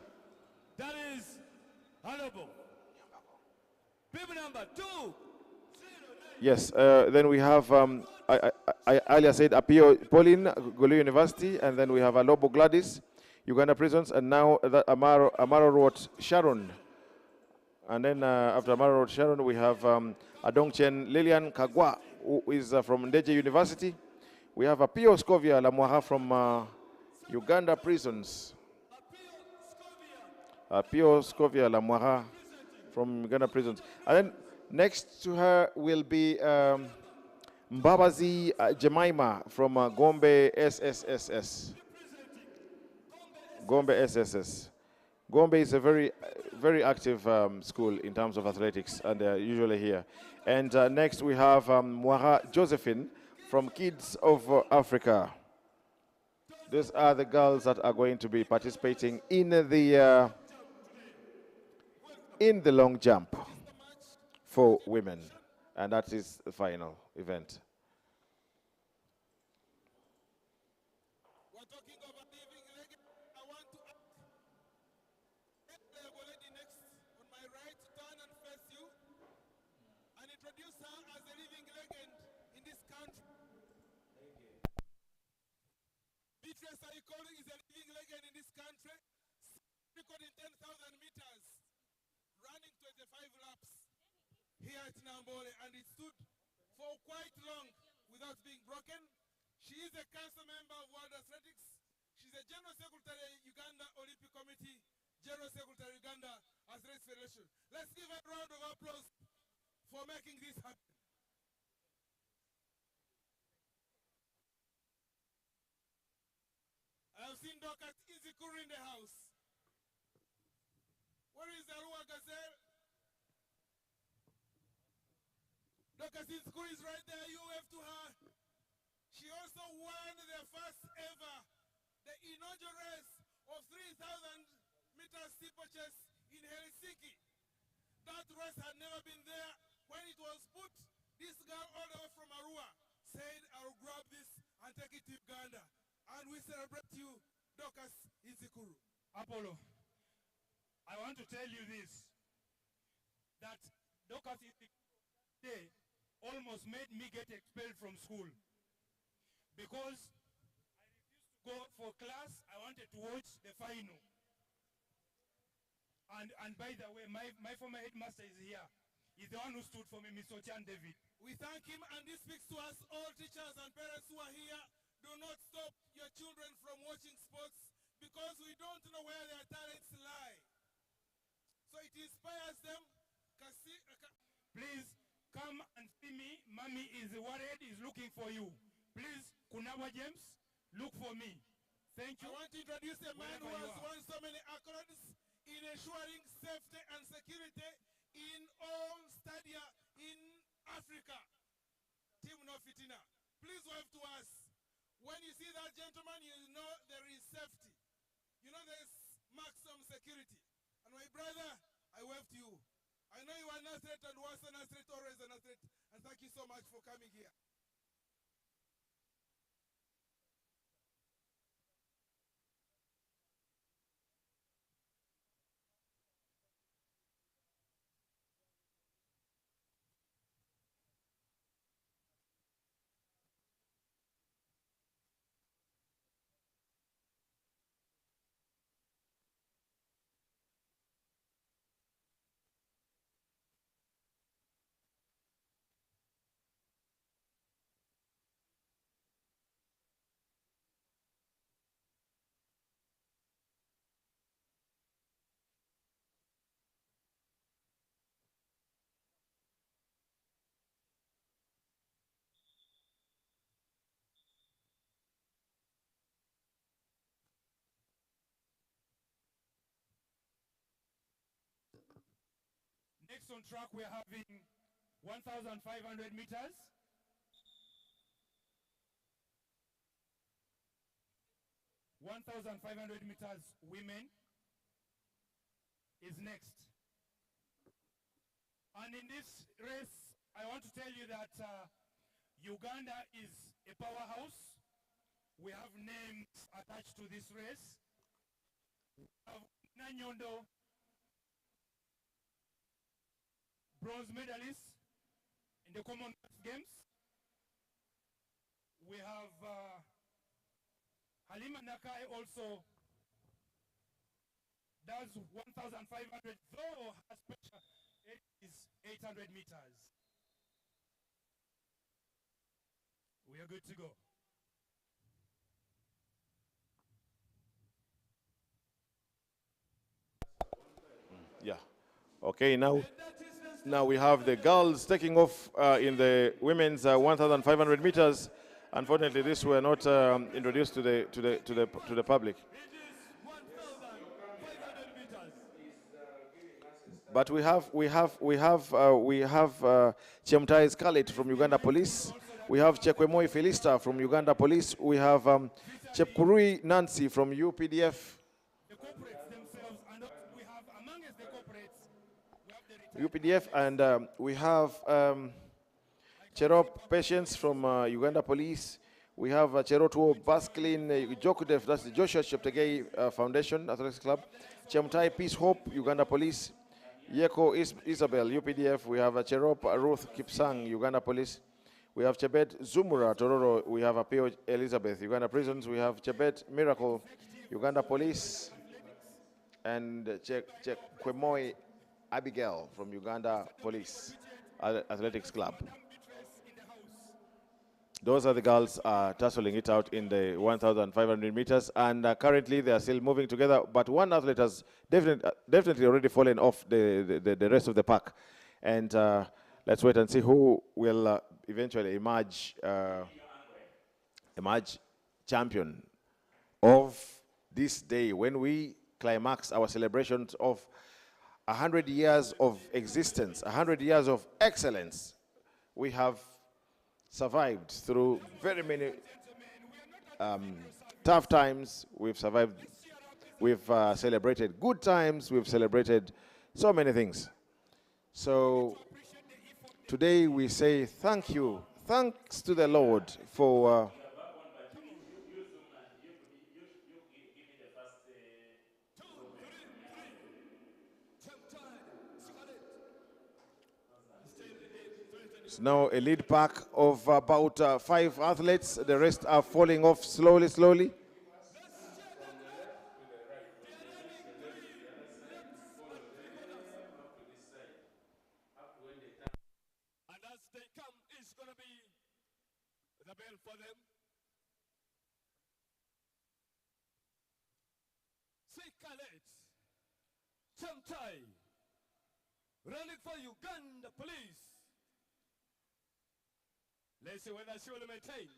That is Alobo. People number 2. Yes, then we have, I earlier said Apio Pauline, Gulu University, and then we have Alobo Gladys, Uganda Prisons, and now Amaro wrote Sharon. And then after Amaro wrote Sharon, we have Adongchen Lilian Kagwa, who is from Ndeje University. We have Apio Scovia Lamwaha from Uganda Prisons. Apio Scovia Lamwaha from Uganda Prisons. And then next to her will be Mbabazi Jemima from Gombe SSSS. Gombe SSS. Gombe is a very active school in terms of athletics, and they're usually here. And next we have Mwara Josephine from Kids of Africa. These are the girls that are going to be participating in the long jump for women, and that is the final event. Namboole is a living legend in this country, recording 10,000 meters, running 25 laps here at Namboole, and it stood for quite long without being broken. She is a council member of World Athletics. She's a General Secretary, Uganda Olympic Committee, General Secretary, Uganda Athletics Federation. Let's give a round of applause for making this happen. I have seen Dr. Izikuru in the house. Where is Arua Gazelle? Dr. Izikuru is right there. You wave to her. She also won the first ever, the inaugural race of 3,000 meters steeplechase in Helsinki. That race had never been there. When it was put, this girl all the way from Arua said, I'll grab this and take it to Uganda. And we celebrate you, Dr. Izikuru. Apollo, I want to tell you this, that Dr. Izikuru almost made me get expelled from school because I refused to go for class. I wanted to watch the final. And by the way, my former headmaster is here. He's the one who stood for me, Mr. Chan David. We thank him, and this speaks to us, all teachers and parents who are here. Do not stop your children from watching sports because we don't know where their talents lie. So it inspires them. Please come and see me. Mommy is worried, is looking for you. Please, Kunawa James, look for me. Thank you. I want to introduce a man who has won so many accolades in ensuring safety and security in all stadia in Africa. Team No Fitina. Please wave to us. When you see that gentleman, you know there is safety. You know there is maximum security. And my brother, I wave to you. I know you are an athlete and was an athlete, always an athlete. And thank you so much for coming here. Next on track, we're having 1,500 meters. (1,500 meters women is next. And in this race, I want to tell you that Uganda is a powerhouse. We have names attached to this race. We have Nanyondo, bronze medalist in the Commonwealth Games. We have Halima Nakai also does 1,500, though her special is 800 meters. We are good to go. Yeah. Okay, now we have the girls taking off in the women's 1,500 meters. Unfortunately, this were not introduced to the public. But we have Chemtai Scarlett from Uganda Police. We have Chekwemoi Felista from Uganda Police. We have Chepkurui Nancy from UPDF. UPDF, and we have Cherop Patience from Uganda Police. We have Cherotuo Basklin Jokudef, that's the Joshua Cheptegei Foundation Athletics Club. Chemtai Peace Hope, Uganda Police. Yeko Isabel, UPDF. We have Cherop Ruth Kipsang, Uganda Police. We have Chebet Zumura, Tororo. We have Apio Elizabeth. Uganda Prisons, we have Chebet Miracle, Uganda Police, and Kwemoi Abigail from Uganda Police Athletics Club. Those are the girls tussling it out in the 1,500 meters, and currently they are still moving together, but one athlete has definitely already fallen off the rest of the pack. And let's wait and see who will eventually emerge champion of this day when we climax our celebrations of 100 years of existence, 100 years of excellence. We have survived through very many tough times. We've survived. We've celebrated good times. We've celebrated so many things. So today we say thank you. Thanks to the Lord for it's now a lead pack of about 5 athletes. The rest are falling off slowly. And as they come, it's going to be the bell for them. Sikalet, Chamtai, running for Uganda Police. Let's see whether she will maintain.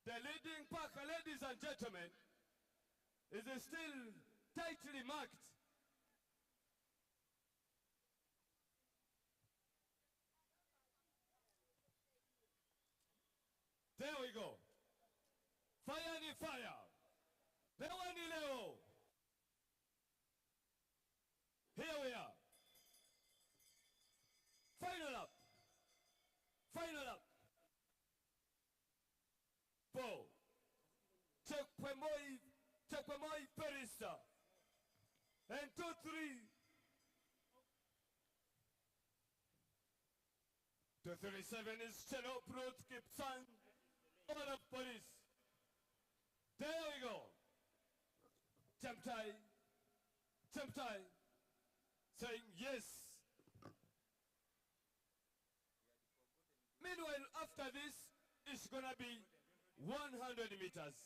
The leading pack, ladies and gentlemen, is still tightly marked. There we go. Fire ni fire. Lewa ni leo. Here we are. Final up. Final up. Bo. Chekwemoi Perista. And 2, 3. 237 is Cheno Prut Kipsan. All of police. There we go. Chamtai. Saying yes. Meanwhile, after this, it's going to be 100 meters.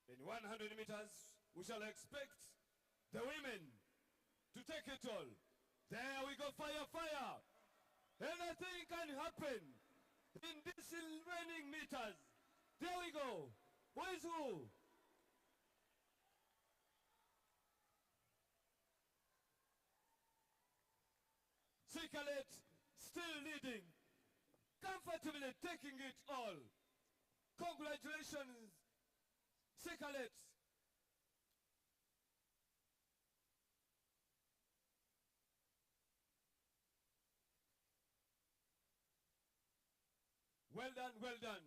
In 100 meters, we shall expect the women to take it all. There we go, fire. Anything can happen in this remaining meters. There we go. Who is who? Sikalet still leading, comfortably taking it all. Congratulations, Sikalet. Well done. Well done.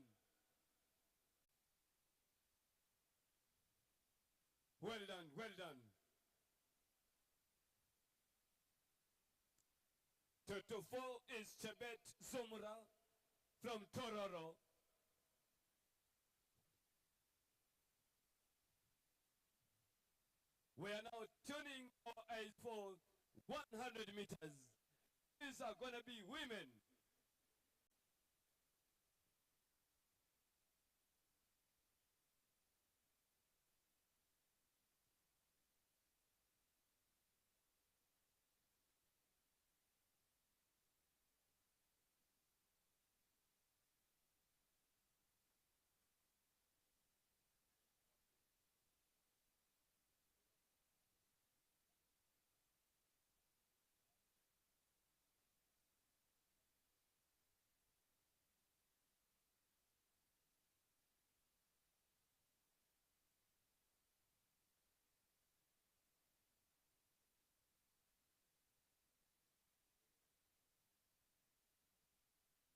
224 is Chebet Zumura from Tororo. We are now tuning our eyes for 100 meters. These are going to be women.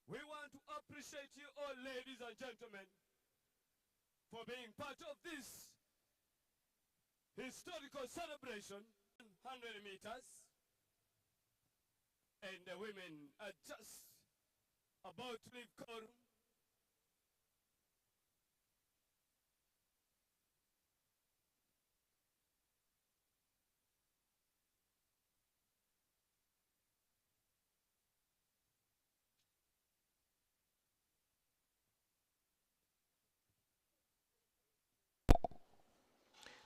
We want to appreciate you all, ladies and gentlemen, for being part of this historical celebration, 100 meters. and the women are just about to leave quorum.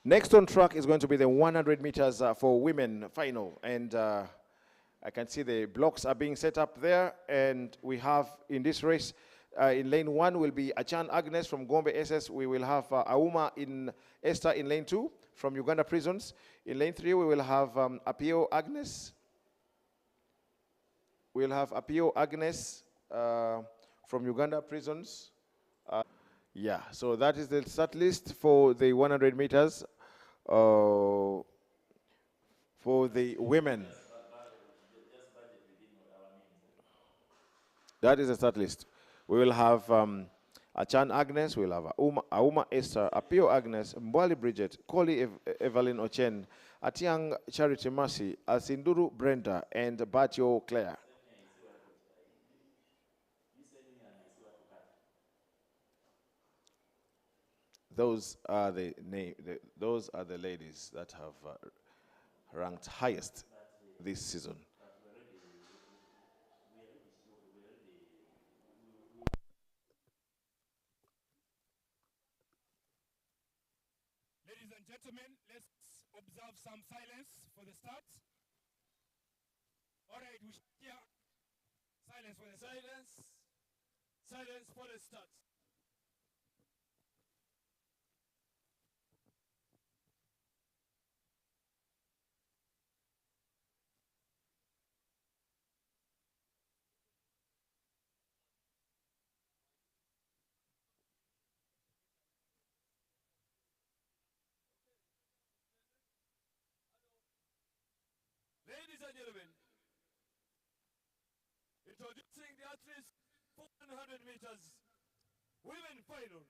Next on track is going to be the 100 meters for women final. And I can see the blocks are being set up there. And we have in this race, in lane 1 will be Achan Agnes from Gombe SS. We will have Auma in Esther in lane 2 from Uganda Prisons. In lane 3, we will have Apio Agnes. We'll have Apio Agnes from Uganda Prisons. Yeah, so that is the start list for the 100 meters for the women. That is the start list. We will have Achan Agnes, we will have Auma Esther, Apio Agnes, Mbwali Bridget, Koli Evelyn Ochen, Atiang Charity Mercy, Asinduru Brenda, and Batio Claire. Those are the those are the ladies that have ranked highest this season. Ladies and gentlemen, let's observe some silence for the start. All right, we should hear silence for the silence. Silence for the start. Ladies and gentlemen, introducing the athletes for 100 meters women final.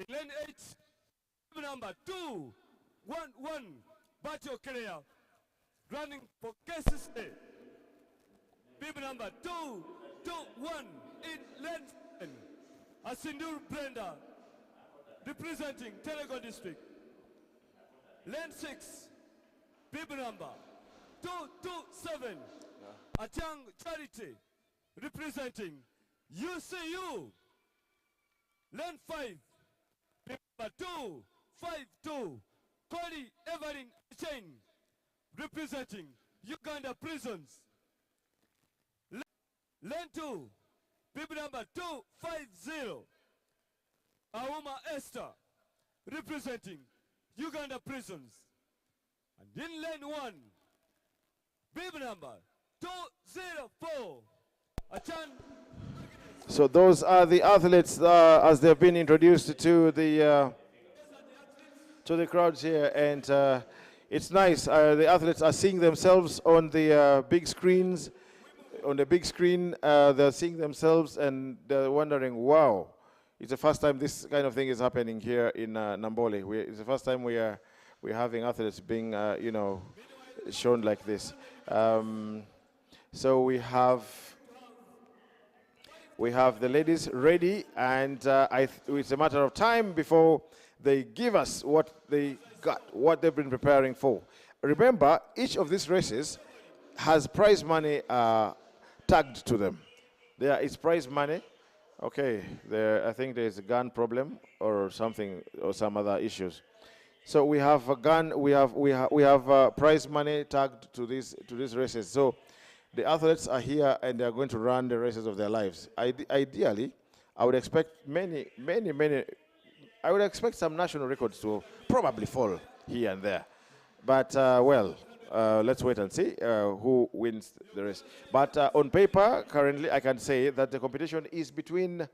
In lane 8, number 211, Batio Kenya, running for KCC. Bib number 221 in lane 7, Asindur Brenda, representing Telego District. Lane 6, bib number 227, Achang Charity, representing UCU. Lane 5, number 252, Koli Evelyn Chain, representing Uganda Prisons. Lane 2, bib number 250, Auma Esther, representing Uganda Prisons. And in lane 1, bib number 204, Achan. So those are the athletes as they've been introduced to the crowds here, and it's nice. The athletes are seeing themselves on the big screens. On the big screen, they're seeing themselves and they're wondering, wow, it's the first time this kind of thing is happening here in Namboole. It's the first time we're having athletes being, shown like this. So we have the ladies ready, and it's a matter of time before they give us what they got, what they've been preparing for. Remember, each of these races has prize money tagged to them. There is prize money. Okay, I think there's a gun problem or something or some other issues. So we have a gun. We have prize money tagged to these races. So the athletes are here and they are going to run the races of their lives. Ideally, I would expect many. I would expect some national records to probably fall here and there. But well, let's wait and see who wins the race. But on paper, currently, I can say that the competition is between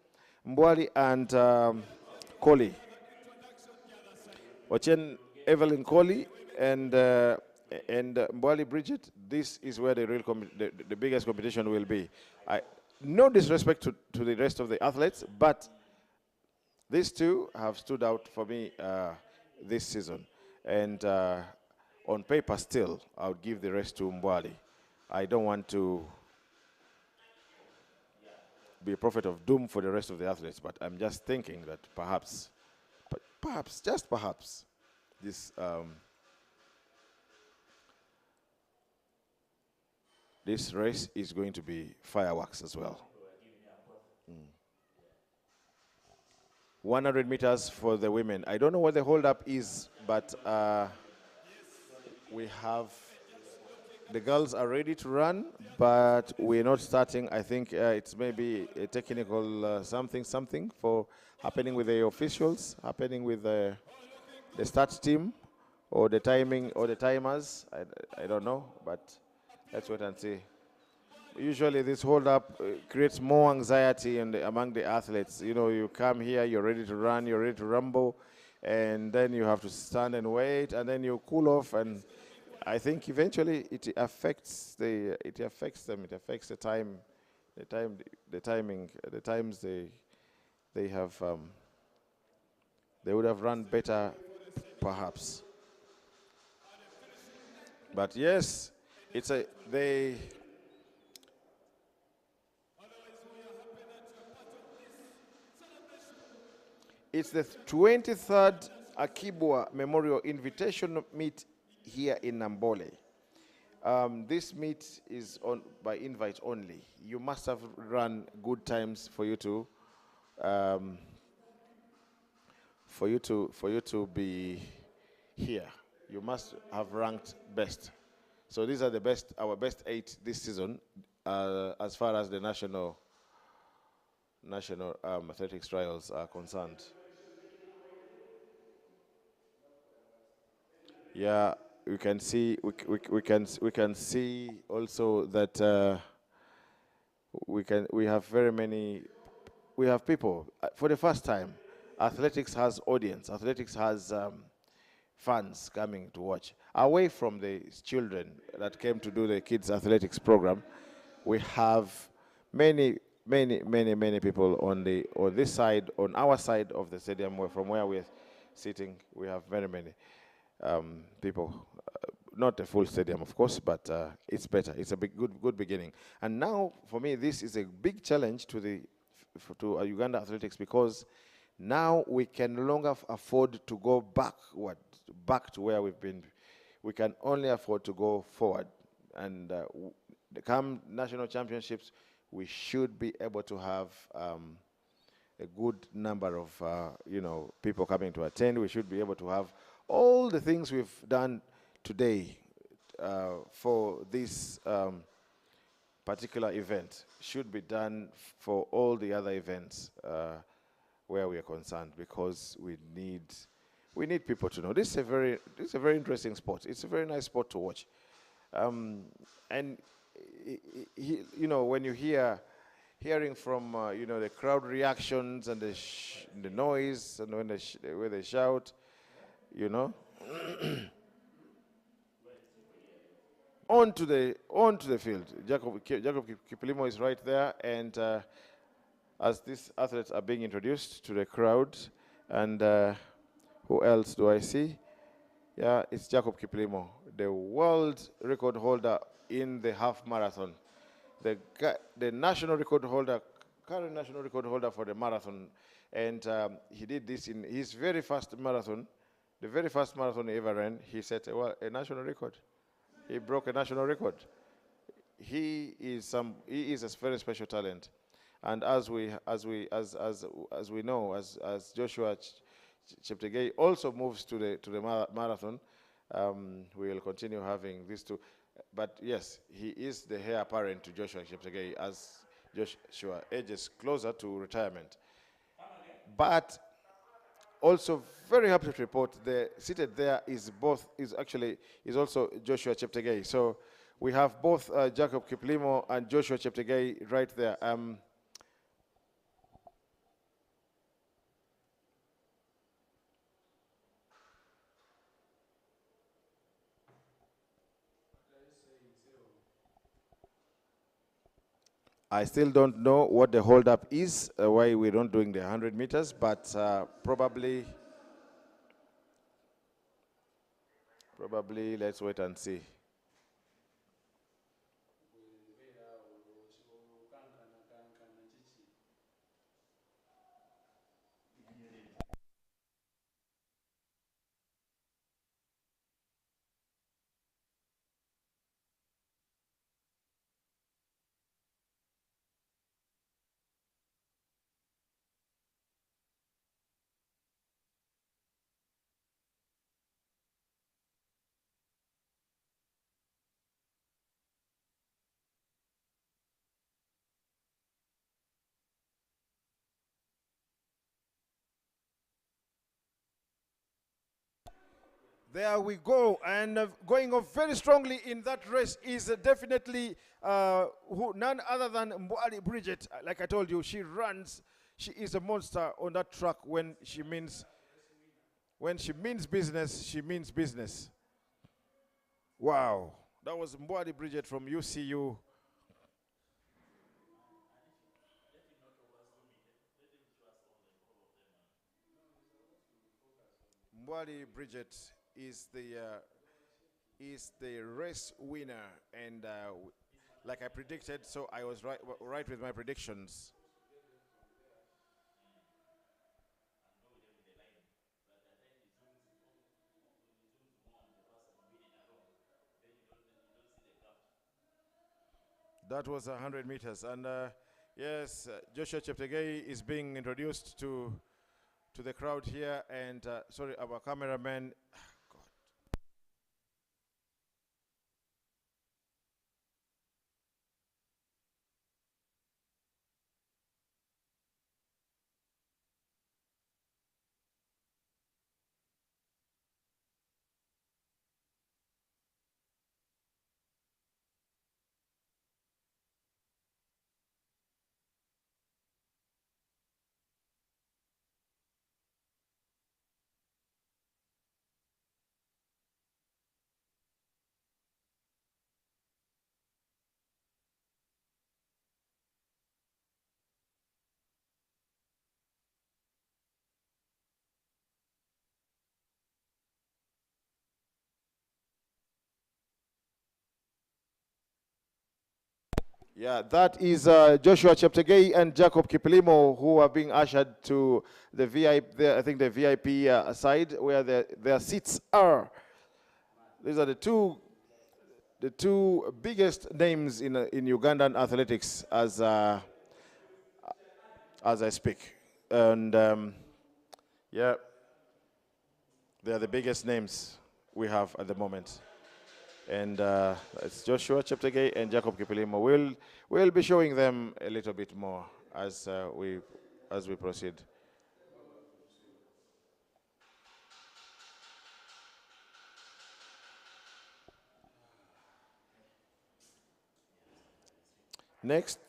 Mbwali and Koli. Ochen Evelyn Koli and Mbwali Bridget. This is where the real the biggest competition will be. No disrespect to the rest of the athletes, but these two have stood out for me this season. And on paper still, I would give the rest to Mbwali. I don't want to be a prophet of doom for the rest of the athletes, but I'm just thinking that perhaps, just perhaps, this race is going to be fireworks as well. 100 meters for the women. I don't know what the hold-up is, but we have, the girls are ready to run, but we're not starting. I think it's maybe a technical something for happening with the officials, happening with the start team, or the timing, or the timers. I don't know, but let's wait and see. Usually this hold-up creates more anxiety among the athletes. You know, you come here, you're ready to run, you're ready to rumble, and then you have to stand and wait, and then you cool off, and I think eventually it affects them. It affects the time, the timing, the times they have. They would have run better, perhaps. But yes, it's the 23rd Akii Bua Memorial Invitation Meet here in Namboole. This meet is by invite only. You must have run good times for you to be here. You must have ranked best. So these are our best 8 this season, as far as the national athletics trials are concerned. Yeah, we can see also that we have people for the first time. Athletics has audience. Athletics has fans coming to watch. Away from the children that came to do the kids athletics program, we have many people on this side, on our side of the stadium, from where we're sitting. We have very many people. Not a full stadium, of course, but it's better. It's a good beginning. And now, for me, this is a big challenge to Uganda athletics, because now we can no longer afford to go back to where we've been. We can only afford to go forward. And come national championships, we should be able to have a good number of people coming to attend. We should be able to have all the things we've done today for this particular event should be done for all the other events where we are concerned, because we need people to know. This is a very interesting sport. It's a very nice sport to watch, and when you hearing from the crowd reactions and the noise and where they shout, onto the field. Jacob Kiplimo is right there, and as these athletes are being introduced to the crowd, and who else do I see? Yeah, it's Jacob Kiplimo, the world record holder in the half marathon, the national record holder, current national record holder for the marathon, and he did this in his very first marathon, the very first marathon he ever ran. He set a national record. He broke a national record. He is a very special talent, and as we know, as Joshua Cheptegei also moves to the marathon, we will continue having these two. But yes, he is the heir apparent to Joshua Cheptegei as Joshua ages closer to retirement. But also very happy to report seated there is also Joshua Cheptegei. So we have both Jacob Kiplimo and Joshua Cheptegei right there. I still don't know what the hold-up is, why we're not doing the 100 meters, but probably let's wait and see. There we go. And going off very strongly in that race is definitely none other than Mboali Bridget. Like I told you, she runs. She is a monster on that track when she means business, she means business. Wow. That was Mboali Bridget from UCU. Mboali Bridget is the race winner, and like I predicted, so I was right with my predictions. That was 100 meters, and yes, Joshua Cheptegei is being introduced to the crowd here, and sorry, our cameraman. Yeah, that is Joshua Cheptegei and Jacob Kiplimo, who are being ushered to the VIP, I think the VIP side where their seats are. These are the two biggest names in Ugandan athletics as I speak, and yeah, they are the biggest names we have at the moment. And it's Joshua Cheptegei and Jacob Kipilimo. We'll be showing them a little bit more as we proceed. Next.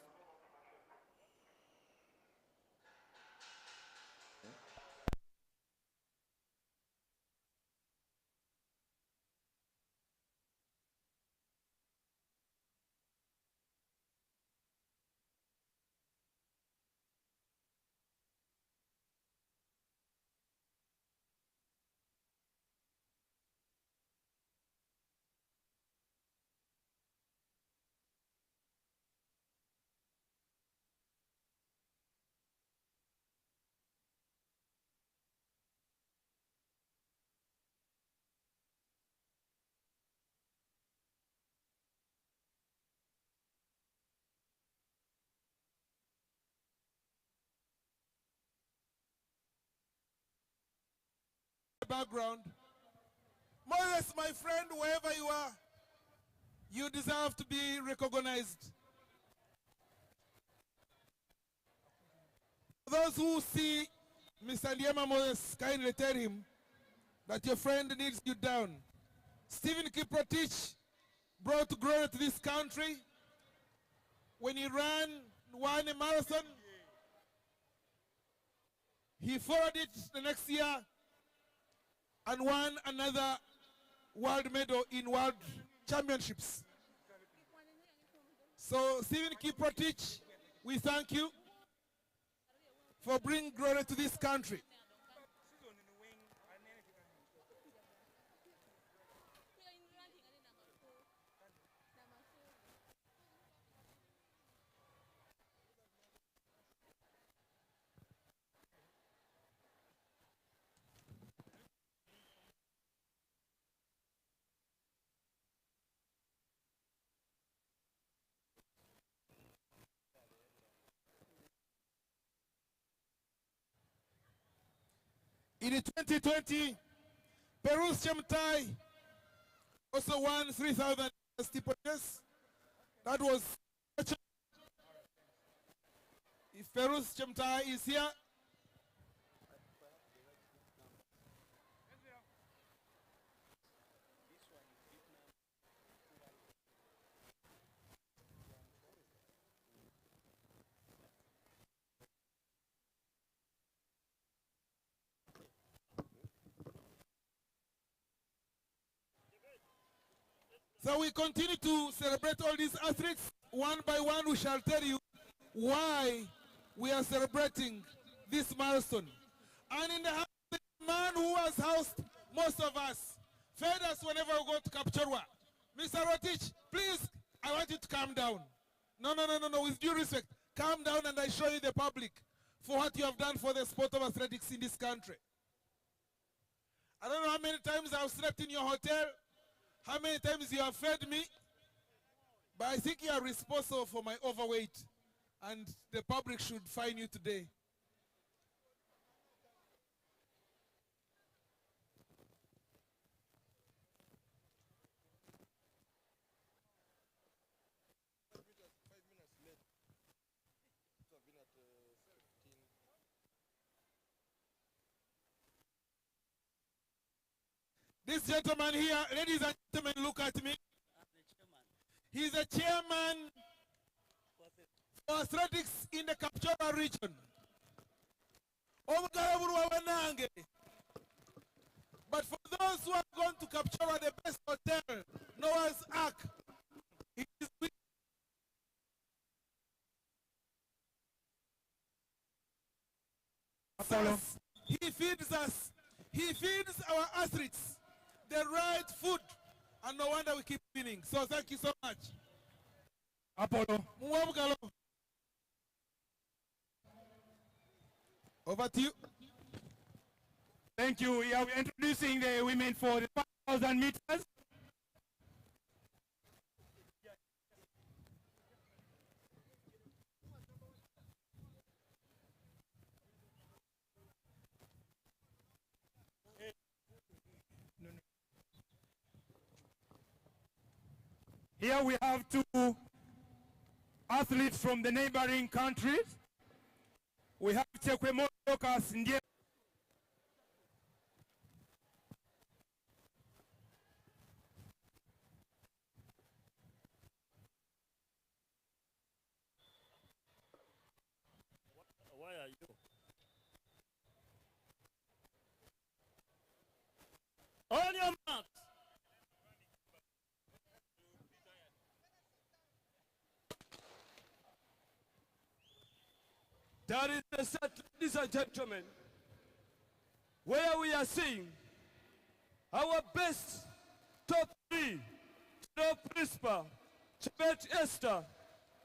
Background. Moses, my friend, wherever you are, you deserve to be recognized. For those who see Mr. Ndiema Moses, kindly tell him that your friend needs you down. Stephen Kiprotich brought glory to this country when he won a marathon. He followed it the next year and won another world medal in world championships. So Stephen Kiprotich, we thank you for bringing glory to this country. In 2020, Peru's Chemtai also won 3,000 steeple chase. That was, if Peru's Chemtai is here, So we continue to celebrate all these athletes. One by one, we shall tell you why we are celebrating this milestone. And in the house, the man who has housed most of us, fed us whenever we go to Kapchorwa. Mr. Rotich, please, I want you to calm down. No, with due respect. Calm down and I show you the public for what you have done for the sport of athletics in this country. I don't know how many times I've slept in your hotel, how many times you have fed me, but I think you are responsible for my overweight, and the public should fine you today. This gentleman here, ladies and gentlemen, look at me. He's a chairman for athletics in the Kapchorwa region. But for those who have gone to Kapchorwa, the best hotel, Noah's Ark, he is with us. He feeds us. He feeds our athletes the right food, and no wonder we keep winning. So thank you so much. Apollo. Over to you. Thank you. We are introducing the women for the 5,000 meters. Here we have two athletes from the neighboring countries. We have Chekwemo Lucas Ndie. Why are you? On your marks. That is the set, ladies and gentlemen, where we are seeing our best top three, Cherop Prispa, Chebet Esther,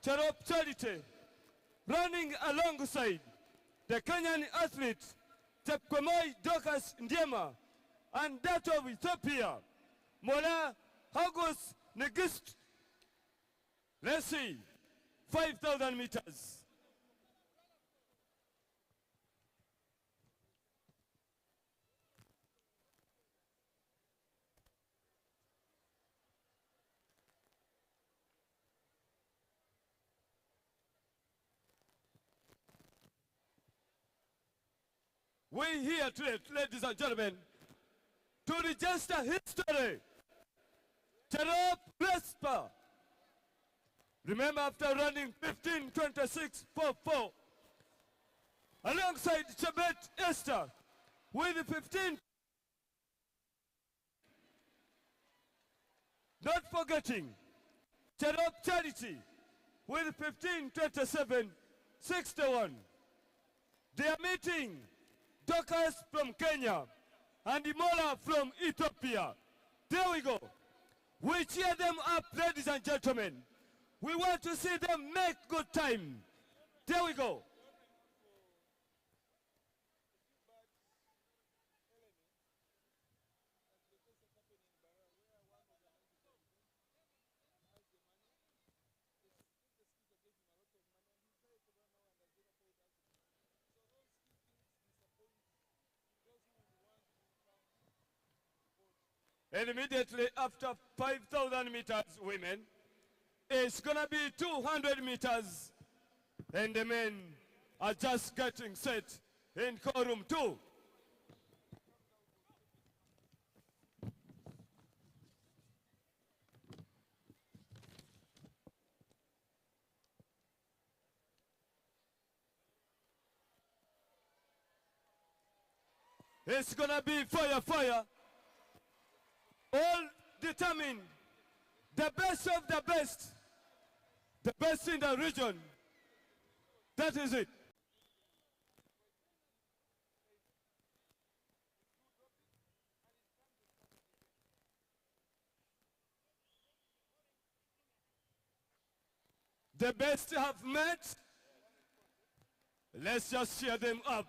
Cherop Charity, running alongside the Kenyan athlete, Chepkemoi Dorcas Ndiema, and that of Ethiopia, Mola Hagos Negist. Let's see, 5,000 meters. We here today, ladies and gentlemen, to register history. Cherop Prispa. Remember, after running 15:26.44, alongside Chebet Esther with 15. Not forgetting Cherop Charity with 15:27.61. They are meeting Dorcas from Kenya and Imola from Ethiopia. There we go. We cheer them up, ladies and gentlemen. We want to see them make good time. There we go. And immediately after 5,000 meters, women, it's going to be 200 meters. And the men are just getting set in quorum 2. It's going to be fire, fire. All determined The best of the best. The best in the region. That is it. The best have met. Let's just cheer them up.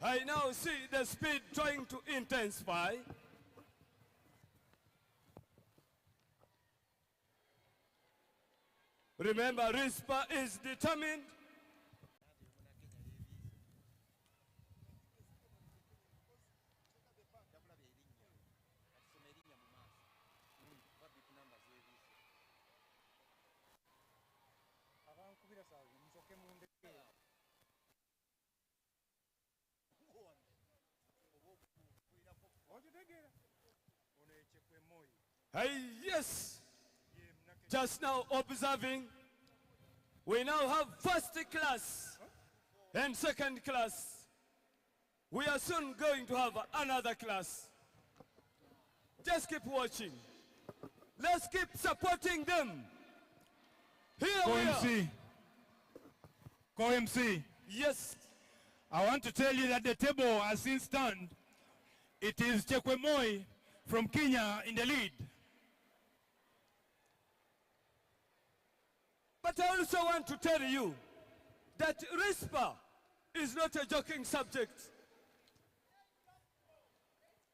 I now see the speed trying to intensify. Remember, RISPA is determined. Hey, yes. Just now observing, we now have first class and second class. We are soon going to have another class. Just keep watching. Let's keep supporting them. Here we are. Co-MC. Yes. I want to tell you that the table has since turned. It is Chekwemoi from Kenya in the lead. But I also want to tell you that RISPA is not a joking subject.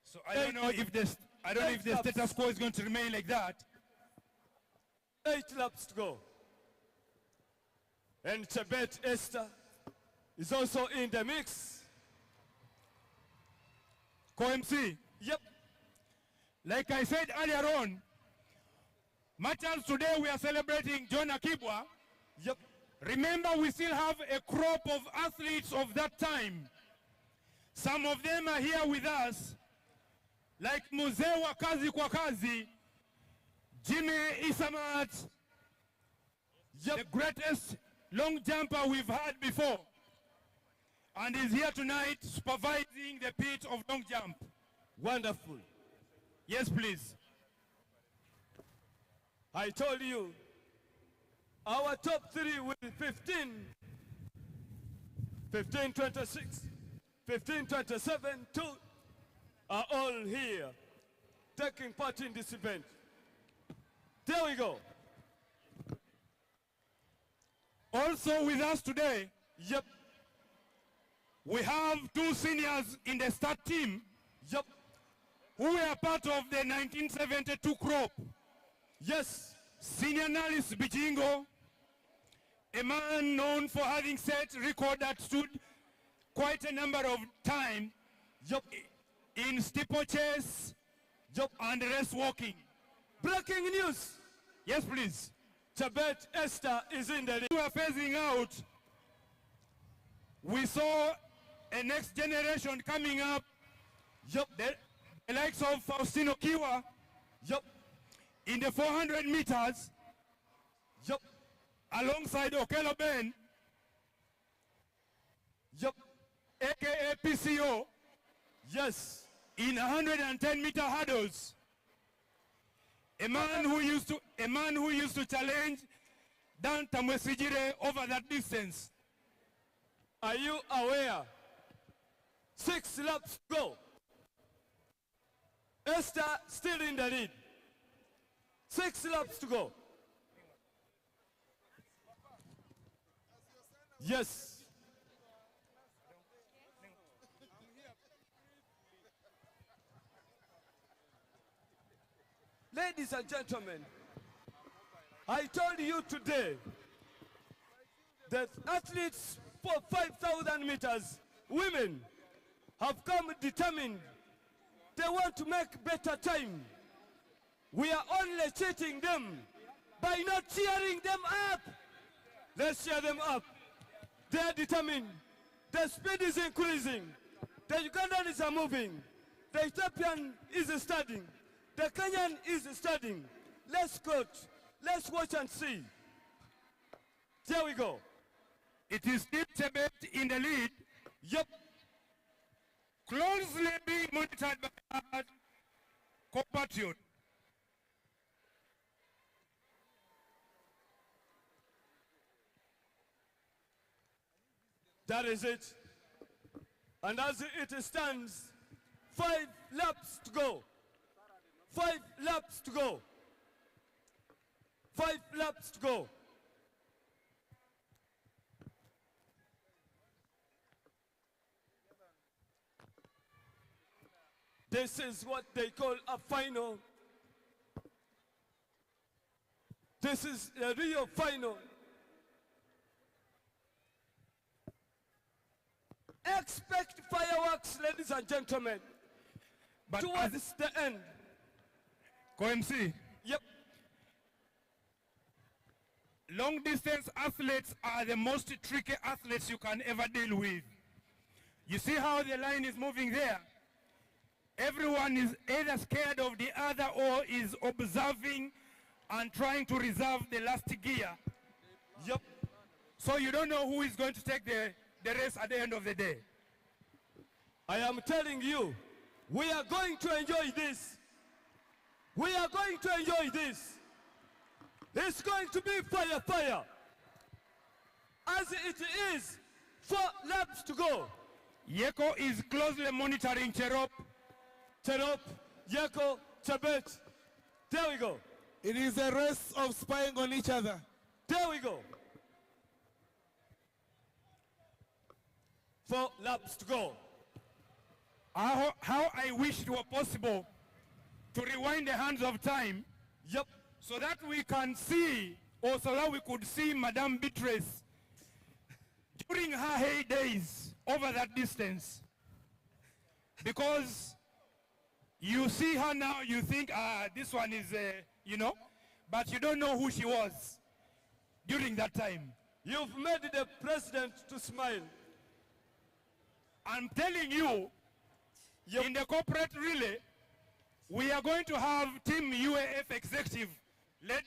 So I don't know if the status quo is going to remain like that. 8 laps to go. And Tibet Esther is also in the mix. Co-MC. Yep. Like I said earlier on, much as today we are celebrating John Akii-Bua, yep. Remember we still have a crop of athletes of that time. Some of them are here with us, like Mzee wa Kazi kwa Kazi, Jimmy Isamat, the greatest long jumper we've had before, and is here tonight supervising the pit of long jump. Wonderful. Yes, please. I told you, our top 3 will be 15, 1526, 1527, 2 are all here taking part in this event. There we go. Also with us today, yep, we have 2 seniors in the start team, yep, who were part of the 1972 crop. Yes. Senior Nalis Bijingo, a man known for having set record that stood quite a number of times in steeplechase and race walking. Breaking news. Yes, please. Tibet Esther is in the lead. We are phasing out. We saw a next generation coming up. Yep. The likes of Faustino Kiwa. Yep. In the 400 meters. Yep. Alongside Okello Ben. Yep. AKA PCO. Yes. In 110-meter hurdles. A man who used to challenge Dan Tamwesijire over that distance. Are you aware? 6 laps to go. Esther still in the lead. 6 laps to go. Yes. Ladies and gentlemen, I told you today that athletes for 5,000 meters, women, have come determined. They want to make better time. We are only cheating them by not cheering them up. Let's cheer them up. They are determined. The speed is increasing. The Ugandans are moving. The Ethiopian is studying. The Kenyan is studying. Let's coach. Let's watch and see. There we go. It is still Tibet in the lead. Yep. Closely being monitored by our compatriot. That is it. And as it stands, 5 laps to go. 5 laps to go. 5 laps to go. This is what they call a final. This is a real final. Expect fireworks, ladies and gentlemen, but towards the end. Co-MC. Yep. Long distance athletes are the most tricky athletes you can ever deal with. You see how the line is moving there? Everyone is either scared of the other or is observing and trying to reserve the last gear. Yep. So you don't know who is going to take the race at the end of the day. I am telling you, we are going to enjoy this. We are going to enjoy this. It's going to be fire, fire. As it is, 4 laps to go. Yeko is closely monitoring Cherop. Cherop, Yeko, Chebet. There we go. It is a race of spying on each other. There we go. 4 laps to go. How I wish it were possible to rewind the hands of time. Yep. So that we can see, or so that we could see Madame Beatrice during her heydays over that distance. Because you see her now, you think, this one is, you know, but you don't know who she was during that time. You've made the president to smile. I'm telling you, in the corporate relay, we are going to have Team UAF executive led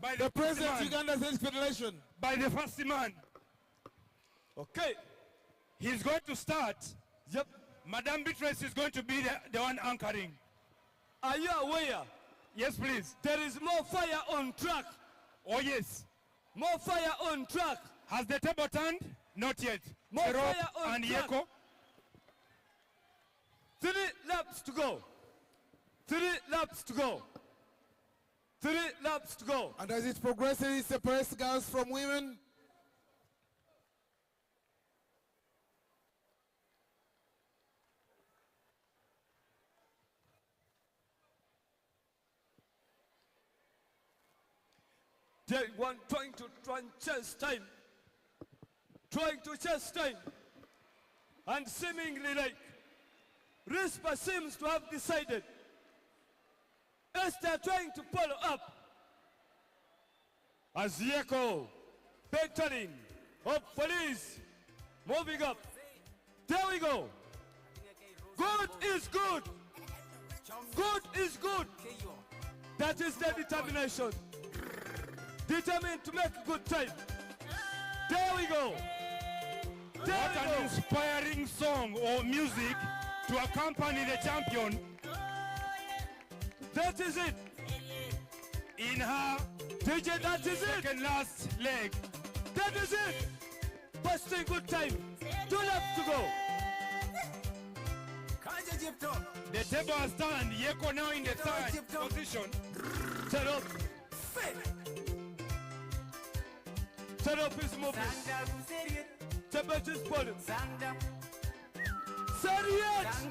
by the President of Uganda State Federation. By the first man. Okay. He's going to start. Yep. Madame Beatrice is going to be the one anchoring. Are you aware? Yes, please. There is more fire on track. Oh, yes. More fire on track. Has the table turned? Not yet. More Cherop fire on and track. Yeko. 3 laps to go. 3 laps to go. 3 laps to go. And as it progresses, it separates girls from women. They want trying to chase time. Trying to chase time. And seemingly like Rispa seems to have decided as they're trying to follow up. As Yeko, battering of police, moving up. There we go. Good is good. Good is good. That is their determination. Determined to make good time. There we go. There What we an go. inspiring song or music to accompany the champion. That is it. In her DJ, that is it. second last leg. That is it. Busting good time. 2 laps to go. The table has turned. Yeko now in the third position. Cherop. Cherop is moving. Chebet is pulling. Serious.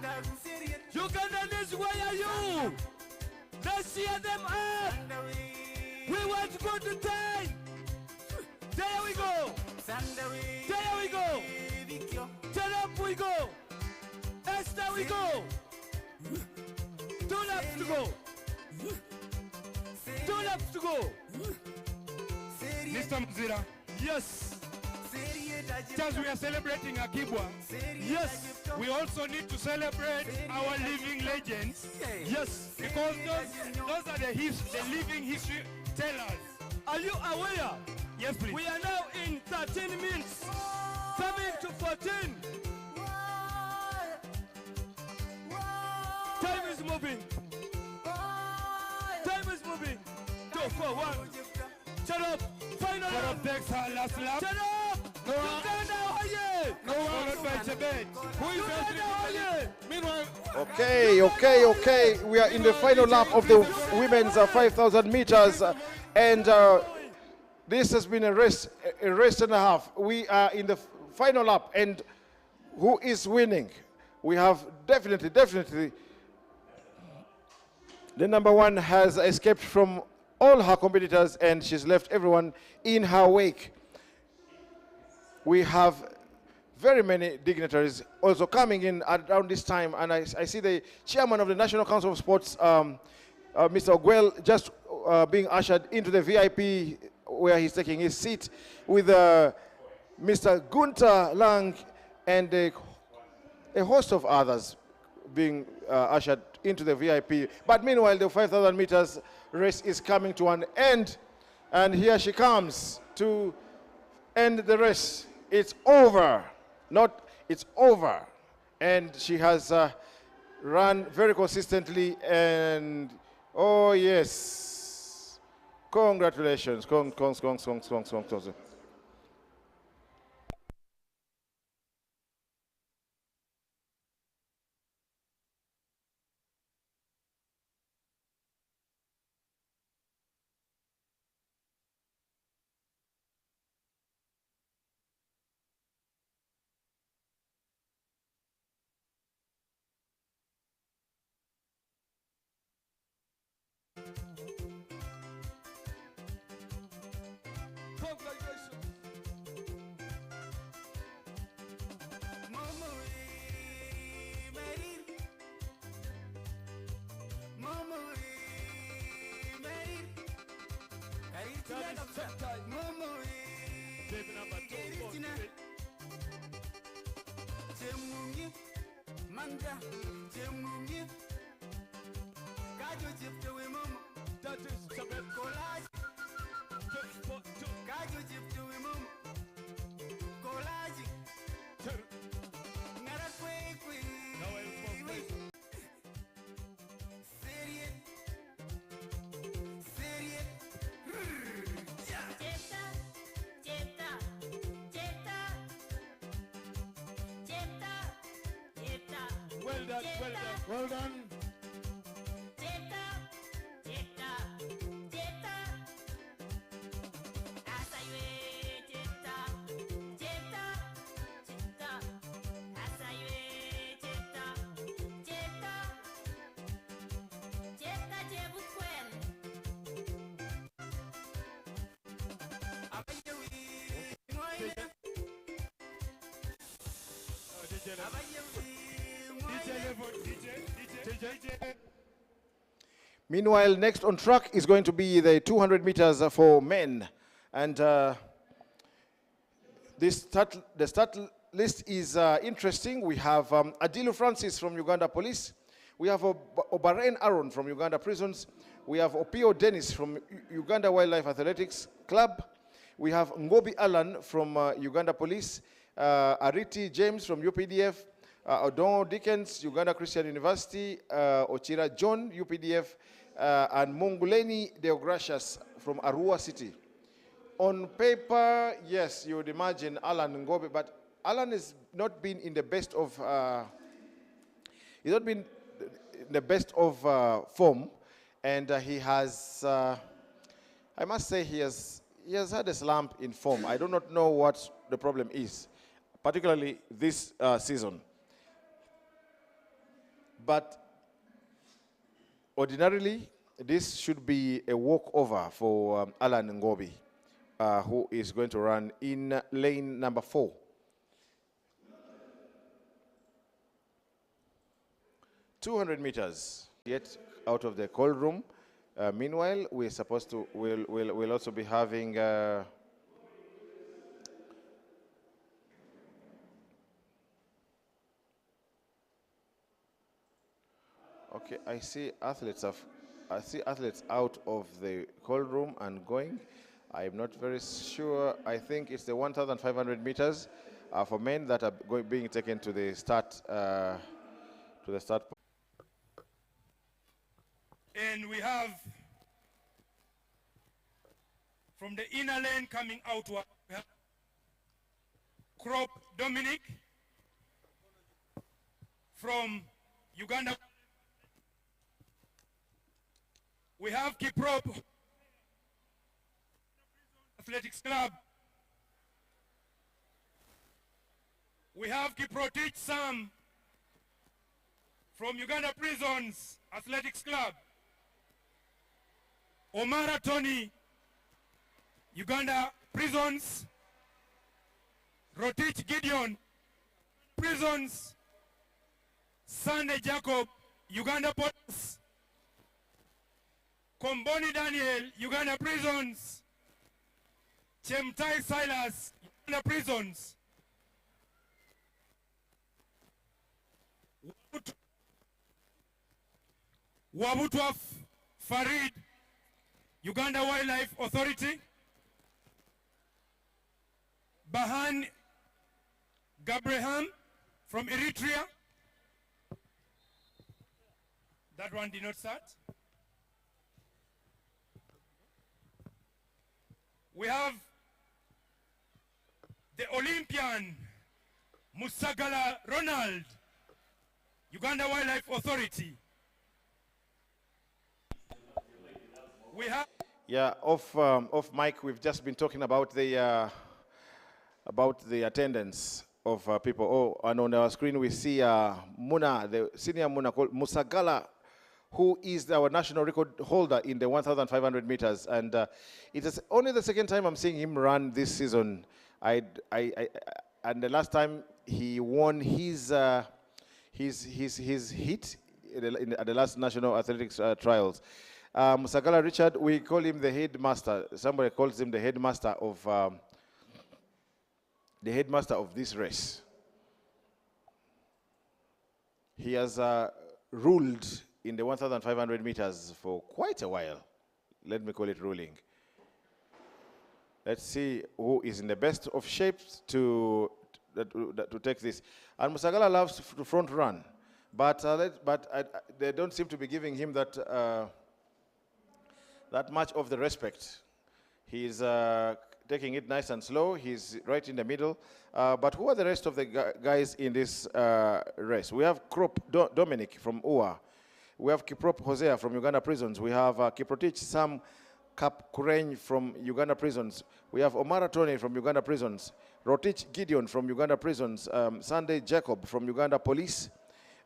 Ugandans, where are you? Let's cheer them up. We want good time. There we go. There we go. Cherop we go. Esther we go. 2 laps to go. 2 laps to go. Mr. Mzira. Yes. As we are celebrating Akibua, yes, we also need to celebrate our living legends. Yes, because those are the living history tellers. Are you aware Yes, please. We are now in 13 minutes. Coming to 14. Time is moving. Time is moving. 2, 4, 1. Shut up. Final Shut up, Dex, last lap. Shut up. Uganda, oye. Followed by Chebet. Who is Uganda, oye. Meanwhile, Okay. We are in the final lap of the women's 5,000 meters. And this has been a race and a half. We are in the final lap. And who is winning? We have definitely, the number one has escaped from all her competitors, and she's left everyone in her wake. We have very many dignitaries also coming in around this time, and I see the chairman of the National Council of Sports, Mr. Ogwell, just being ushered into the VIP where he's taking his seat with Mr. Gunter Lang and a host of others being ushered into the VIP. But meanwhile, the 5,000 meters race is coming to an end, and here she comes to end the race. It's over. It's over. And she has run very consistently, and oh yes, congratulations. Well done. Meanwhile, next on track is going to be the 200 meters for men. And the start list is interesting. We have Adilu Francis from Uganda Police. We have Obareen Aaron from Uganda Prisons. We have Opio Dennis from Uganda Wildlife Athletics Club. We have Ngobi Alan from Uganda Police. Ariti James from UPDF. Odon Dickens, Uganda Christian University. Ochira John, UPDF. And Monguleni Deogracias from Arua City. On paper, yes, you would imagine Alan Ngobi, but Alan has not been in the best of form, and he has, I must say, he has had a slump in form. I do not know what the problem is, particularly this season. But ordinarily, this should be a walkover for Alan Ngobi, who is going to run in lane number 4. $200 meters, yet out of the cold room. Meanwhile, we're supposed to, we'll also be having okay, I see athletes out of the cold room and going. I'm not very sure. I think it's the 1,500 meters for men that are being taken to the start. And we have from the inner lane coming outward, we have Crop Dominic from Uganda. We have Kiprop Athletics Club. We have Kiprotich Sam from Uganda Prisons Athletics Club. Omara Tony, Uganda Prisons. Rotich Gideon, Prisons. Sunday Jacob, Uganda Police. Komboni Daniel, Uganda Prisons. Chemtai Silas, Uganda Prisons. Wabutwa Farid, Uganda Wildlife Authority. Bahan Gabraham from Eritrea. That one did not start. We have the Olympian Musagala Ronald, Uganda Wildlife Authority. We have off mic, we've just been talking about the attendance of people. Oh, and on our screen we see Muna, the senior Muna called Musagala, who is our national record holder in the 1,500 meters. And it is only the second time I'm seeing him run this season. And the last time he won his heat at the last National Athletics Trials. Musagala Richard, we call him the headmaster. Somebody calls him the headmaster of this race. He has ruled in the 1,500 meters for quite a while. Let me call it ruling. Let's see who is in the best of shapes to take this. And Musagala loves to front run, but they don't seem to be giving him that much of the respect. He's taking it nice and slow. He's right in the middle. But who are the rest of the guys in this race? We have Krop Dominic from UA. We have Kiprop Hosea from Uganda Prisons. We have Kiprotich Sam Kap Kureny from Uganda Prisons. We have Omara Tony from Uganda Prisons. Rotich Gideon from Uganda Prisons. Sunday Jacob from Uganda Police.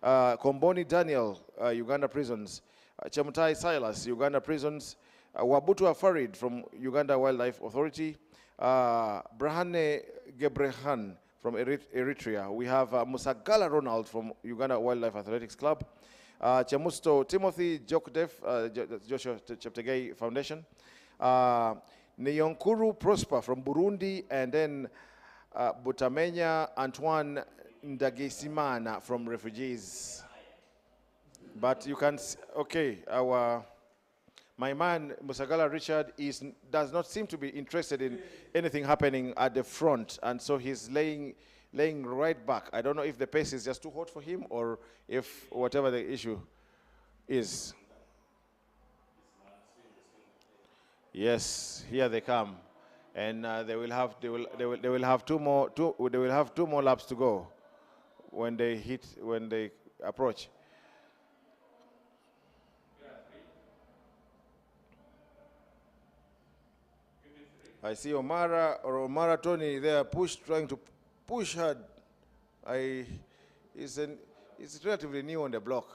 Komboni Daniel, Uganda Prisons. Chemutai Silas, Uganda Prisons. Wabutwa Farid from Uganda Wildlife Authority. Brahane Gebrehan from Eritrea. We have Musagala Ronald from Uganda Wildlife Athletics Club. Chemusto Timothy Jokdev, Joshua Cheptegei Foundation. Neyonkuru Prosper from Burundi, and then Butamenya Antoine Ndagesimana from Refugees. But you can, okay, my man Musagala Richard does not seem to be interested in anything happening at the front, and so he's laying right back. I don't know if the pace is just too hot for him or if whatever the issue is. Yes, here they come, and they will have two more laps to go when they approach. I see Omara Tony there trying to push hard. He's relatively new on the block,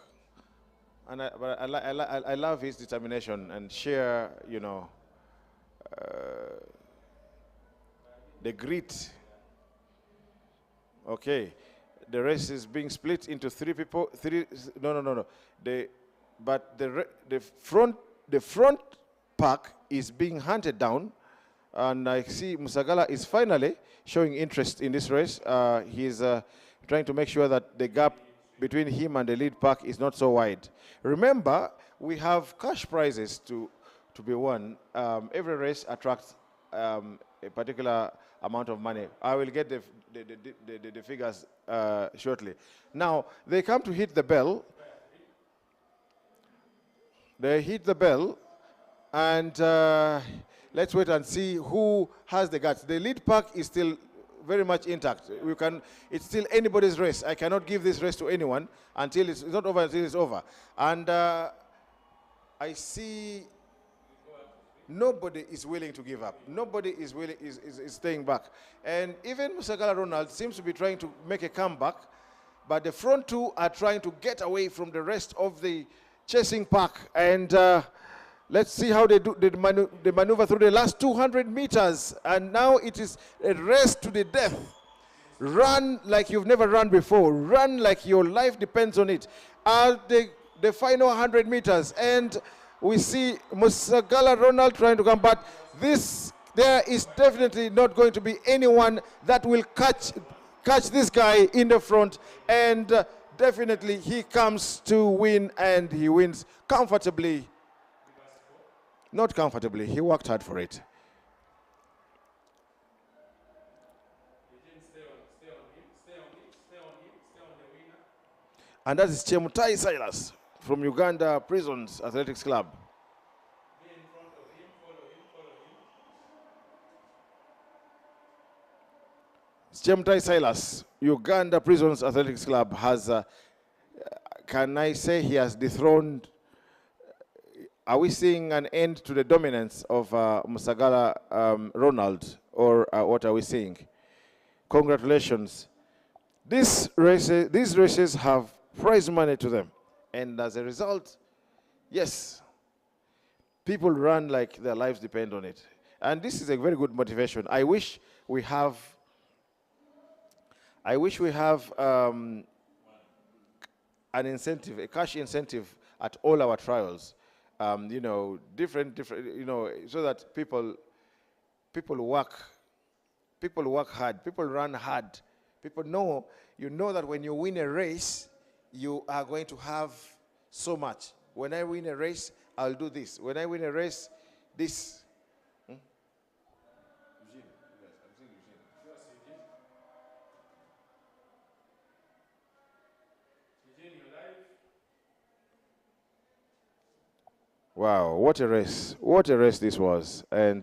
and I love his determination and sheer, the grit. Okay, the race is being split into three people. No. The front pack is being hunted down. And I see Musagala is finally showing interest in this race. He's trying to make sure that the gap between him and the lead pack is not so wide. Remember, we have cash prizes to be won. Every race attracts a particular amount of money. I will get the figures shortly. Now, they come to hit the bell. They hit the bell, and let's wait and see who has the guts. The lead pack is still very much intact. It's still anybody's race. I cannot give this race to anyone until it's not over, until it's over. And I see nobody is willing to give up. Nobody is willing, is staying back. And even Musagala Ronald seems to be trying to make a comeback, but the front two are trying to get away from the rest of the chasing pack. And let's see how they maneuver through the last 200 meters. And now it is a race to the death. Run like you've never run before. Run like your life depends on it. The final 100 meters. And we see Musagala Ronald trying to come, but there is definitely not going to be anyone that will catch this guy in the front, and definitely he comes to win, and he wins comfortably. Not comfortably, he worked hard for it. And that is Chemutai Silas from Uganda Prisons Athletics Club. Chemutai Silas, Uganda Prisons Athletics Club has, can I say he has dethroned, are we seeing an end to the dominance of Musagala Ronald, or what are we seeing? Congratulations. These races have prize money to them. And as a result, yes, people run like their lives depend on it. And this is a very good motivation. I wish we have an incentive, a cash incentive at all our trials. You know, different, you know, so that people work hard, people run hard. People know, you know that when you win a race, you are going to have so much. When I win a race, I'll do this. When I win a race, this. Wow, what a race. What a race this was. And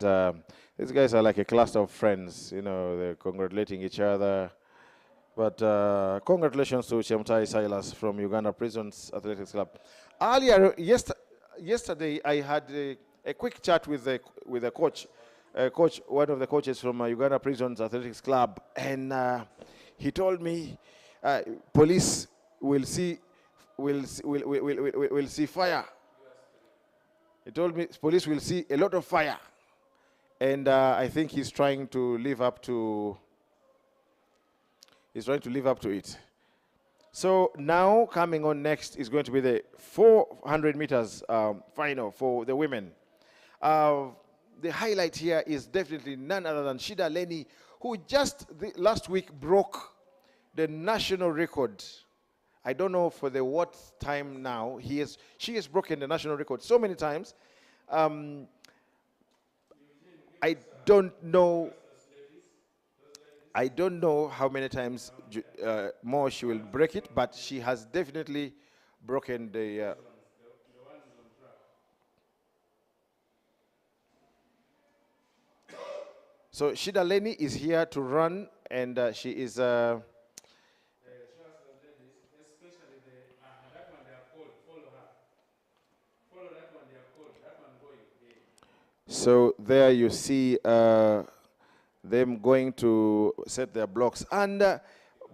these guys are like a cluster of friends. You know, they're congratulating each other. But congratulations to Chemutai Silas from Uganda Prisons Athletics Club. Earlier, yesterday, I had a quick chat with the coach, one of the coaches from Uganda Prisons Athletics Club, and he told me police will see fire. He told me police will see a lot of fire, and I think he's trying to live up to. He's trying to live up to it. So now coming on next is going to be the 400 meters final for the women. The highlight here is definitely none other than Shida Lenny, who just last week broke the national record. I don't know for the what time now. She has broken the national record so many times. I don't know how many times more she will break it, but she has definitely broken the... So Shida Lenny is here to run, and she is... So there you see them going to set their blocks. And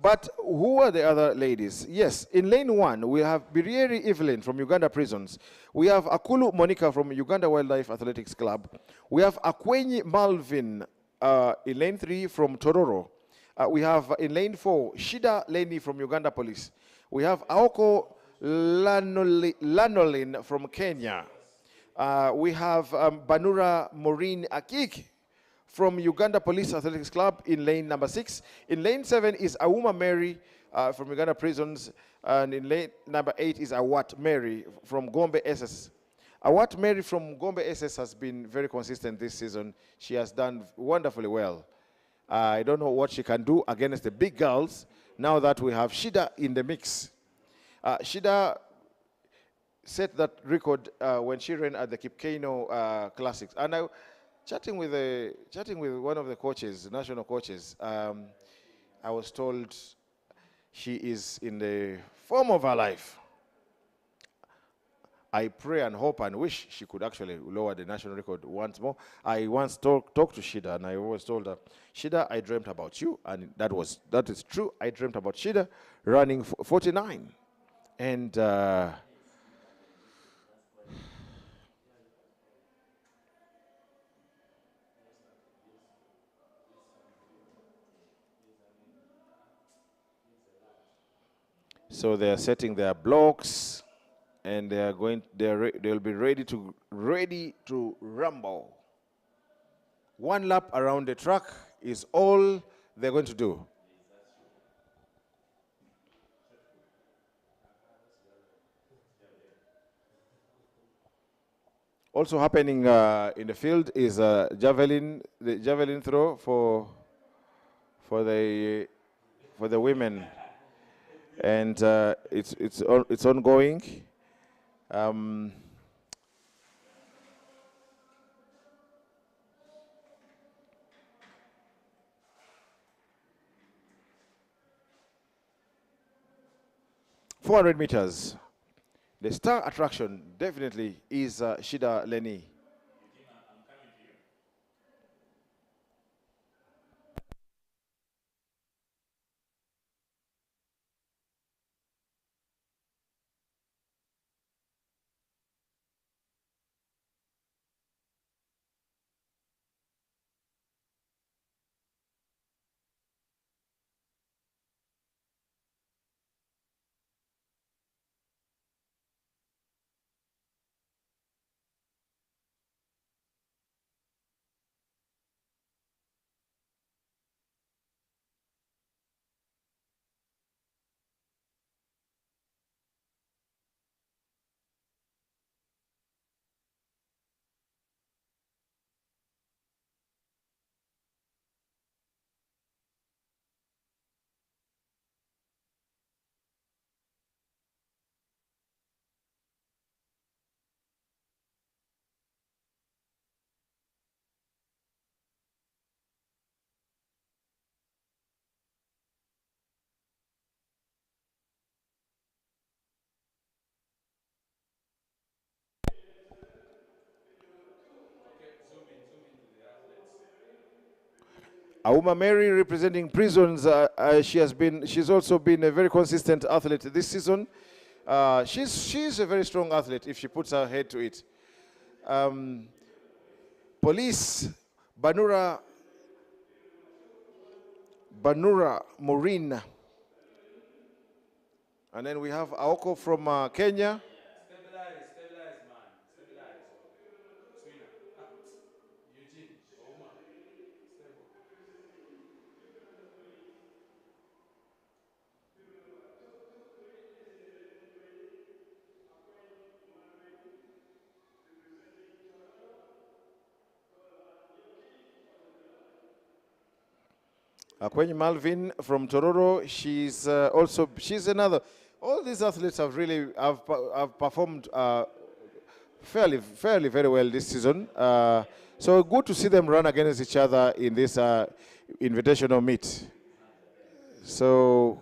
but who are the other ladies? Yes, in lane 1, we have Birieri Evelyn from Uganda Prisons. We have Akulu Monica from Uganda Wildlife Athletics Club. We have Akwenyi Malvin in lane 3 from Tororo. We have in lane 4, Shida Lenny from Uganda Police. We have Aoko Lanolin from Kenya. We have Banura Maureen Akik from Uganda Police Athletics Club in lane number 6. In lane 7 is Auma Mary from Uganda Prisons. And in lane number 8 is Awat Mary from Gombe SS. What Mary from Gombe SS has been very consistent this season. She has done wonderfully well. I don't know what she can do against the big girls now that we have Shida in the mix. Shida set that record when she ran at the Kipkeino Classics. And chatting with one of the coaches, national coaches, I was told she is in the form of her life. I pray and hope and wish she could actually lower the national record once more. I once talked to Shida, and I always told her, Shida, I dreamt about you, and that is true. I dreamt about Shida running 49. And so they are setting their blocks, and they'll be ready to rumble. One lap around the track is all they're going to do. Also happening in the field is the javelin throw for the women, and it's ongoing. 400 meters. The star attraction definitely is Shida Leni. Auma Mary representing Prisons. She's also been a very consistent athlete this season. She's a very strong athlete if she puts her head to it. Police, Banura Maureen. And then we have Aoko from Kenya. Stabilize, man. Stabilize. Swina. Eugene. Oma. Stable. Akwenyi Malvin from Tororo, she's another. All these athletes have performed fairly very well this season. So good to see them run against each other in this invitational meet. So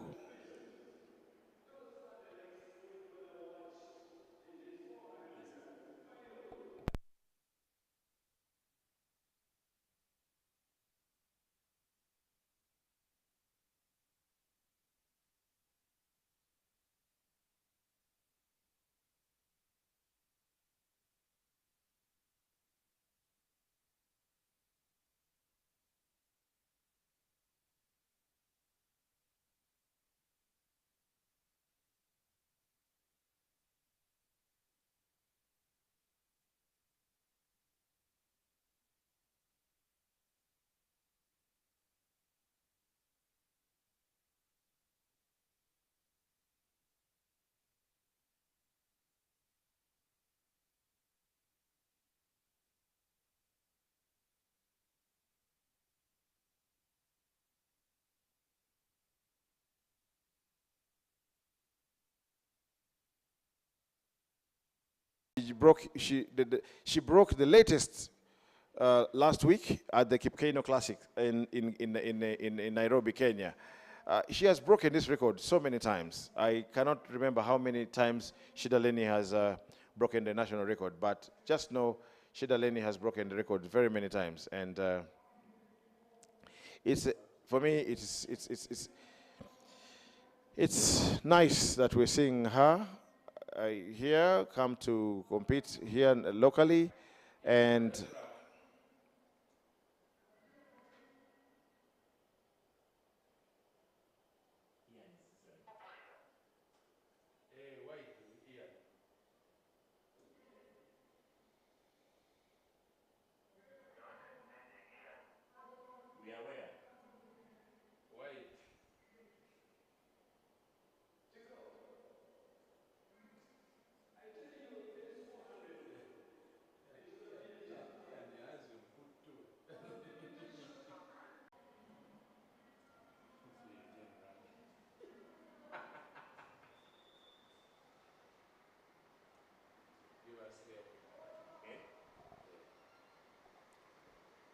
she broke the latest last week at the Kipkeino Classic in Nairobi, Kenya. She has broken this record so many times. I cannot remember how many times Shida Lenny has broken the national record, but just know Shida Lenny has broken the record very many times, and for me it's nice that we're seeing her here come to compete here locally, and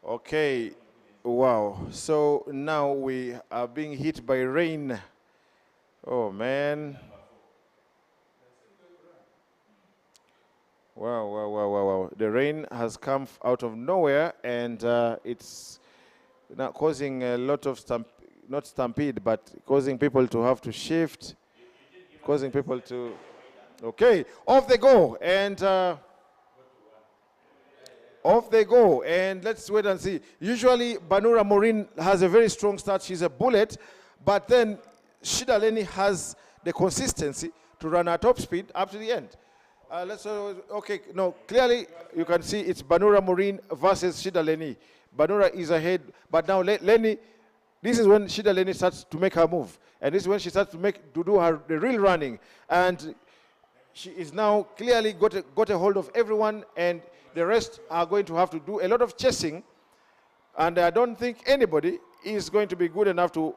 okay, wow. So now we are being hit by rain. Oh, man. Wow, wow, wow, wow, wow. The rain has come out of nowhere, and it's now causing a lot of, not stampede, but causing people to have to shift, causing people to, okay, off they go, and off they go, and let's wait and see. Usually, Banura Maureen has a very strong start. She's a bullet, but then Shida Lenny has the consistency to run at top speed up to the end. Okay, no, clearly you can see it's Banura Maureen versus Shida Lenny. Banura is ahead, but now Lenny, this is when Shida Lenny starts to make her move, and this is when she starts to do her the real running, and she is now clearly got a hold of everyone, and the rest are going to have to do a lot of chasing, and I don't think anybody is going to be good enough to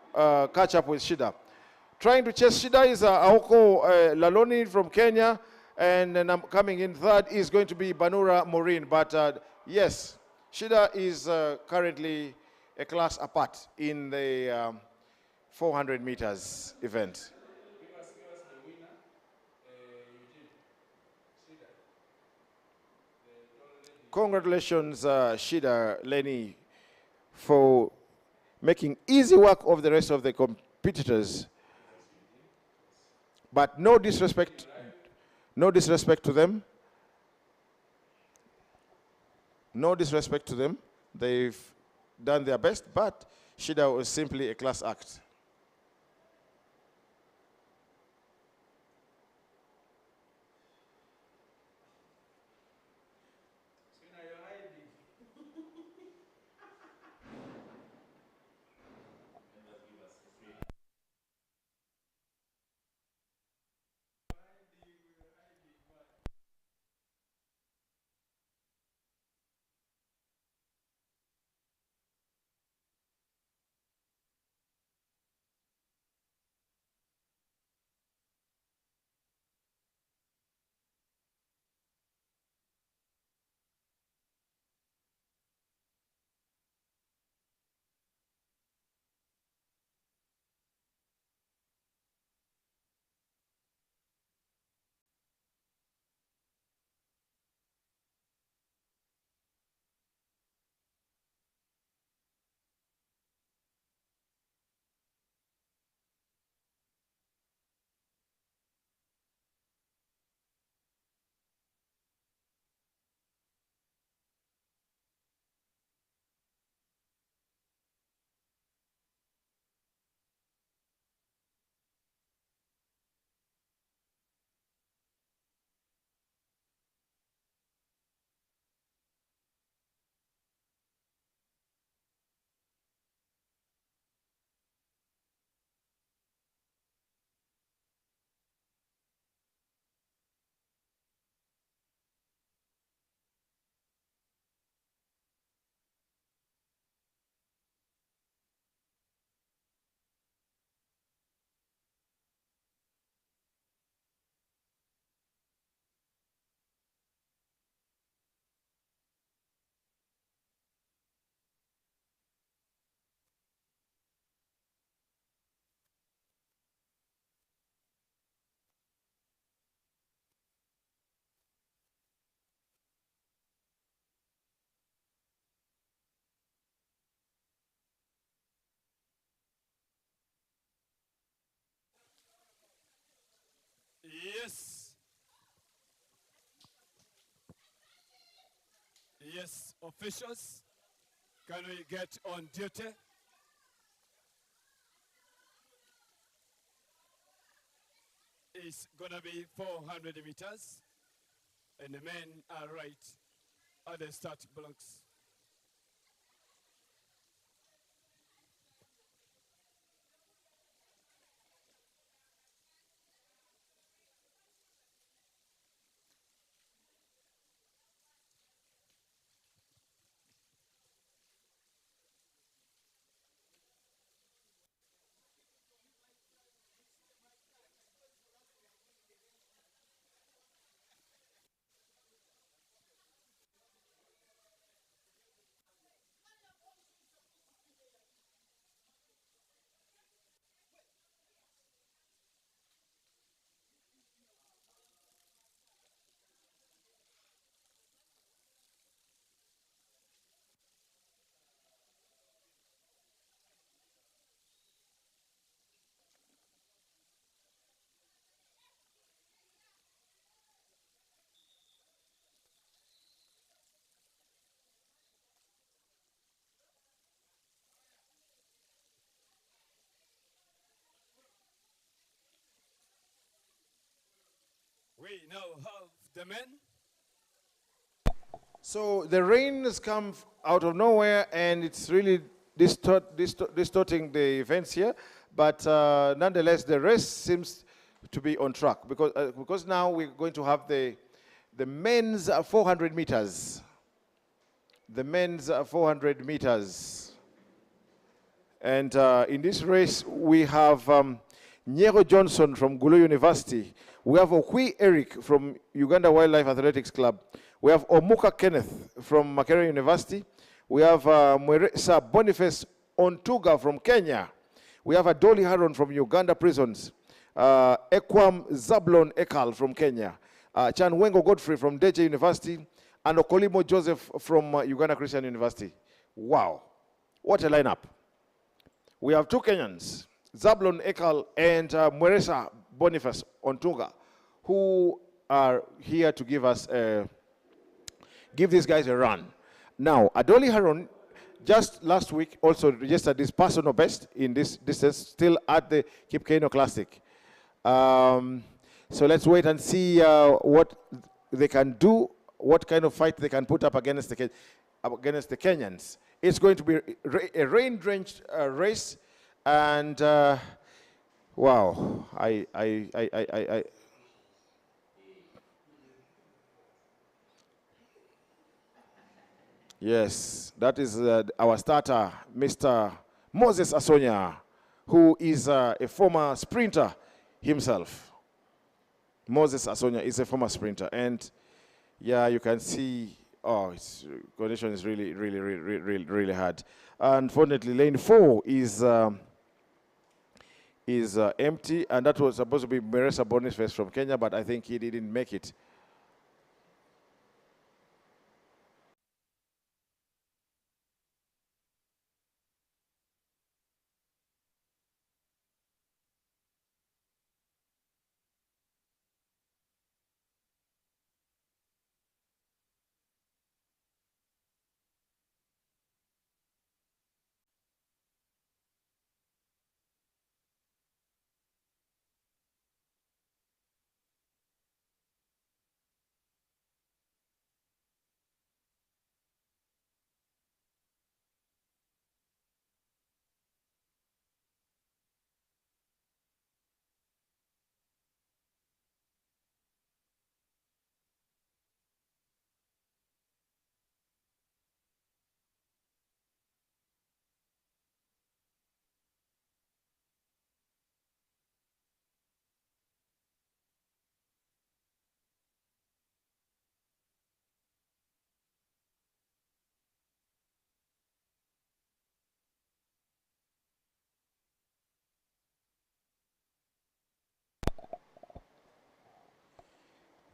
catch up with Shida. Trying to chase Shida is Aoko Laloni from Kenya, and then coming in third is going to be Banura Maureen. But yes, Shida is currently a class apart in the 400 meters event. Congratulations, Shida Lenny, for making easy work of the rest of the competitors. But no disrespect to them. No disrespect to them. They've done their best, but Shida was simply a class act. Yes, officials, can we get on duty? It's gonna be 400 meters, and the men are right at the start blocks. We now have the men. So the rain has come out of nowhere, and it's really distorting the events here. But nonetheless, the race seems to be on track because now we're going to have the men's 400 meters. The men's 400 meters. And in this race, we have Nyero Johnson from Gulu University. We have Okwi Eric from Uganda Wildlife Athletics Club. We have Omuka Kenneth from Makerere University. We have Mweresa Boniface Ontuga from Kenya. We have Adoli Haron from Uganda Prisons. Ekwam Zablon Ekal from Kenya. Chanwengo Godfrey from Deje University. And Okolimo Joseph from Uganda Christian University. Wow. What a lineup. We have two Kenyans, Zablon Ekal and Mweresa Boniface Ontuga, who are here to give us give these guys a run. Now, Adoli Haron just last week also registered his personal best in this distance, still at the Kipkeino Classic. So let's wait and see what they can do, what kind of fight they can put up against the Kenyans. It's going to be a rain-drenched race, and wow, yes, that is our starter, Mr. Moses Asonya, who is a former sprinter himself. Moses Asonya is a former sprinter, and yeah, you can see, oh, its condition is really hard. Unfortunately, lane 4 is empty, and that was supposed to be Mweresa Boniface from Kenya, but I think he didn't make it.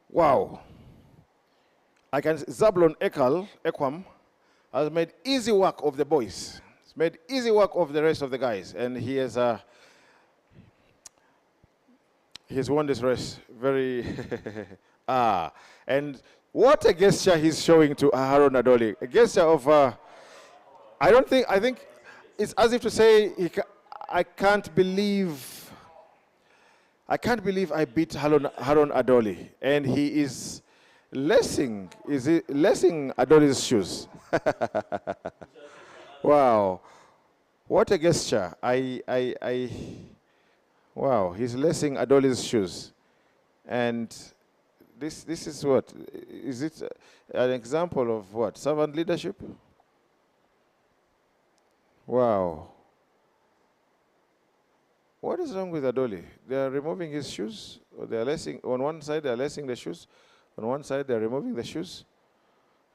Wow. Zablon Ekwam has made easy work of the boys. He's made easy work of the rest of the guys. And he has he's won this race very, and What a gesture he's showing to Aaron Adoli. A gesture of, I think it's as if to say, I can't believe I beat Aaron Adoli. And he is lacing Adoli's shoes. Wow. What a gesture. Wow, he's lacing Adoli's shoes. And this is what? Is it an example of what? Servant leadership? Wow. What is wrong with Adoli? They are removing his shoes? Or they are lacing, on one side they are lacing the shoes, on one side they are removing the shoes?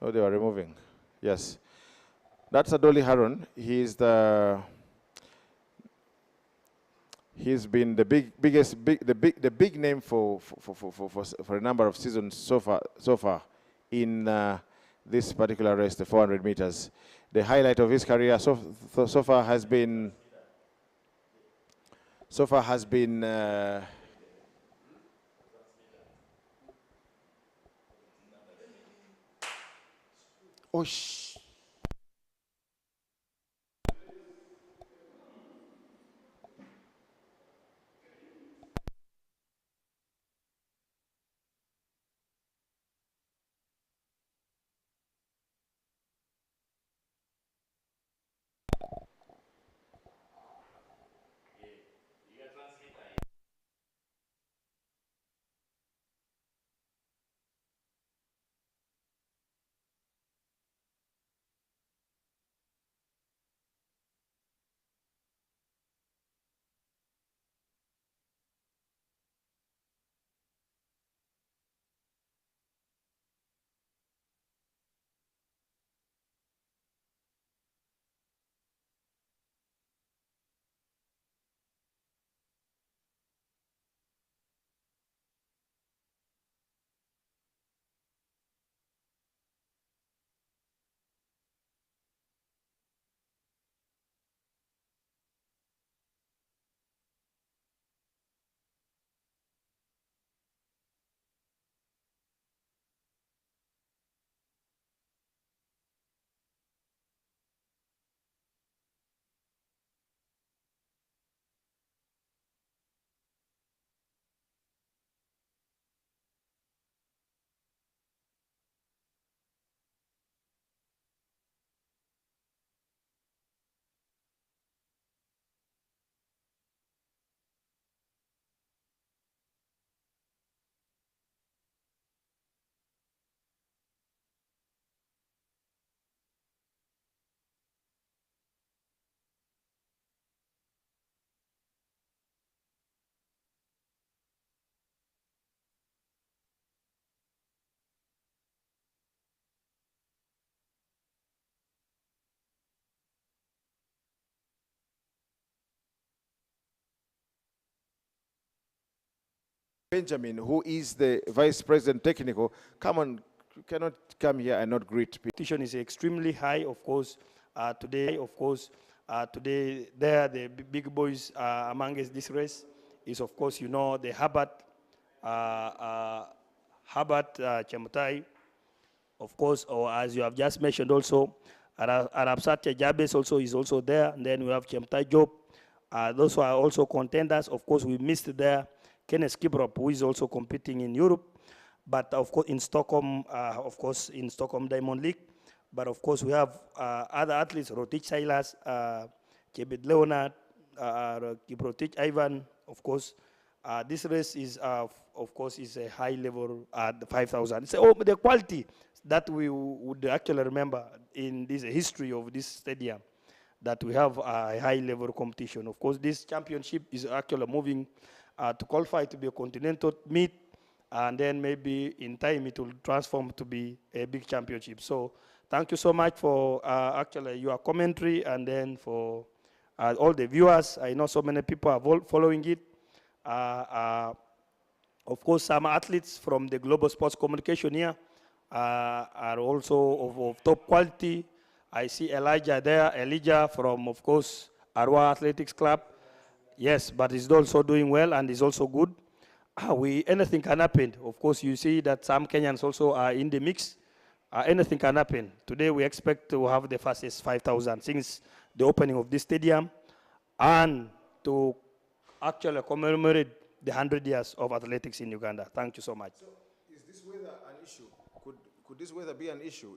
Oh, they are removing. Yes. That's Adoli Haron. He's been the big name for a number of seasons so far in this particular race, the 400 meters. The highlight of his career so far has been oh shh. Benjamin, who is the Vice President Technical, come on, you cannot come here and not greet people. Competition is extremely high, of course. Today, the big boys among us this race is, of course, you know, the Herbert Chemutai, of course, or as you have just mentioned also, Arabsat Jabes also is also there, and then we have Chemutai Job. Those who are also contenders. Of course, we missed there Kenneth Kibrop, who is also competing in Europe, but of course in Stockholm, Diamond League. But of course we have other athletes, Rotich Silas, Chebet Leonard, Kiprotich Ivan. Of course, this race is of course is a high level at 5,000. So the quality that we would actually remember in this history of this stadium, that we have a high level competition. Of course, this championship is actually moving to qualify to be a continental meet, and then maybe in time it will transform to be a big championship. So thank you so much for actually your commentary, and then for all the viewers. I know so many people are following it. Of course, some athletes from the Global Sports Communication here are also of top quality. I see Elijah from, of course, Arua Athletics Club. Yes, but he's also doing well and is also good. anything can happen. Of course, you see that some Kenyans also are in the mix. Anything can happen. Today, we expect to have the fastest 5,000 since the opening of this stadium and to actually commemorate the 100 years of athletics in Uganda. Thank you so much. So, is this weather an issue? Could this weather be an issue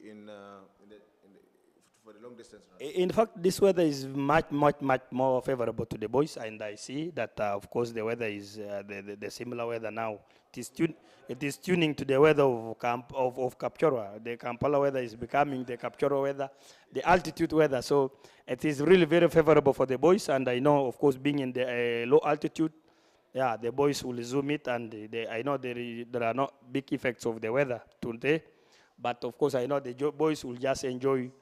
for the long distance run? In fact, this weather is much more favorable to the boys, and I see that, of course, the weather is the similar weather now. It is tuning to the weather of Kapchorwa. The Kampala weather is becoming the Kapchorwa weather, the altitude weather. So it is really very favorable for the boys, and I know, of course, being in the low altitude, yeah, the boys will zoom it, and I know there are not big effects of the weather today, but of course, I know the boys will just enjoy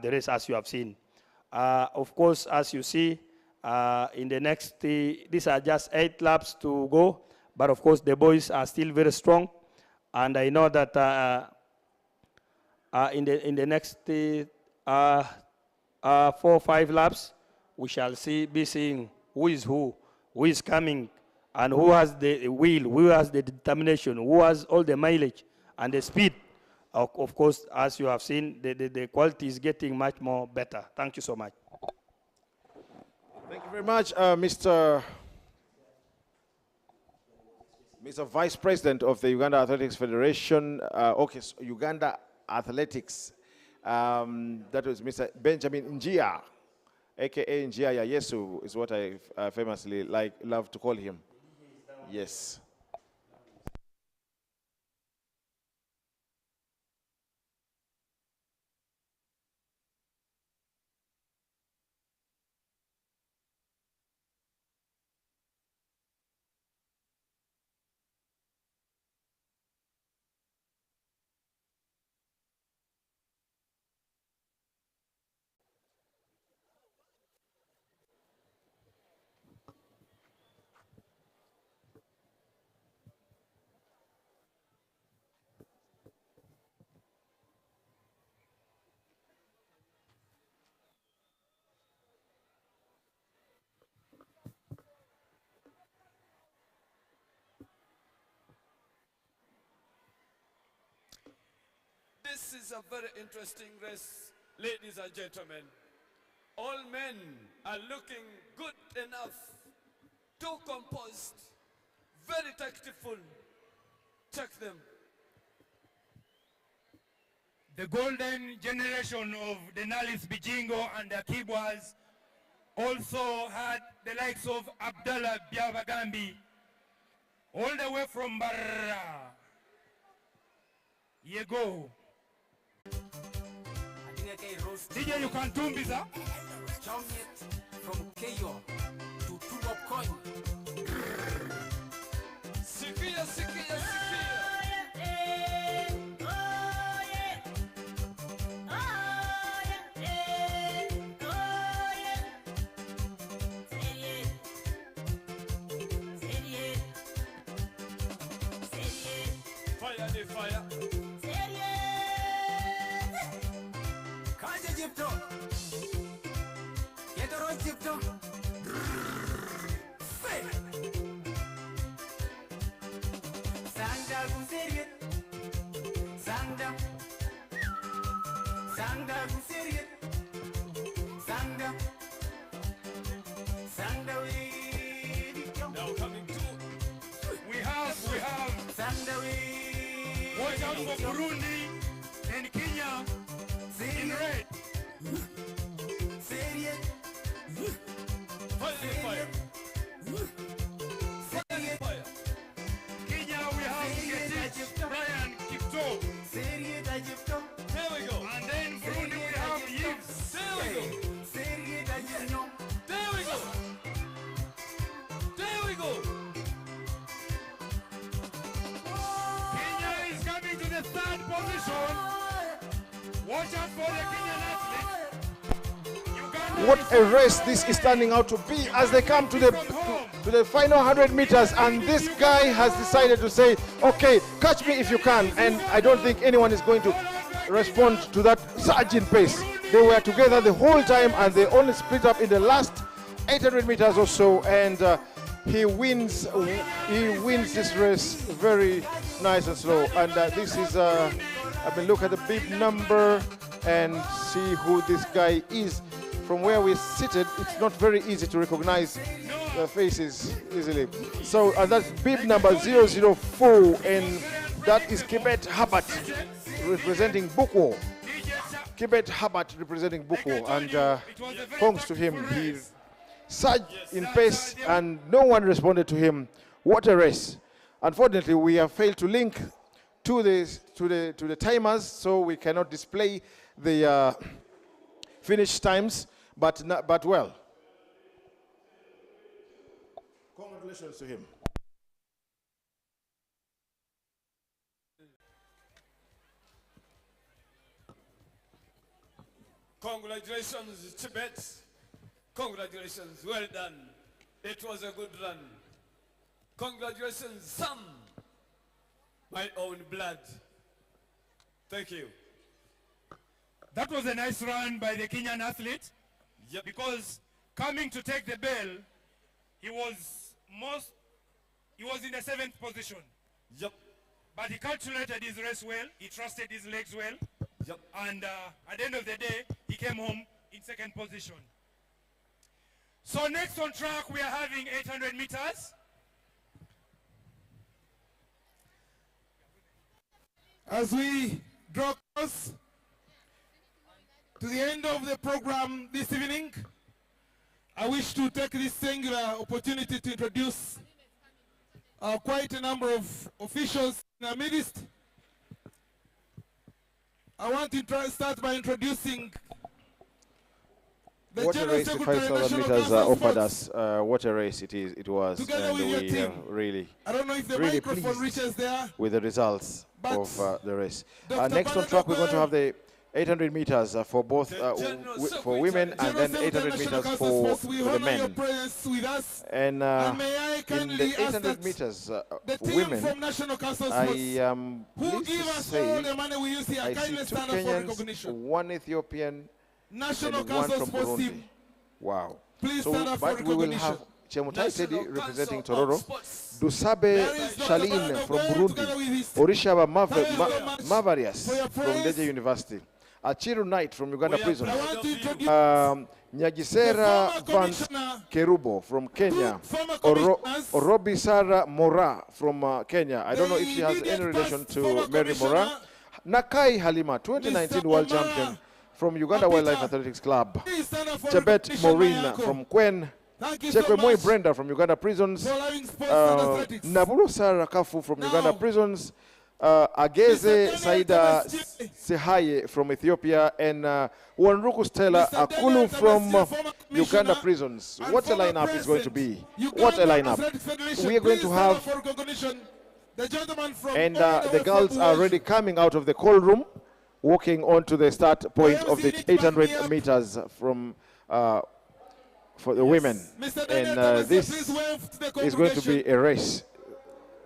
the race as you have seen. Of course, as you see, in the next, these are just 8 laps to go, but of course, the boys are still very strong, and I know that in the next 4 or 5 laps, we shall be seeing who is coming, and who has the will, who has the determination, who has all the mileage and the speed. Of course, as you have seen, the quality is getting much more better. Thank you so much. Thank you very much, Mr. Vice President of the Uganda Athletics Federation. So Uganda Athletics. That was Mr. Benjamin Njia, a.k.a. Njia ya Yesu, is what I famously love to call him. Yes. This is a very interesting race, ladies and gentlemen. All men are looking good enough, too composed, very tactful. Check them. The golden generation of the Nalis Bijingo and the Akibuas also had the likes of Abdallah Biavagambi, all the way from Barra. Yego. DJ, you can do me, sir. From Keyo to Tumop Coin. Sikia, sikia, sikia. Fire, the fire. Now coming to, we have watch out for Burundi and Kenya in red. fire, fire. Fire. Kenya, we have Brian Kipto. There we go. And then Burundi, we have Yves. There we go. There we go. There we go. Kenya is coming to the 3rd position. Watch out for the Kenyan athletes. What a race this is turning out to be as they come to the final 100 meters, and this guy has decided to say, okay, catch me if you can, and I don't think anyone is going to respond to that surge in pace. They were together the whole time, and they only split up in the last 800 meters or so, and he wins this race very nice and slow. And this is, I mean, look at the bib number and see who this guy is. From where we're seated, it's not very easy to recognize the faces easily. So that's bib number 004, and that is Kibet Habat representing Buko. Kibet Habat representing Buko, and thanks to him, he surged in pace and no one responded to him. What a race. Unfortunately, we have failed to link to the timers, so we cannot display the finish times, but well. Congratulations to him. Congratulations, Tibet. Congratulations, well done. It was a good run. Congratulations, Sam, my own blood. Thank you. That was a nice run by the Kenyan athlete. Yep. Because coming to take the bell, he was in the 7th position. Yep. But he calculated his race well, he trusted his legs well. Yep. And at the end of the day, he came home in 2nd position. So next on track, we are having 800 meters. As we draw close to the end of the program this evening, I wish to take this singular opportunity to introduce quite a number of officials in our midst. I want to start by introducing the What a General race the Secretary 5,000 National meters Council offered Sports. us. What a race it was. Together And with your we team. really, I don't know if the really microphone pleased reaches there. with the results But of the race. Dr. Next on track, we're going to have the 800 meters for both for women, and then 800 meters for the men. And in the 800 meters for women, I am pleased to say I see 2 Kenyans, 1 Ethiopian, and 1 from Burundi. Wow. So, but we will have Chemutai Teddy representing Tororo, Dusabe Shalin from Burundi, Orishaba Mavarias from Deje University, Achiru Knight from Uganda Prison, Nyagisera Van Kerubo from Kenya, Orobi Sara Mora from Kenya. I don't know if she has any relation to Mary Mora. Nakai Halima, 2019 World Champion from Uganda Wildlife Athletics Club. Chebet Maureen from Kwen. Chekwe Moi Brenda from Uganda Prisons. Naburo Sarah Kafu from Uganda Prisons. Ageze Saida Sehaye from Ethiopia, and Wanruku Stella Akulu from Uganda Prisons. What a lineup is going to be. What a lineup. We are going to have, and the girls are already coming out of the call room, walking on to the start point of the 800 meters from for the women. And this is going to be a race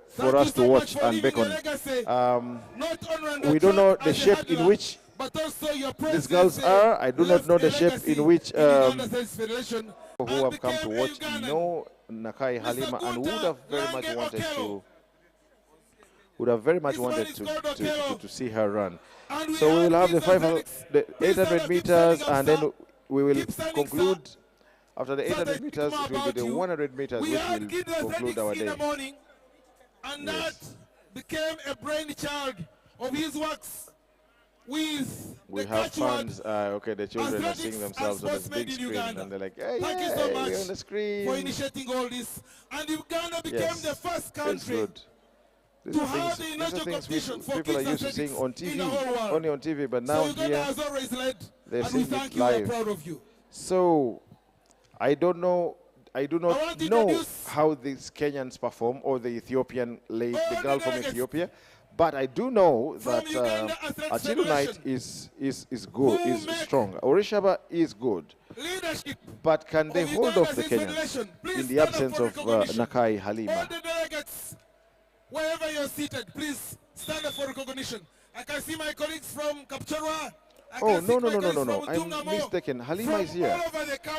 for us to watch and beckon. We don't know the shape in which these girls are. I do not know the shape in which who have come to watch know Nakai Halima, and would have very much wanted to see her run. So we will have the 800 meters, and then we will conclude. After the 800 meters, it will be the 100 meters which will conclude our day. And that became a brainchild of his works with we have fans. Okay, the children are seeing themselves on the big screen, and they're like, hey, thank you so much on the screen. for initiating all this. And Uganda became the first country to have the inaugural competition for people are used to seeing on TV, only on TV, but now so here has always led, they're and we seeing thank it you. We're live. proud of you. So I do not know how these Kenyans perform, or the Ethiopian lady, the girl from Ethiopia, but I do know that Achiru Knight is good, is strong. Orishaba is good, but can they hold off the Kenyans in the absence of Nakai Halima? All the delegates, wherever you're seated, please stand up for recognition. I can see my colleagues from Kapchorwa. Oh, no. I'm mistaken. Halima is here.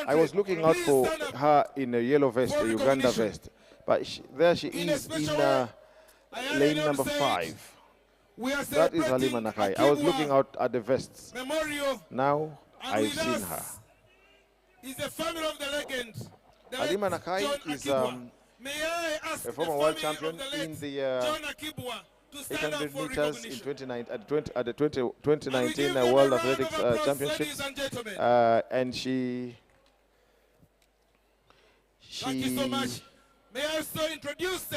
I was looking out for her in a yellow vest, a Uganda vest. But there she is in lane number 5. That is Halima Nakai. I was looking out at the vests. Now I've seen her. Is the family of the legend. Halima Nakai is a former world champion in the 800 meters in 2019 World Athletics Championships, and she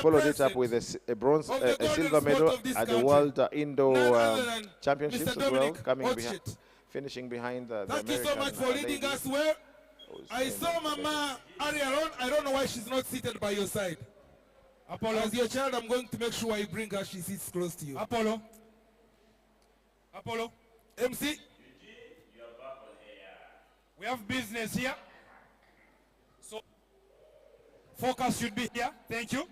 followed it up with a silver medal at the World Indo Championships as well, finishing behind the Thank you so much for leading us well. I saw Mama Ariaron. I don't know why she's not seated by your side. Apollo, as your child, I'm going to make sure I bring her. She sits close to you. Apollo. Apollo. MC. We have business here. So, focus should be here. Thank you.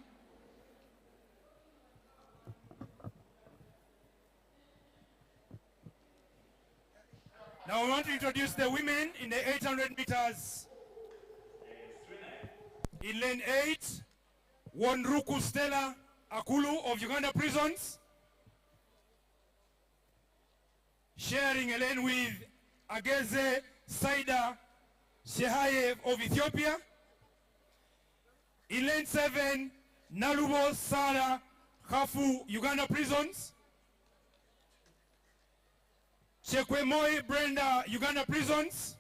Now I want to introduce the women in the 800 meters. In lane 8, Wanruku Stella Akulu of Uganda Prisons. Sharing a lane with Ageze Saida Shehayev of Ethiopia. In lane 7, Nalubo Sara Khafu, Uganda Prisons. Chekwemoi Brenda, Uganda Prisons.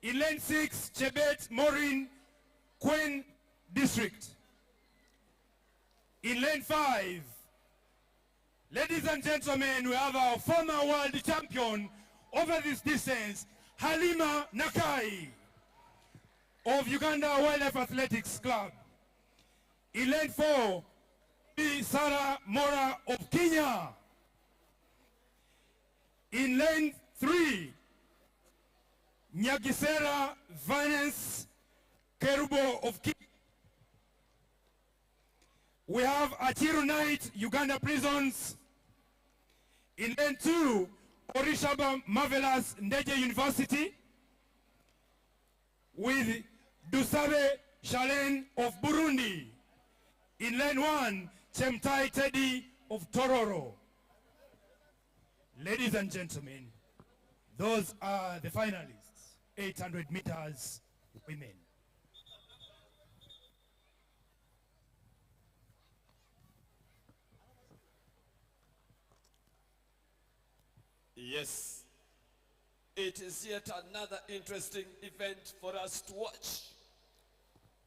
In lane 6, Chebet Maureen, Queen District. In lane 5, ladies and gentlemen, we have our former world champion over this distance, Halima Nakai of Uganda Wildlife Athletics Club. In lane 4, Sarah Mora of Kenya. In lane 3, Nyagisera Vanessa Kerubo of Kenya. We have Achiru Knight, Uganda Prisons. In lane 2, Orishaba Marvelous Ndeje University. With Dusabe Shalen of Burundi. In lane 1, Chemtai Teddy of Tororo. Ladies and gentlemen, those are the finalists, 800 meters women. Yes, it is yet another interesting event for us to watch,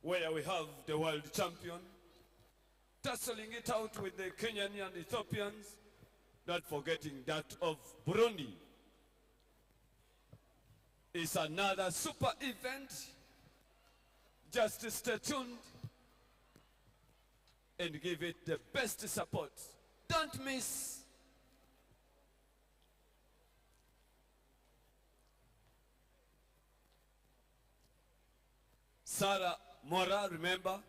where we have the world champion tussling it out with the Kenyan and Ethiopians, not forgetting that of Burundi. It's another super event. Just stay tuned and give it the best support. Don't miss. Sarah Mora, remember,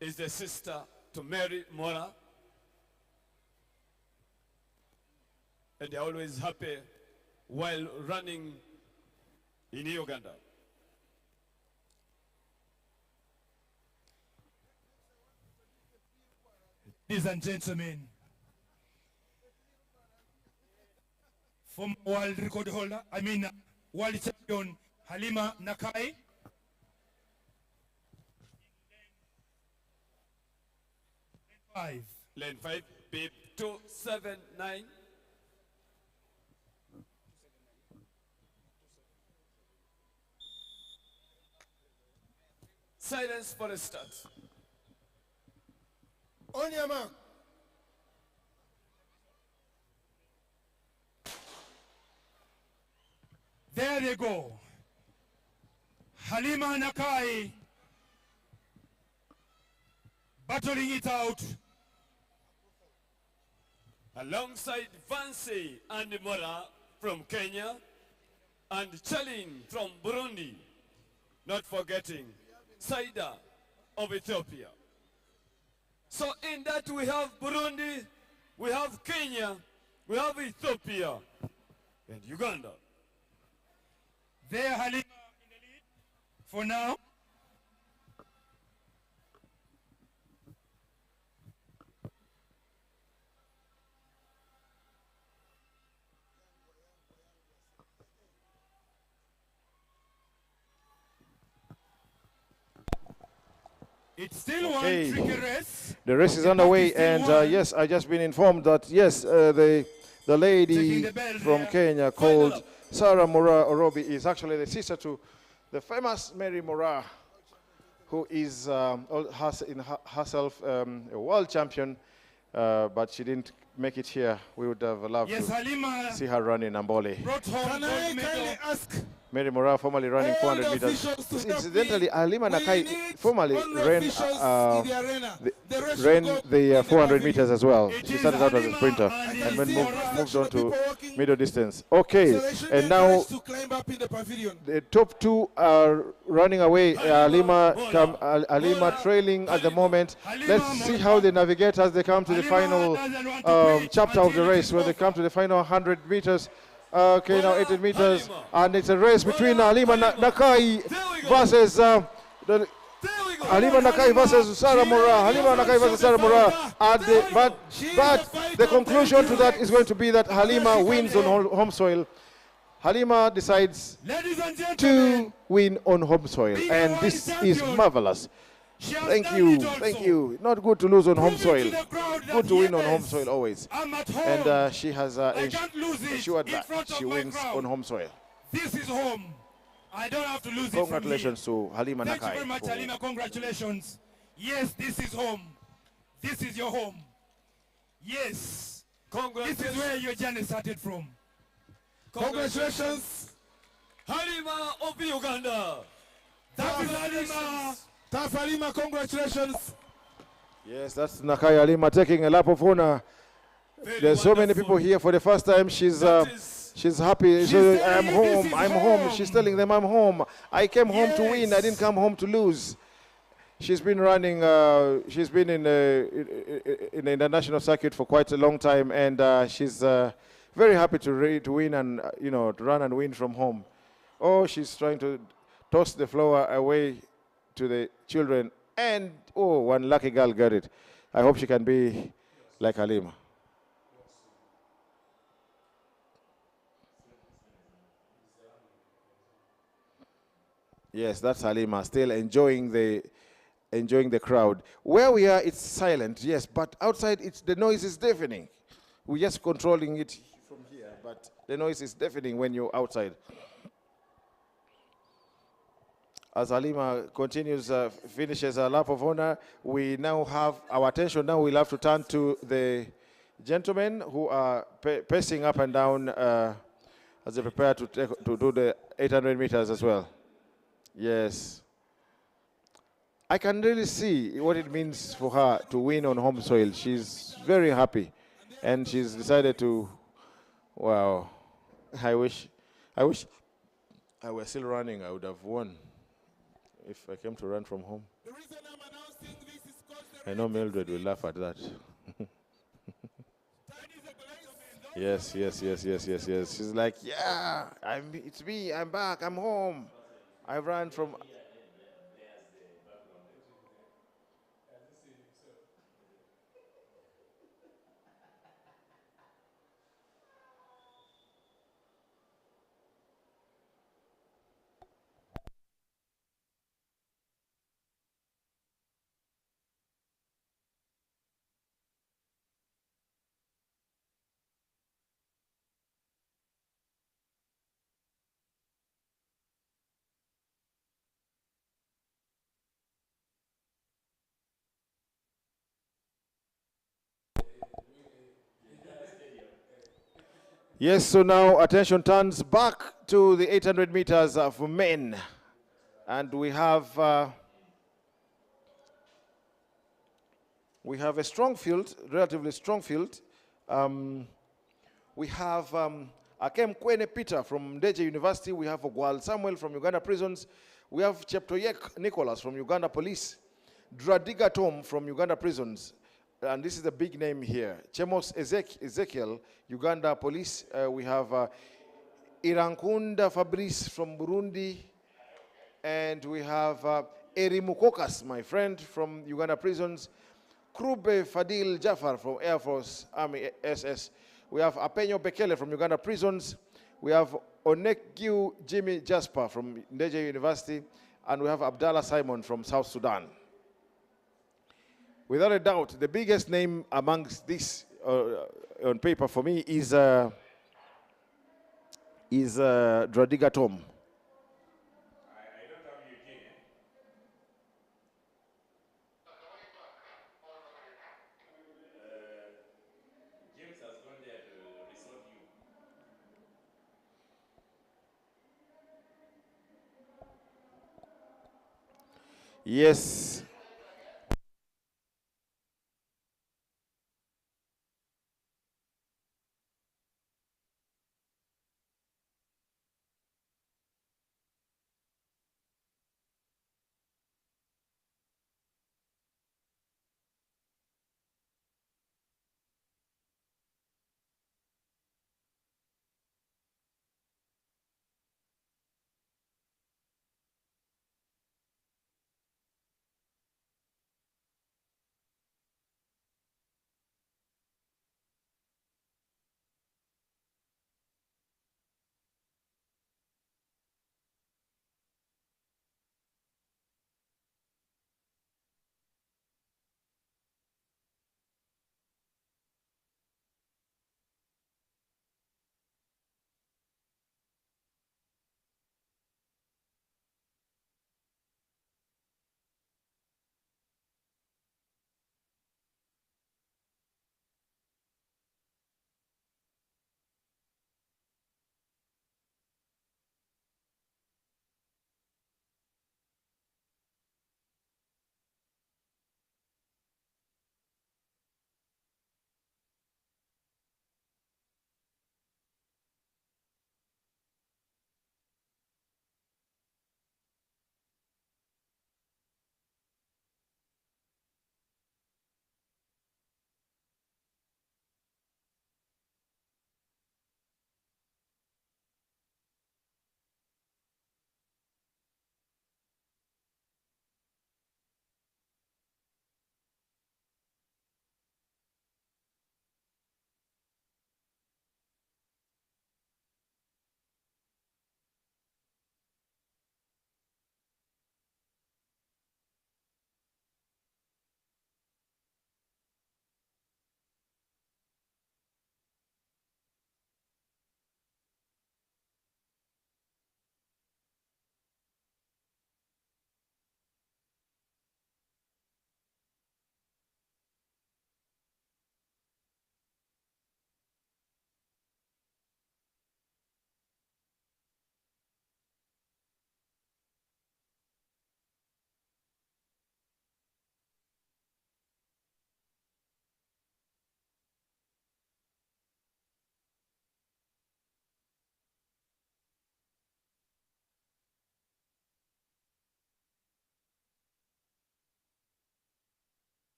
is the sister to Mary Mora. And they're always happy while running in Uganda. Ladies and gentlemen, former world record holder, world champion Halima Nakai. Lane 5, beep 279. Silence for a start. On your mark. There they go. Halima Nakai battling it out. Alongside Vansi and Mora from Kenya and Chalin from Burundi. Not forgetting Saida of Ethiopia. So in that we have Burundi, we have Kenya, we have Ethiopia and Uganda. There Halima in the lead for now. It's still one tricky race. The race is underway, and yes, I just been informed that yes, the lady from Kenya called Sarah Mora Orobi is actually the sister to the famous Mary Mora, who is herself a world champion, but she didn't make it here. We would have loved to see her run in Namboole. Can I kindly ask Mary Mora, formerly running 400 meters. Incidentally, Halima Nakai formerly ran the 400 meters as well. She started out as a sprinter and then moved on to middle distance. Okay, and now the top two are running away. Halima trailing at the moment. Let's see how they navigate as they come to the final chapter of the race, when they come to the final 100 meters. Okay, now 80 meters, and it's a race between Halima Nakai versus Halima Nakai versus Sarah Mora. Halima Nakai versus Sarah Mora. But the conclusion to that is going to be that Halima wins on home soil. Halima decides to win on home soil, and this is marvelous. Thank you, thank you. Not good to lose on home soil. Good to win on home soil always. And she has ensured that she wins on home soil. This is home. I don't have to lose Congratulations to Halima Nakai. Thank you very much, Halima. Congratulations. Yes, this is home. This is your home. Yes. This is where your journey started from. Congratulations, Halima of Uganda. That is Halima. Tough Halima, congratulations. Yes, that's Nakai Halima taking a lap of honor. There's so many people here for the first time. She's happy. I'm home. I'm home. She's telling them I'm home. I came home to win. I didn't come home to lose. She's been running. She's been in the international circuit for quite a long time, and she's very happy to win and to run and win from home. Oh, she's trying to toss the flower away to the children, and oh, one lucky girl got it. I hope she can be like Halima. Yes, that's Halima, still enjoying the crowd. Where we are, it's silent, yes, but outside the noise is deafening. We're just controlling it from here, but the noise is deafening when you're outside. As Halima continues, finishes her lap of honor, we now have our attention. Now we'll have to turn to the gentlemen who are pacing up and down as they prepare to do the 800 meters as well. Yes. I can really see what it means for her to win on home soil. She's very happy, and she's decided to, wow, I wish I were still running. I would have won if I came to run from home. I know Mildred will laugh at that. Yes. She's like, yeah, it's me, I'm back, I'm home. I ran from... Yes, so now attention turns back to the 800 meters for men. And we have a strong field, relatively strong field. We have Akem Kwene Peter from Ndeje University. We have Ogwal Samuel from Uganda Prisons. We have Cheptoyek Nicholas from Uganda Police. Dradiga Tom from Uganda Prisons. And this is a big name here. Chemos Ezekiel, Uganda Police. We have Irankunda Fabrice from Burundi. And we have Eri Mukokas, my friend, from Uganda Prisons. Krube Fadil Jafar from Air Force Army SS. We have Apenyo Bekele from Uganda Prisons. We have Onekyu Jimmy Jasper from Ndeje University. And we have Abdallah Simon from South Sudan. without a doubt, the biggest name amongst this on paper for me is Dradiga Tom. Yes.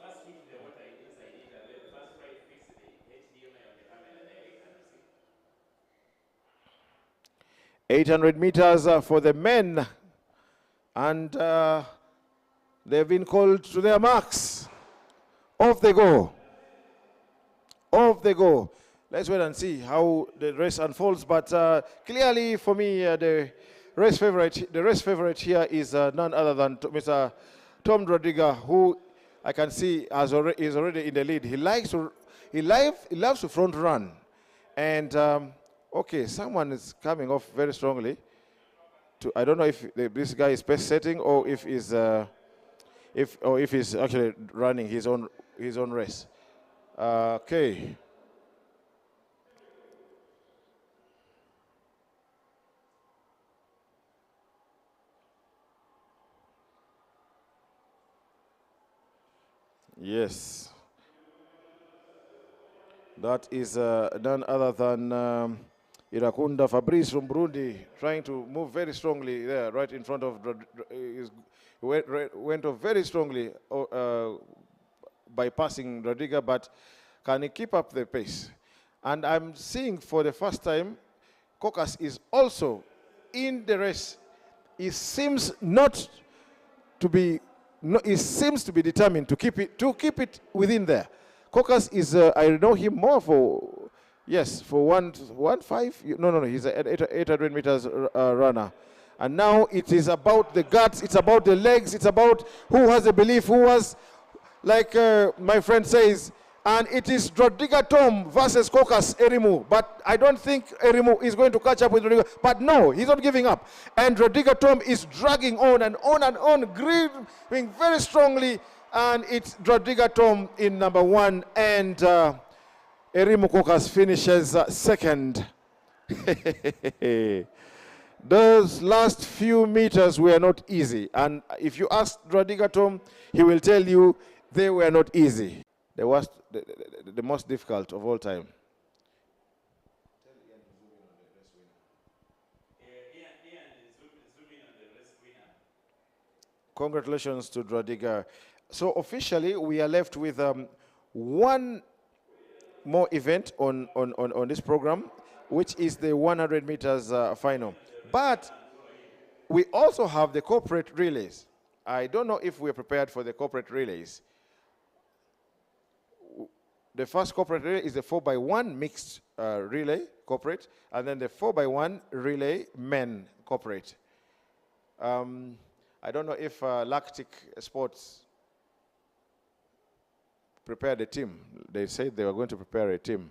First hit the water inside it and then first try to fix the HDMI on the camera direct and you see. 800 meters for the men. And they've been called to their marks. Off they go. Off they go. Let's wait and see how the race unfolds. But clearly for me, the race favorite here is none other than Mr. Tom Dradiga, who I can see is already in the lead. He loves to front run. And okay, someone is coming off very strongly. I don't know if this guy is pace setting or if he's actually running his own race. Okay. Yes. That is none other than Irakunda Fabrice from Burundi, trying to move very strongly there, right in front of, went off very strongly, bypassing Dradiga, but can he keep up the pace? And I'm seeing for the first time, Caucus is also in the race. He seems not to be no, he seems to be determined to keep it within there. Caucus is, I know him more for, yes, for 115. No, he's an 800 meters runner. And now it is about the guts, it's about the legs, it's about who has a belief, who has, like my friend says, and it is Rodrigo Tom versus Caucus Erimu. But I don't think Erimu is going to catch up with Rodrigo. But no, he's not giving up. And Rodrigo Tom is dragging on and on and on, gripping very strongly. And it's Rodrigo Tom in number 1. And Erimu Caucus finishes second. Those last few meters were not easy. And if you ask Rodrigo Tom, he will tell you they were not easy. The most difficult of all time. Congratulations to Rodrigo. So officially, we are left with one more event on this program, which is the 100 meters final. But we also have the corporate relays. I don't know if we're prepared for the corporate relays. The first corporate relay is the 4x1 mixed relay corporate, and then the 4x1 relay men corporate. I don't know if Lactic Sports prepared a team. They said they were going to prepare a team.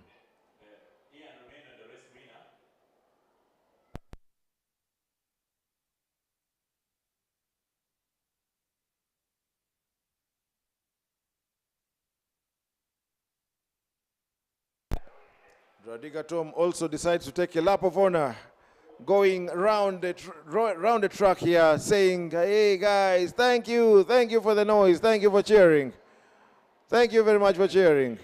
Rodrigo Tom also decides to take a lap of honor, going round the track here, saying, hey guys, thank you for the noise, thank you for cheering. Thank you very much for cheering.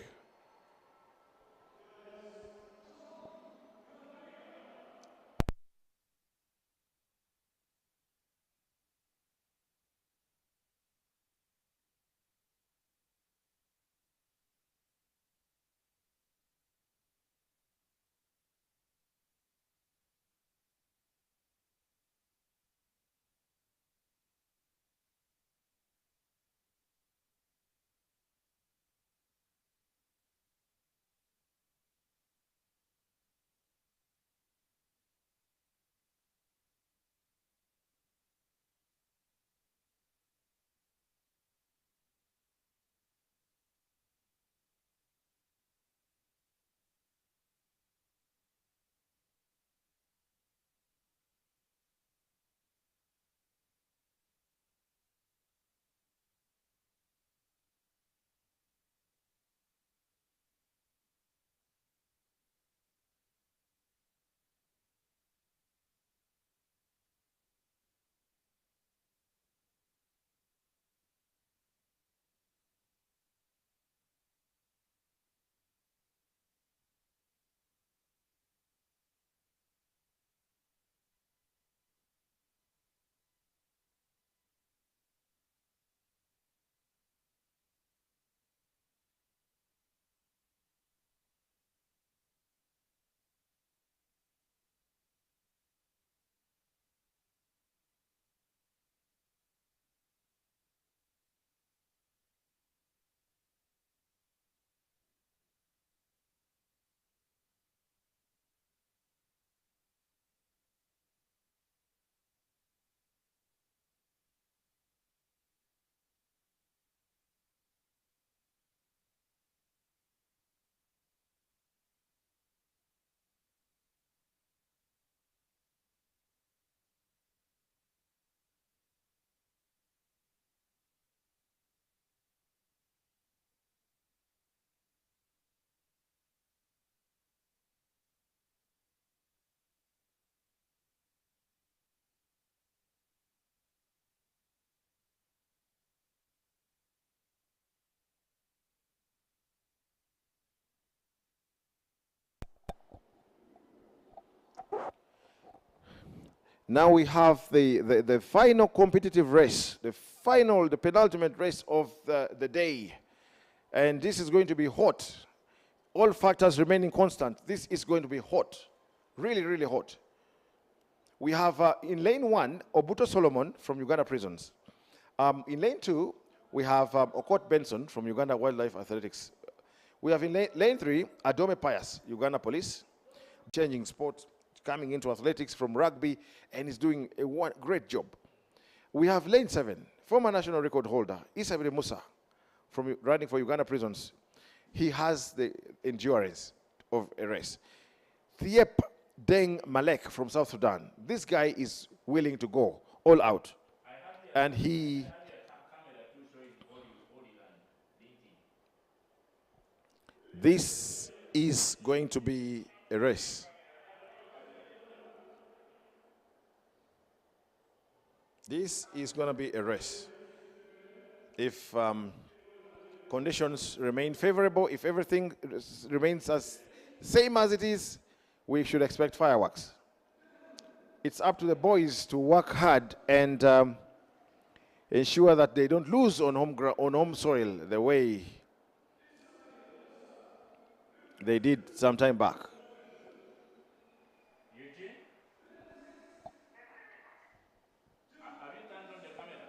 Now we have the final competitive race, the penultimate race of the day. And this is going to be hot. All factors remaining constant. This is going to be hot. Really, really hot. We have in lane 1, Obuto Solomon from Uganda Prisons. In lane 2, we have Okot Benson from Uganda Wildlife Athletics. We have in lane 3, Adome Pius, Uganda Police, changing sport, coming into athletics from rugby, and is doing a great job. We have lane 7, former national record holder, Isabri Musa, from running for Uganda Prisons. He has the endurance of a race. Thiep Deng Malek from South Sudan. This guy is willing to go all out. And he... This is going to be a race. This is going to be a race. If conditions remain favorable, if everything remains as same as it is, we should expect fireworks. It's up to the boys to work hard and ensure that they don't lose on home soil the way they did some time back. Eugene? Have you turned on the camera?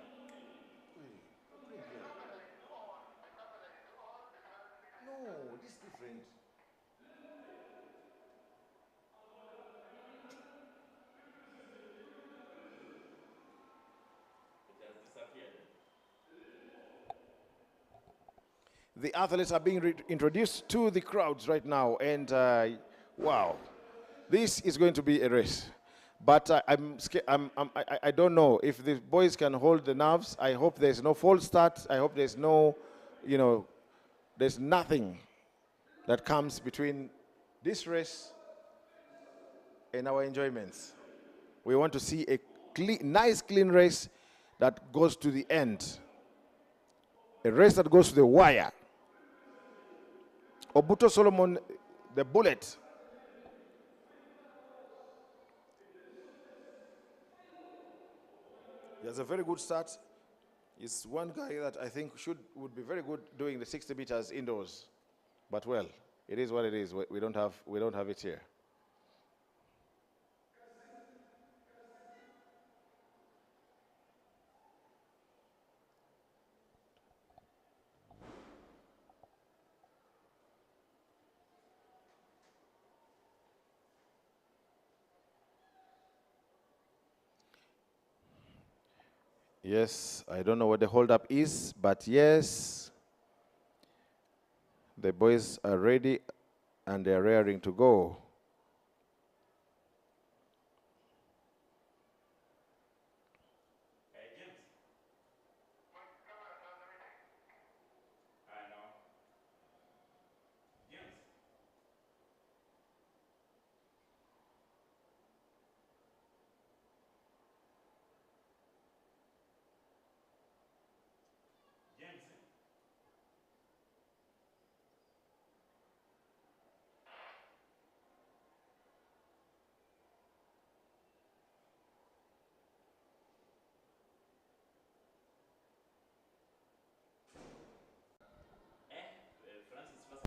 No, this is different. It has disappeared. The athletes are being introduced to the crowds right now, and wow, this is going to be a race. But I don't know if the boys can hold the nerves. I hope there's no false start. I hope there's no, there's nothing that comes between this race and our enjoyments. We want to see a nice, clean race that goes to the end. A race that goes to the wire. Obuto Solomon, the bullet. He has a very good start. He's one guy that I think would be very good doing the 60 meters indoors. But well, it is what it is. We don't have it here. Yes, I don't know what the holdup is, but yes, the boys are ready and they're raring to go. Hey, James. I know. James. James. Francis first.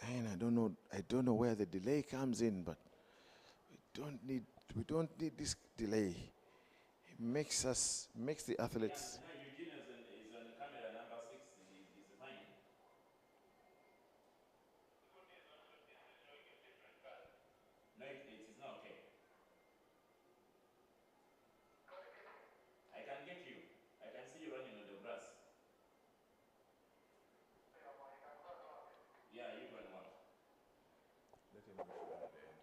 Man, I don't know where the delay comes in, but we don't need this delay. It makes the athletes. Yeah, no, Eugene is on camera number 6. He's fine. No, it is not okay. I can get you. I can see you running on the grass. Yeah, you going what? Let him go at the end.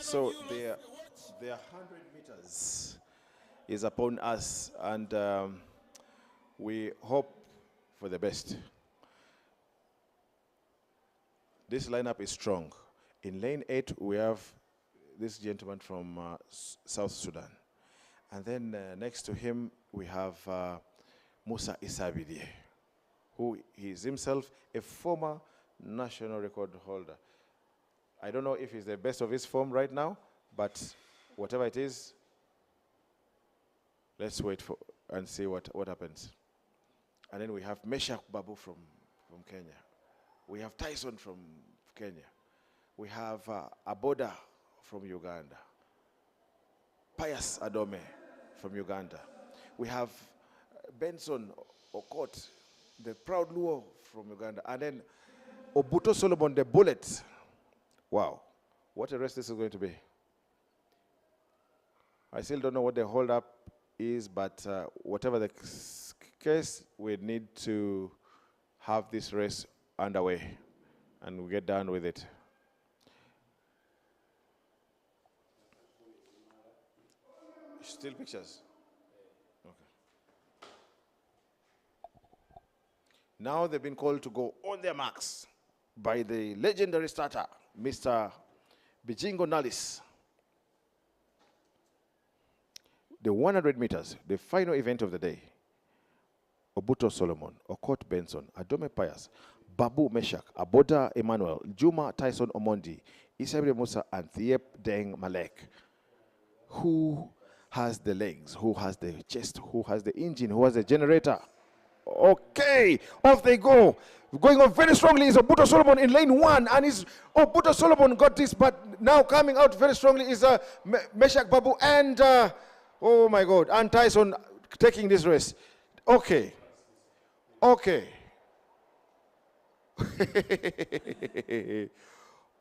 So their 100 meters is upon us, and we hope for the best. This lineup is strong. In lane 8, we have this gentleman from South Sudan. And then next to him, we have Musa Isabidie, who is himself a former national record holder. I don't know if he's the best of his form right now, but whatever it is, let's wait for and see what happens. And then we have Meshach Babu from Kenya. We have Tyson from Kenya. We have Aboda from Uganda. Pius Adome from Uganda. We have Benson Okot, the proud Luo from Uganda. And then Obuto Solomon, the bullet. Wow, what a race this is going to be. I still don't know what the hold-up is, but whatever the case, we need to have this race underway, and we get done with it. Still pictures? Okay. Now they've been called to go on their marks by the legendary starter, Mr. Bijingo Nalis. The 100 meters, the final event of the day. Obuto Solomon, Okot Benson, Adome Pius, Babu Meshach, Aboda Emmanuel, Juma Tyson Omondi, Isabel Musa, and Thiep Deng Malek. Who has the legs? Who has the chest? Who has the engine? Who has the generator? Okay, off they go. Going on very strongly is Obuto Solomon in lane 1, and Obuto Solomon got this, but now coming out very strongly is Meshach Babu and oh my God, and Tyson taking this race. Okay. Okay.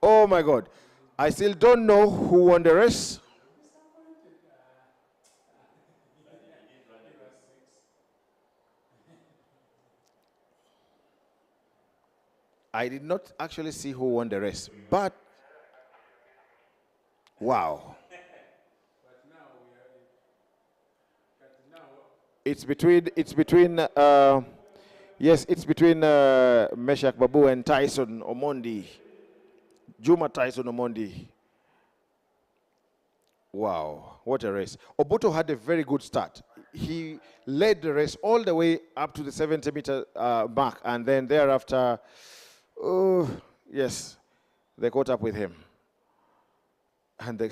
Oh my God. I still don't know who won the race. I did not actually see who won the race, but wow. It's between Meshach Babu and Tyson Omondi. Juma Tyson Omondi. Wow, what a race. Obuto had a very good start. He led the race all the way up to the 70-meter mark, and then thereafter, yes, they caught up with him. And the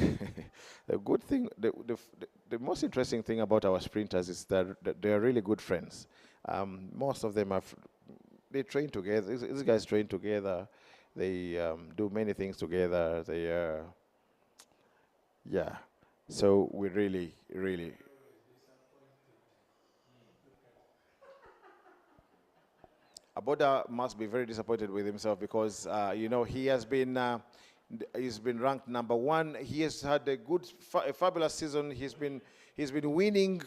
good thing, the most interesting thing about our sprinters is that they're really good friends. Most of them they train together. These guys train together. They do many things together. They, yeah. So we really, really. Aboda must be very disappointed with himself because you know, he has been. He's been ranked number 1. He has had a good, fabulous season. He's been winning.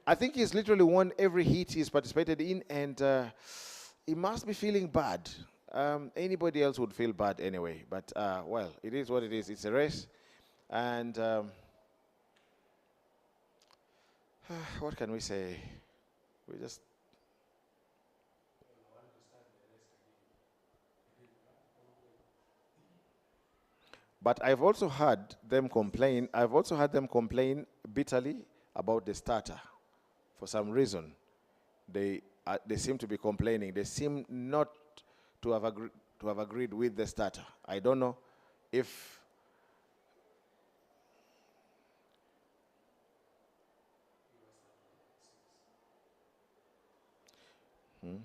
I think he's literally won every heat he's participated in, and he must be feeling bad. Anybody else would feel bad anyway. But well, it is what it is. It's a race, and what can we say? We just. But I've also heard them complain. I've also heard them complain bitterly about the starter. For some reason, they seem to be complaining. They seem not to have agreed with the starter. I don't know if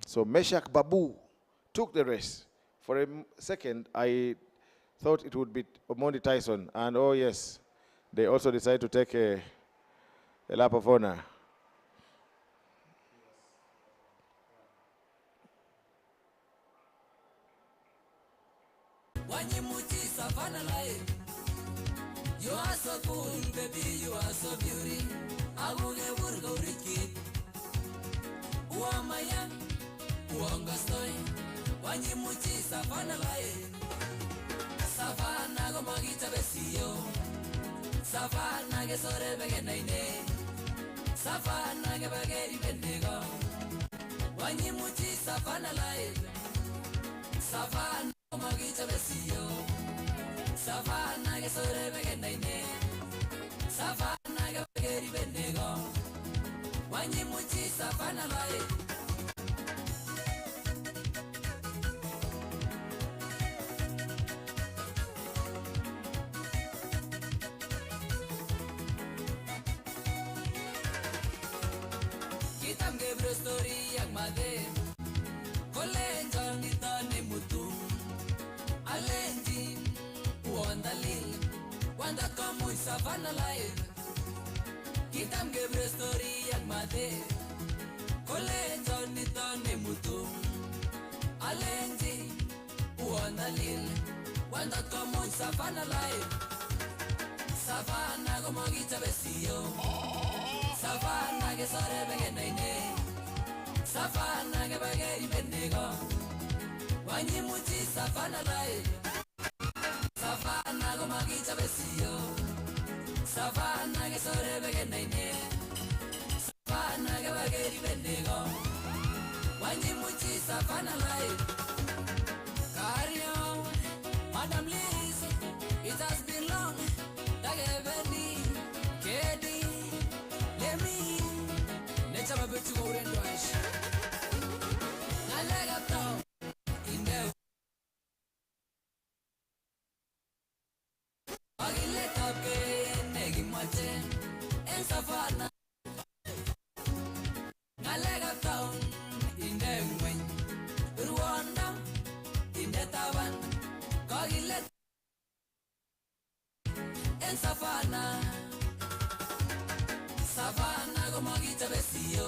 so Meshach Babu took the race. For a second, I thought it would be Omondi Tyson, and oh yes, they also decided to take a lap of honor. You are so cool, baby, you are so beauty. I will never go Ricky. Uamaya, Uangastoy, Wanyimuchi Savana Lai. Savana go Magita Besio. Savana ge sore bege naine. Savana ge bageri bendego. Wanyimuchi savana live. Savana magicha besio. Savana ge sore bege naine. Savana ge bageri bendego. Wanyimuchi savana live. Kitam gebro story yang made. Kolen John Akii-Bua mutu. Alenji wanda lil. Wanda kamu savana live. Kitam gebro story yang made. Kolen John Akii-Bua mutu. Alenji wanda lil. Wanda kamu savana live. Savana como guicha besio. Savana ge sore bege naine. Savana ge bageri bendego. Wanyimuchi savana live. Savana go magicha besio. Savana ge sore bege naine. Savana ge bageri bendego. Wanyimuchi savana live. Carry on, Madam Liz. It has been long. Dageveni, Kedi. Never bet you go in Deutsch. I leg up down in there. I let up in Negi Mate and Savannah. I leg up down in there when Rwanda in the Tavan. Cogilet and Savannah. Savana go magita besio.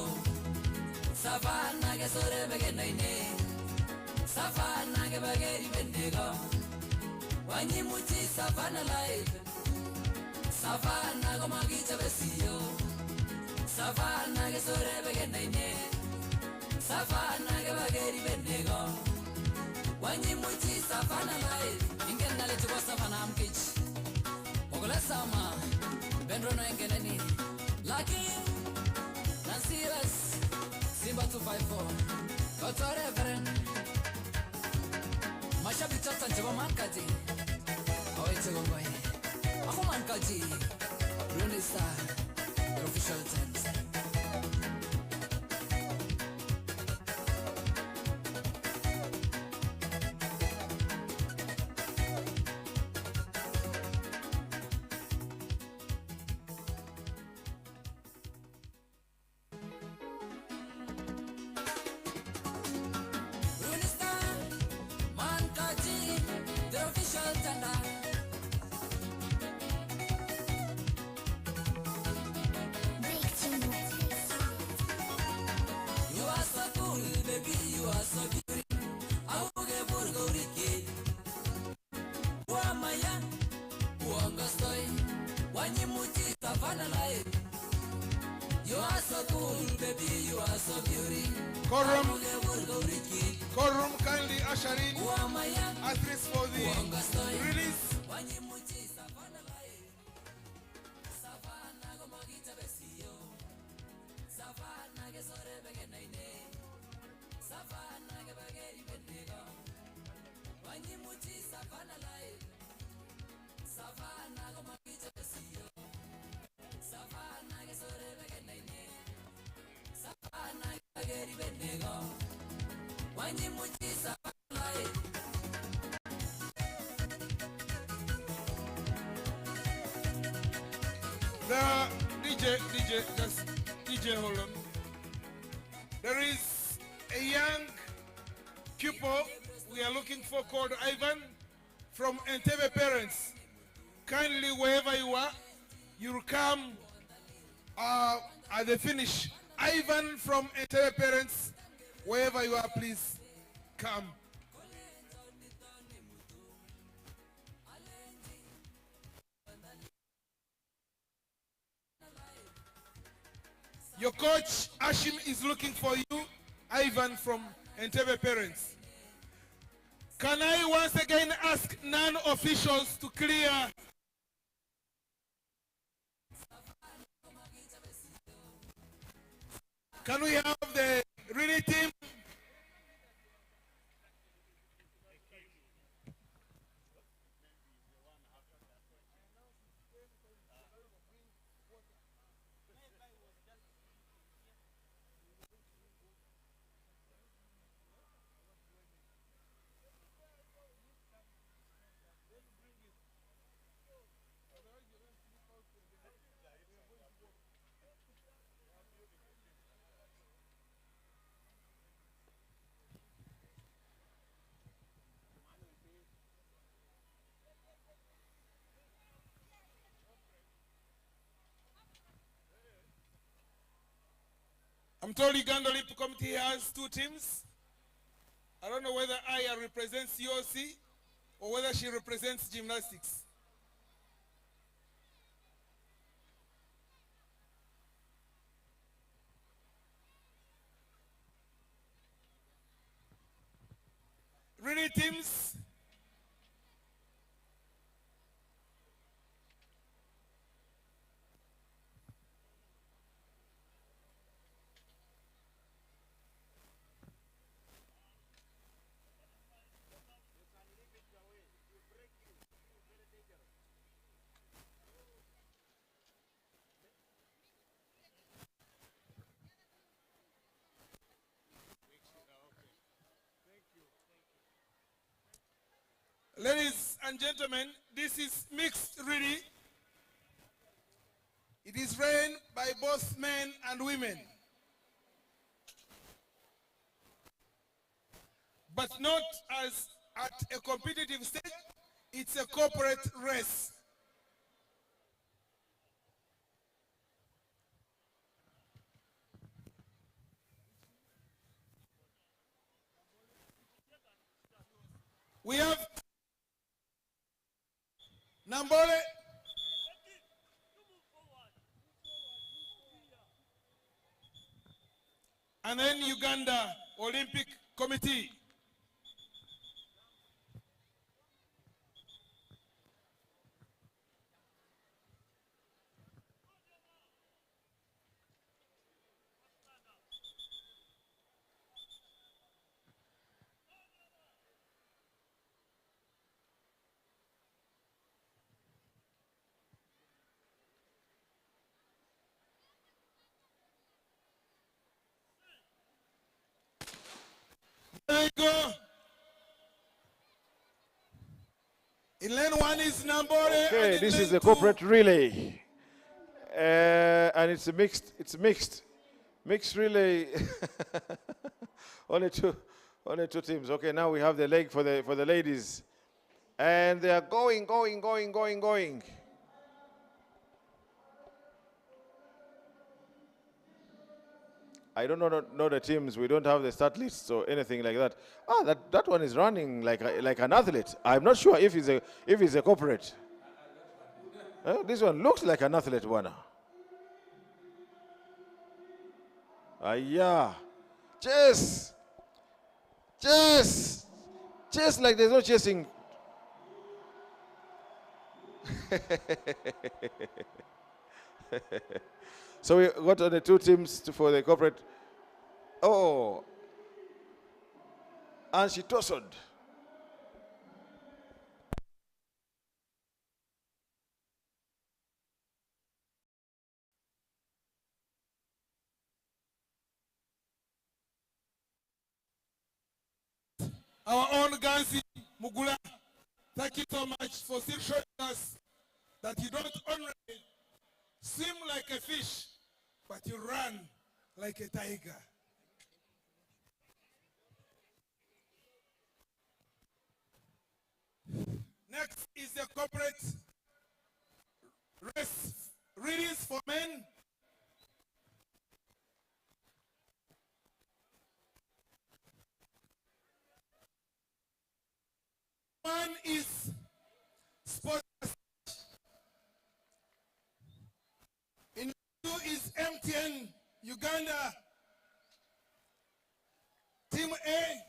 Savana ge sore bege naine. Savana ge bageri bendego. Wanyimuchi savana live. Savana go magita besio. Savana ge sore bege naine. Savana ge bageri bendego. Wanyimuchi savana live. Ingen nale tuwa savana amkich. Ogola sama. Benro no engeneni. Lucky, Nancy's, Simba 254, Dr. Reverend, Masha Bichot and Java Mankaji. Oh, it's a good boy. Ako Mankaji, Bruni Star, the official tent. Courtroom kindly usher in athletes for the release. DJ, hold on. There is a young pupil we are looking for called Ivan from Entebbe parents. Kindly, wherever you are, you'll come at the finish. Ivan from Entebbe parents, wherever you are, please come. Your coach, Ashim, is looking for you, Ivan from Entebbe parents. Can I once again ask non-officials to clear Can we have the relay team? I'm told Uganda Olympic Committee has 2 teams. I don't know whether Aya represents COC or whether she represents gymnastics. Relay teams. Ladies and gentlemen, this is mixed relay. It is ran by both men and women, but not as at a competitive stage. It's a corporate race. We have Namboole, and then Uganda Olympic Committee. There you go. In lane 1 is Namboole. Okay, this is the corporate relay. And it's a mixed relay. only two teams. Okay, now we have the leg for the ladies. And they are going. I don't know the teams. We don't have the start lists or anything like that. Ah, that one is running like an athlete. I'm not sure if he's a corporate. This one looks like an athlete, Wana. Yeah. Chase like there's no chasing. So we got on the 2 teams for the corporate. Oh, and she tussled. Our own Gansi Mugula, thank you so much for still showing us that you don't only swim like a fish, but you run like a tiger. Next is the corporate race release for men. One is sport. In 2 is MTN Uganda. Team A.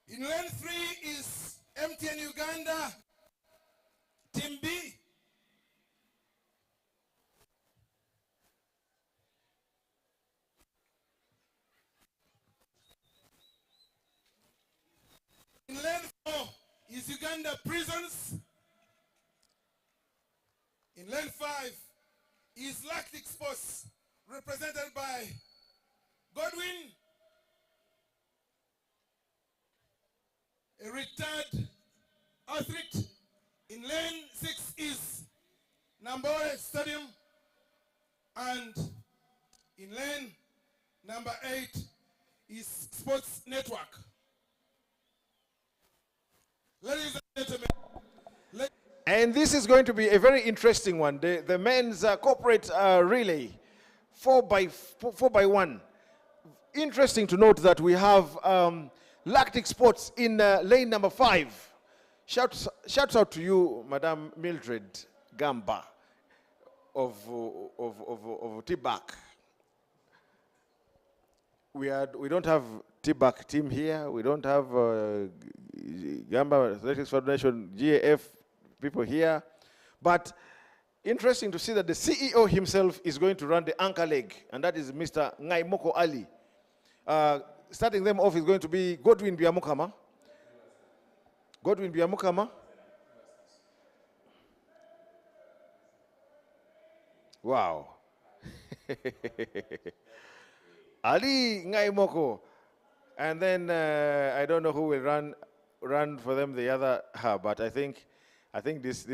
In lane 3 is MTN Uganda. Team B. is Uganda Prisons. In lane 5 is Lactic Sports, represented by Godwin, a retired athlete. In lane 6 is Namboole Stadium, and in lane number 8 is Sports Network. Ladies and gentlemen, and this is going to be a very interesting one. The men's corporate relay, 4x1. Interesting to note that we have Lactic Sports in lane number 5. Shouts out to you, Madam Mildred Gamba of Tibak. We don't have Tibak team here. We don't have Gamba Athletics Federation, GAF people here. But interesting to see that the CEO himself is going to run the anchor leg, and that is Mr. Ngaimoko Ali. Starting them off is going to be Godwin Biamukama. Godwin Biamukama. Wow. Ali Ngaimoko. And then I don't know who will run for them the other half, but I think this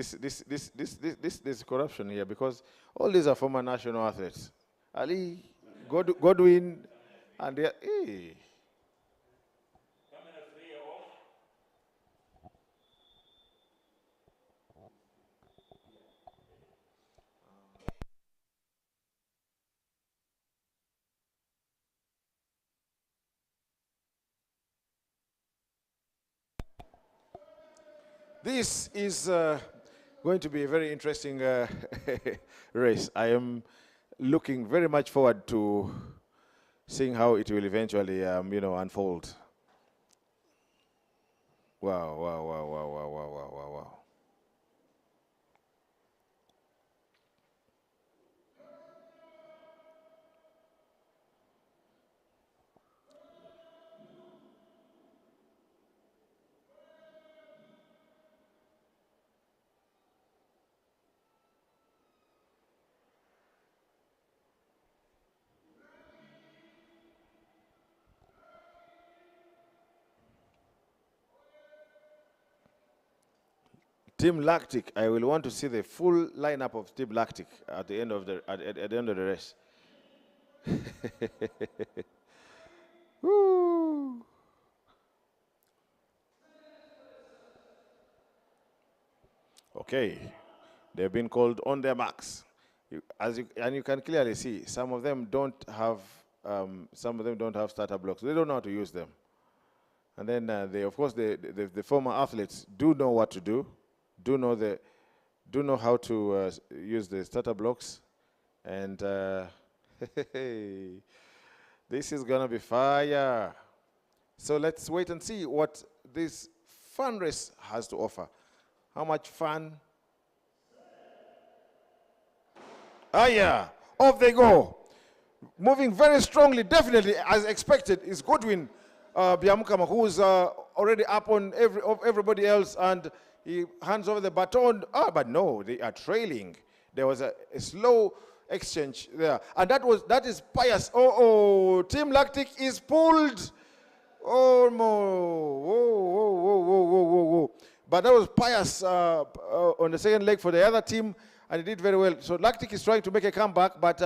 corruption here, because all these are former national athletes. Ali, Godwin, and they are, hey. This is going to be a very interesting race. I am looking very much forward to seeing how it will eventually, unfold. Wow, wow, wow, wow, wow, wow, wow, wow, wow. Team Lactic, I will want to see the full lineup of Team Lactic at the end of the at the end of the race. Woo. Okay, they've been called on their marks. And you can clearly see some of them don't have starter blocks. They don't know how to use them. And then of course the former athletes do know what to do. Do know how to use the starter blocks, and this is gonna be fire. So let's wait and see what this fun race has to offer. How much fun? Ah, yeah, off they go. Moving very strongly, definitely as expected, is Godwin Biamukama, who is already up on everybody else, and he hands over the baton. But no, they are trailing. There was a slow exchange there. And that is Pius. Team Lactic is pulled. Oh, whoa. But that was Pius on the second leg for the other team, and he did very well. So Lactic is trying to make a comeback, but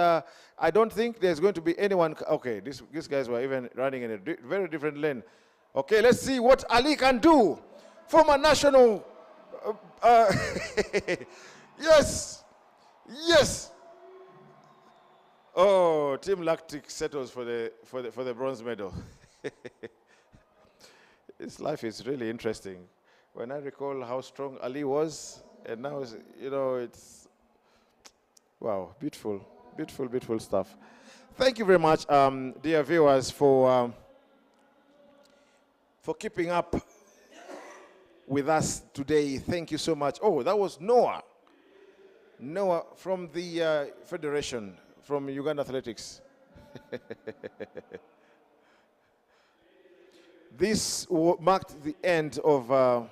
I don't think there's going to be anyone. Okay, these guys were even running in a very different lane. Okay, let's see what Ali can do. Former national. Yes. Oh, Team Lactic settles for the bronze medal. This life is really interesting. When I recall how strong Ali was, and now it's wow, beautiful stuff. Thank you very much, dear viewers, for keeping up with us today. Thank you so much. Oh, that was Noah from the Federation, from Uganda Athletics. This marked the end of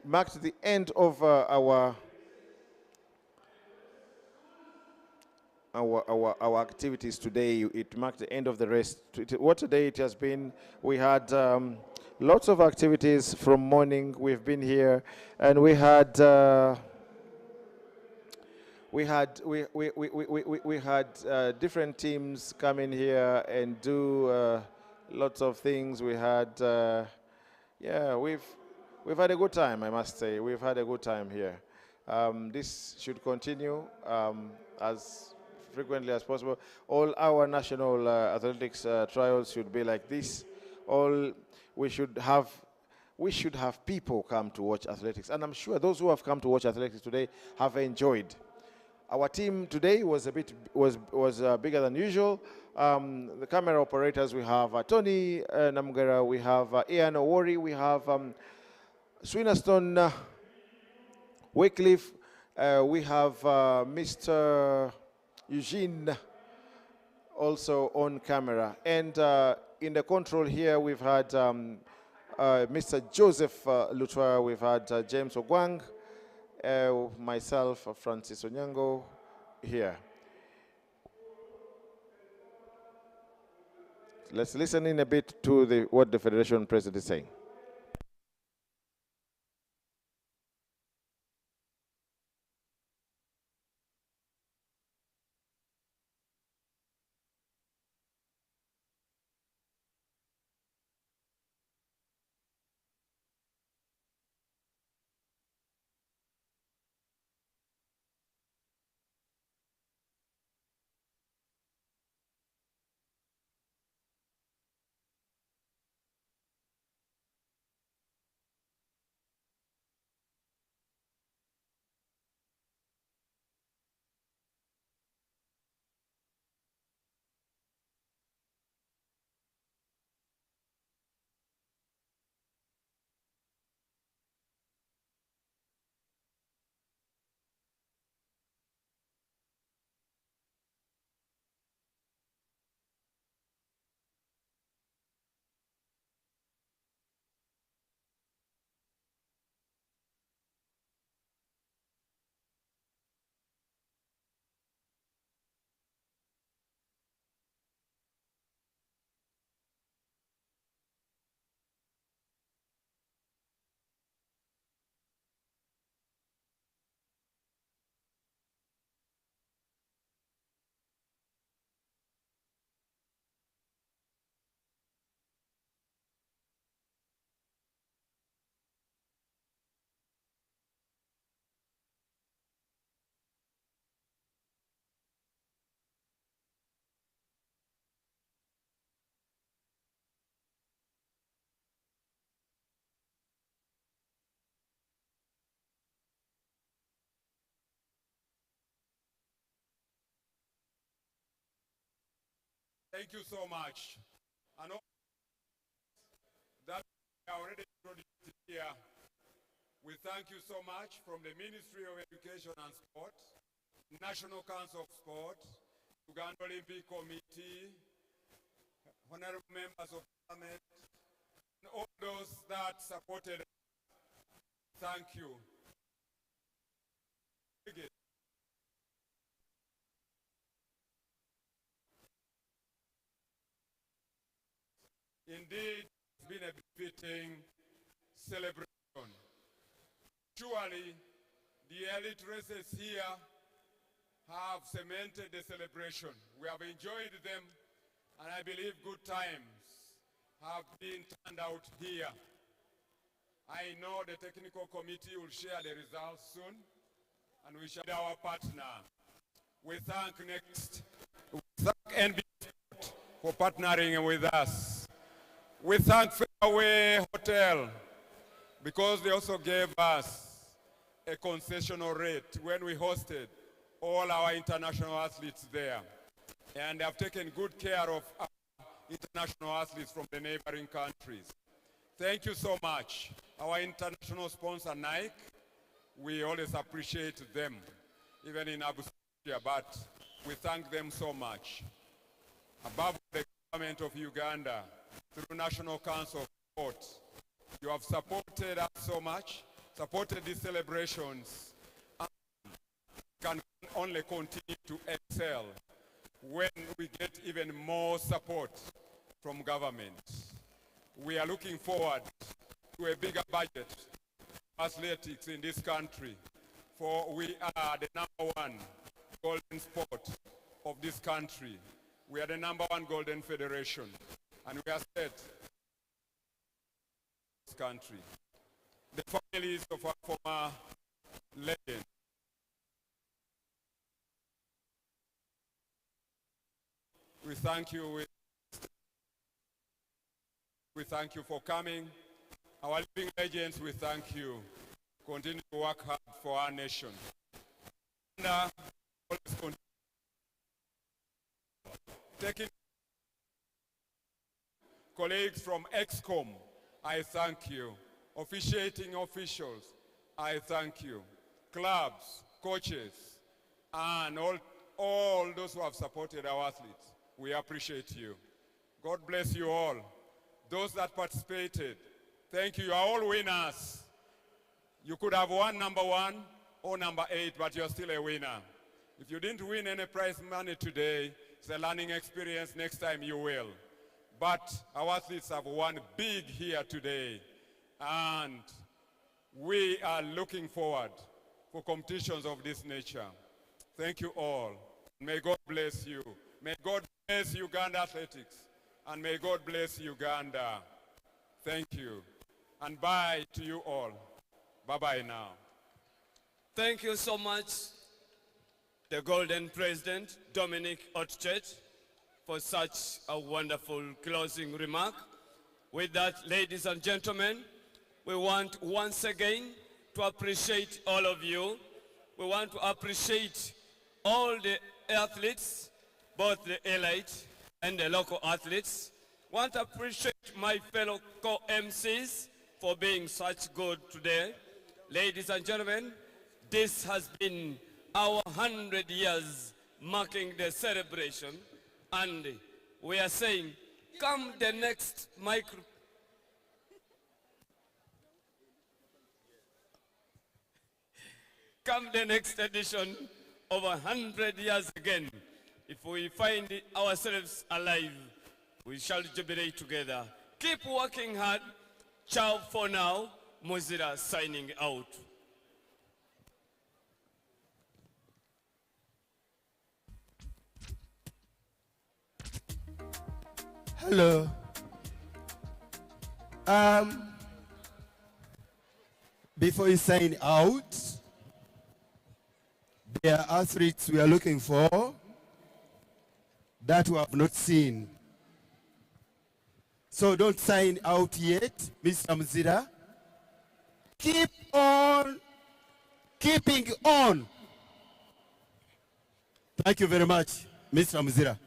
marked the end of our activities today. It marked the end of the race. What a day it has been. We had lots of activities from morning. We've been here, and we had different teams come in here and do lots of things. We had yeah, we've had a good time, I must say. We've had a good time here. This should continue as frequently as possible. All our national athletics trials should be like this. We should have people come to watch athletics, and I'm sure those who have come to watch athletics today have enjoyed. Our team today was bigger than usual. The camera operators, we have Tony Namgara, we have Ian Owori, we have Swinaston Wycliffe, we have Mr. Eugene also on camera. And in the control here, we've had Mr. Joseph Lutwa, we've had James Ogwang, myself, Francis Onyango, here. Let's listen in a bit to what the Federation President is saying. Thank you so much. And that we already introduced here. We thank you so much from the Ministry of Education and Sport, National Council of Sport, Uganda Olympic Committee, honorable members of Parliament, and all those that supported us. Thank you. Indeed, it's been a befitting celebration. Surely, the elite races here have cemented the celebration. We have enjoyed them, and I believe good times have been turned out here. I know the technical committee will share the results soon, and we shall be our partner. We thank NB for partnering with us. We thank Fairway Hotel because they also gave us a concessional rate when we hosted all our international athletes there. And they have taken good care of our international athletes from the neighboring countries. Thank you so much. Our international sponsor, Nike, we always appreciate them, even in Abu Dhabi, but we thank them so much. Above the government of Uganda, through National Council of Sport, you have supported us so much, supported these celebrations and can only continue to excel when we get even more support from government. We are looking forward to a bigger budget for athletics in this country, for we are the #1 golden sport of this country. We are the #1 golden federation, and we are set this country. The families of our former legends, we thank you. We thank you for coming. Our living legends, we thank you. Continue to work hard for our nation. And, taking colleagues from EXCOM, I thank you. Officiating officials, I thank you. Clubs, coaches, and all those who have supported our athletes, we appreciate you. God bless you all. Those that participated, thank you. You are all winners. You could have won #1 or #8, but you're still a winner. If you didn't win any prize money today, it's a learning experience. Next time you will. But our athletes have won big here today. And we are looking forward for competitions of this nature. Thank you all. May God bless you. May God bless Uganda Athletics. And may God bless Uganda. Thank you. And bye to you all. Bye-bye now. Thank you so much, the Golden President, Dominic Otchet, for such a wonderful closing remark. With that, ladies and gentlemen, we want once again to appreciate all of you. We want to appreciate all the athletes, both the elite and the local athletes. We want to appreciate my fellow co-MCs for being such good today. Ladies and gentlemen, this has been our 100 years marking the celebration, and we are saying, come the next come the next edition of 100 years again. If we find ourselves alive, we shall jubilate together. Keep working hard. Ciao for now. Muzira signing out. Hello. Before you sign out, there are athletes we are looking for that we have not seen. So don't sign out yet, Mr. Muzira. Keep on keeping on. Thank you very much, Mr. Muzira.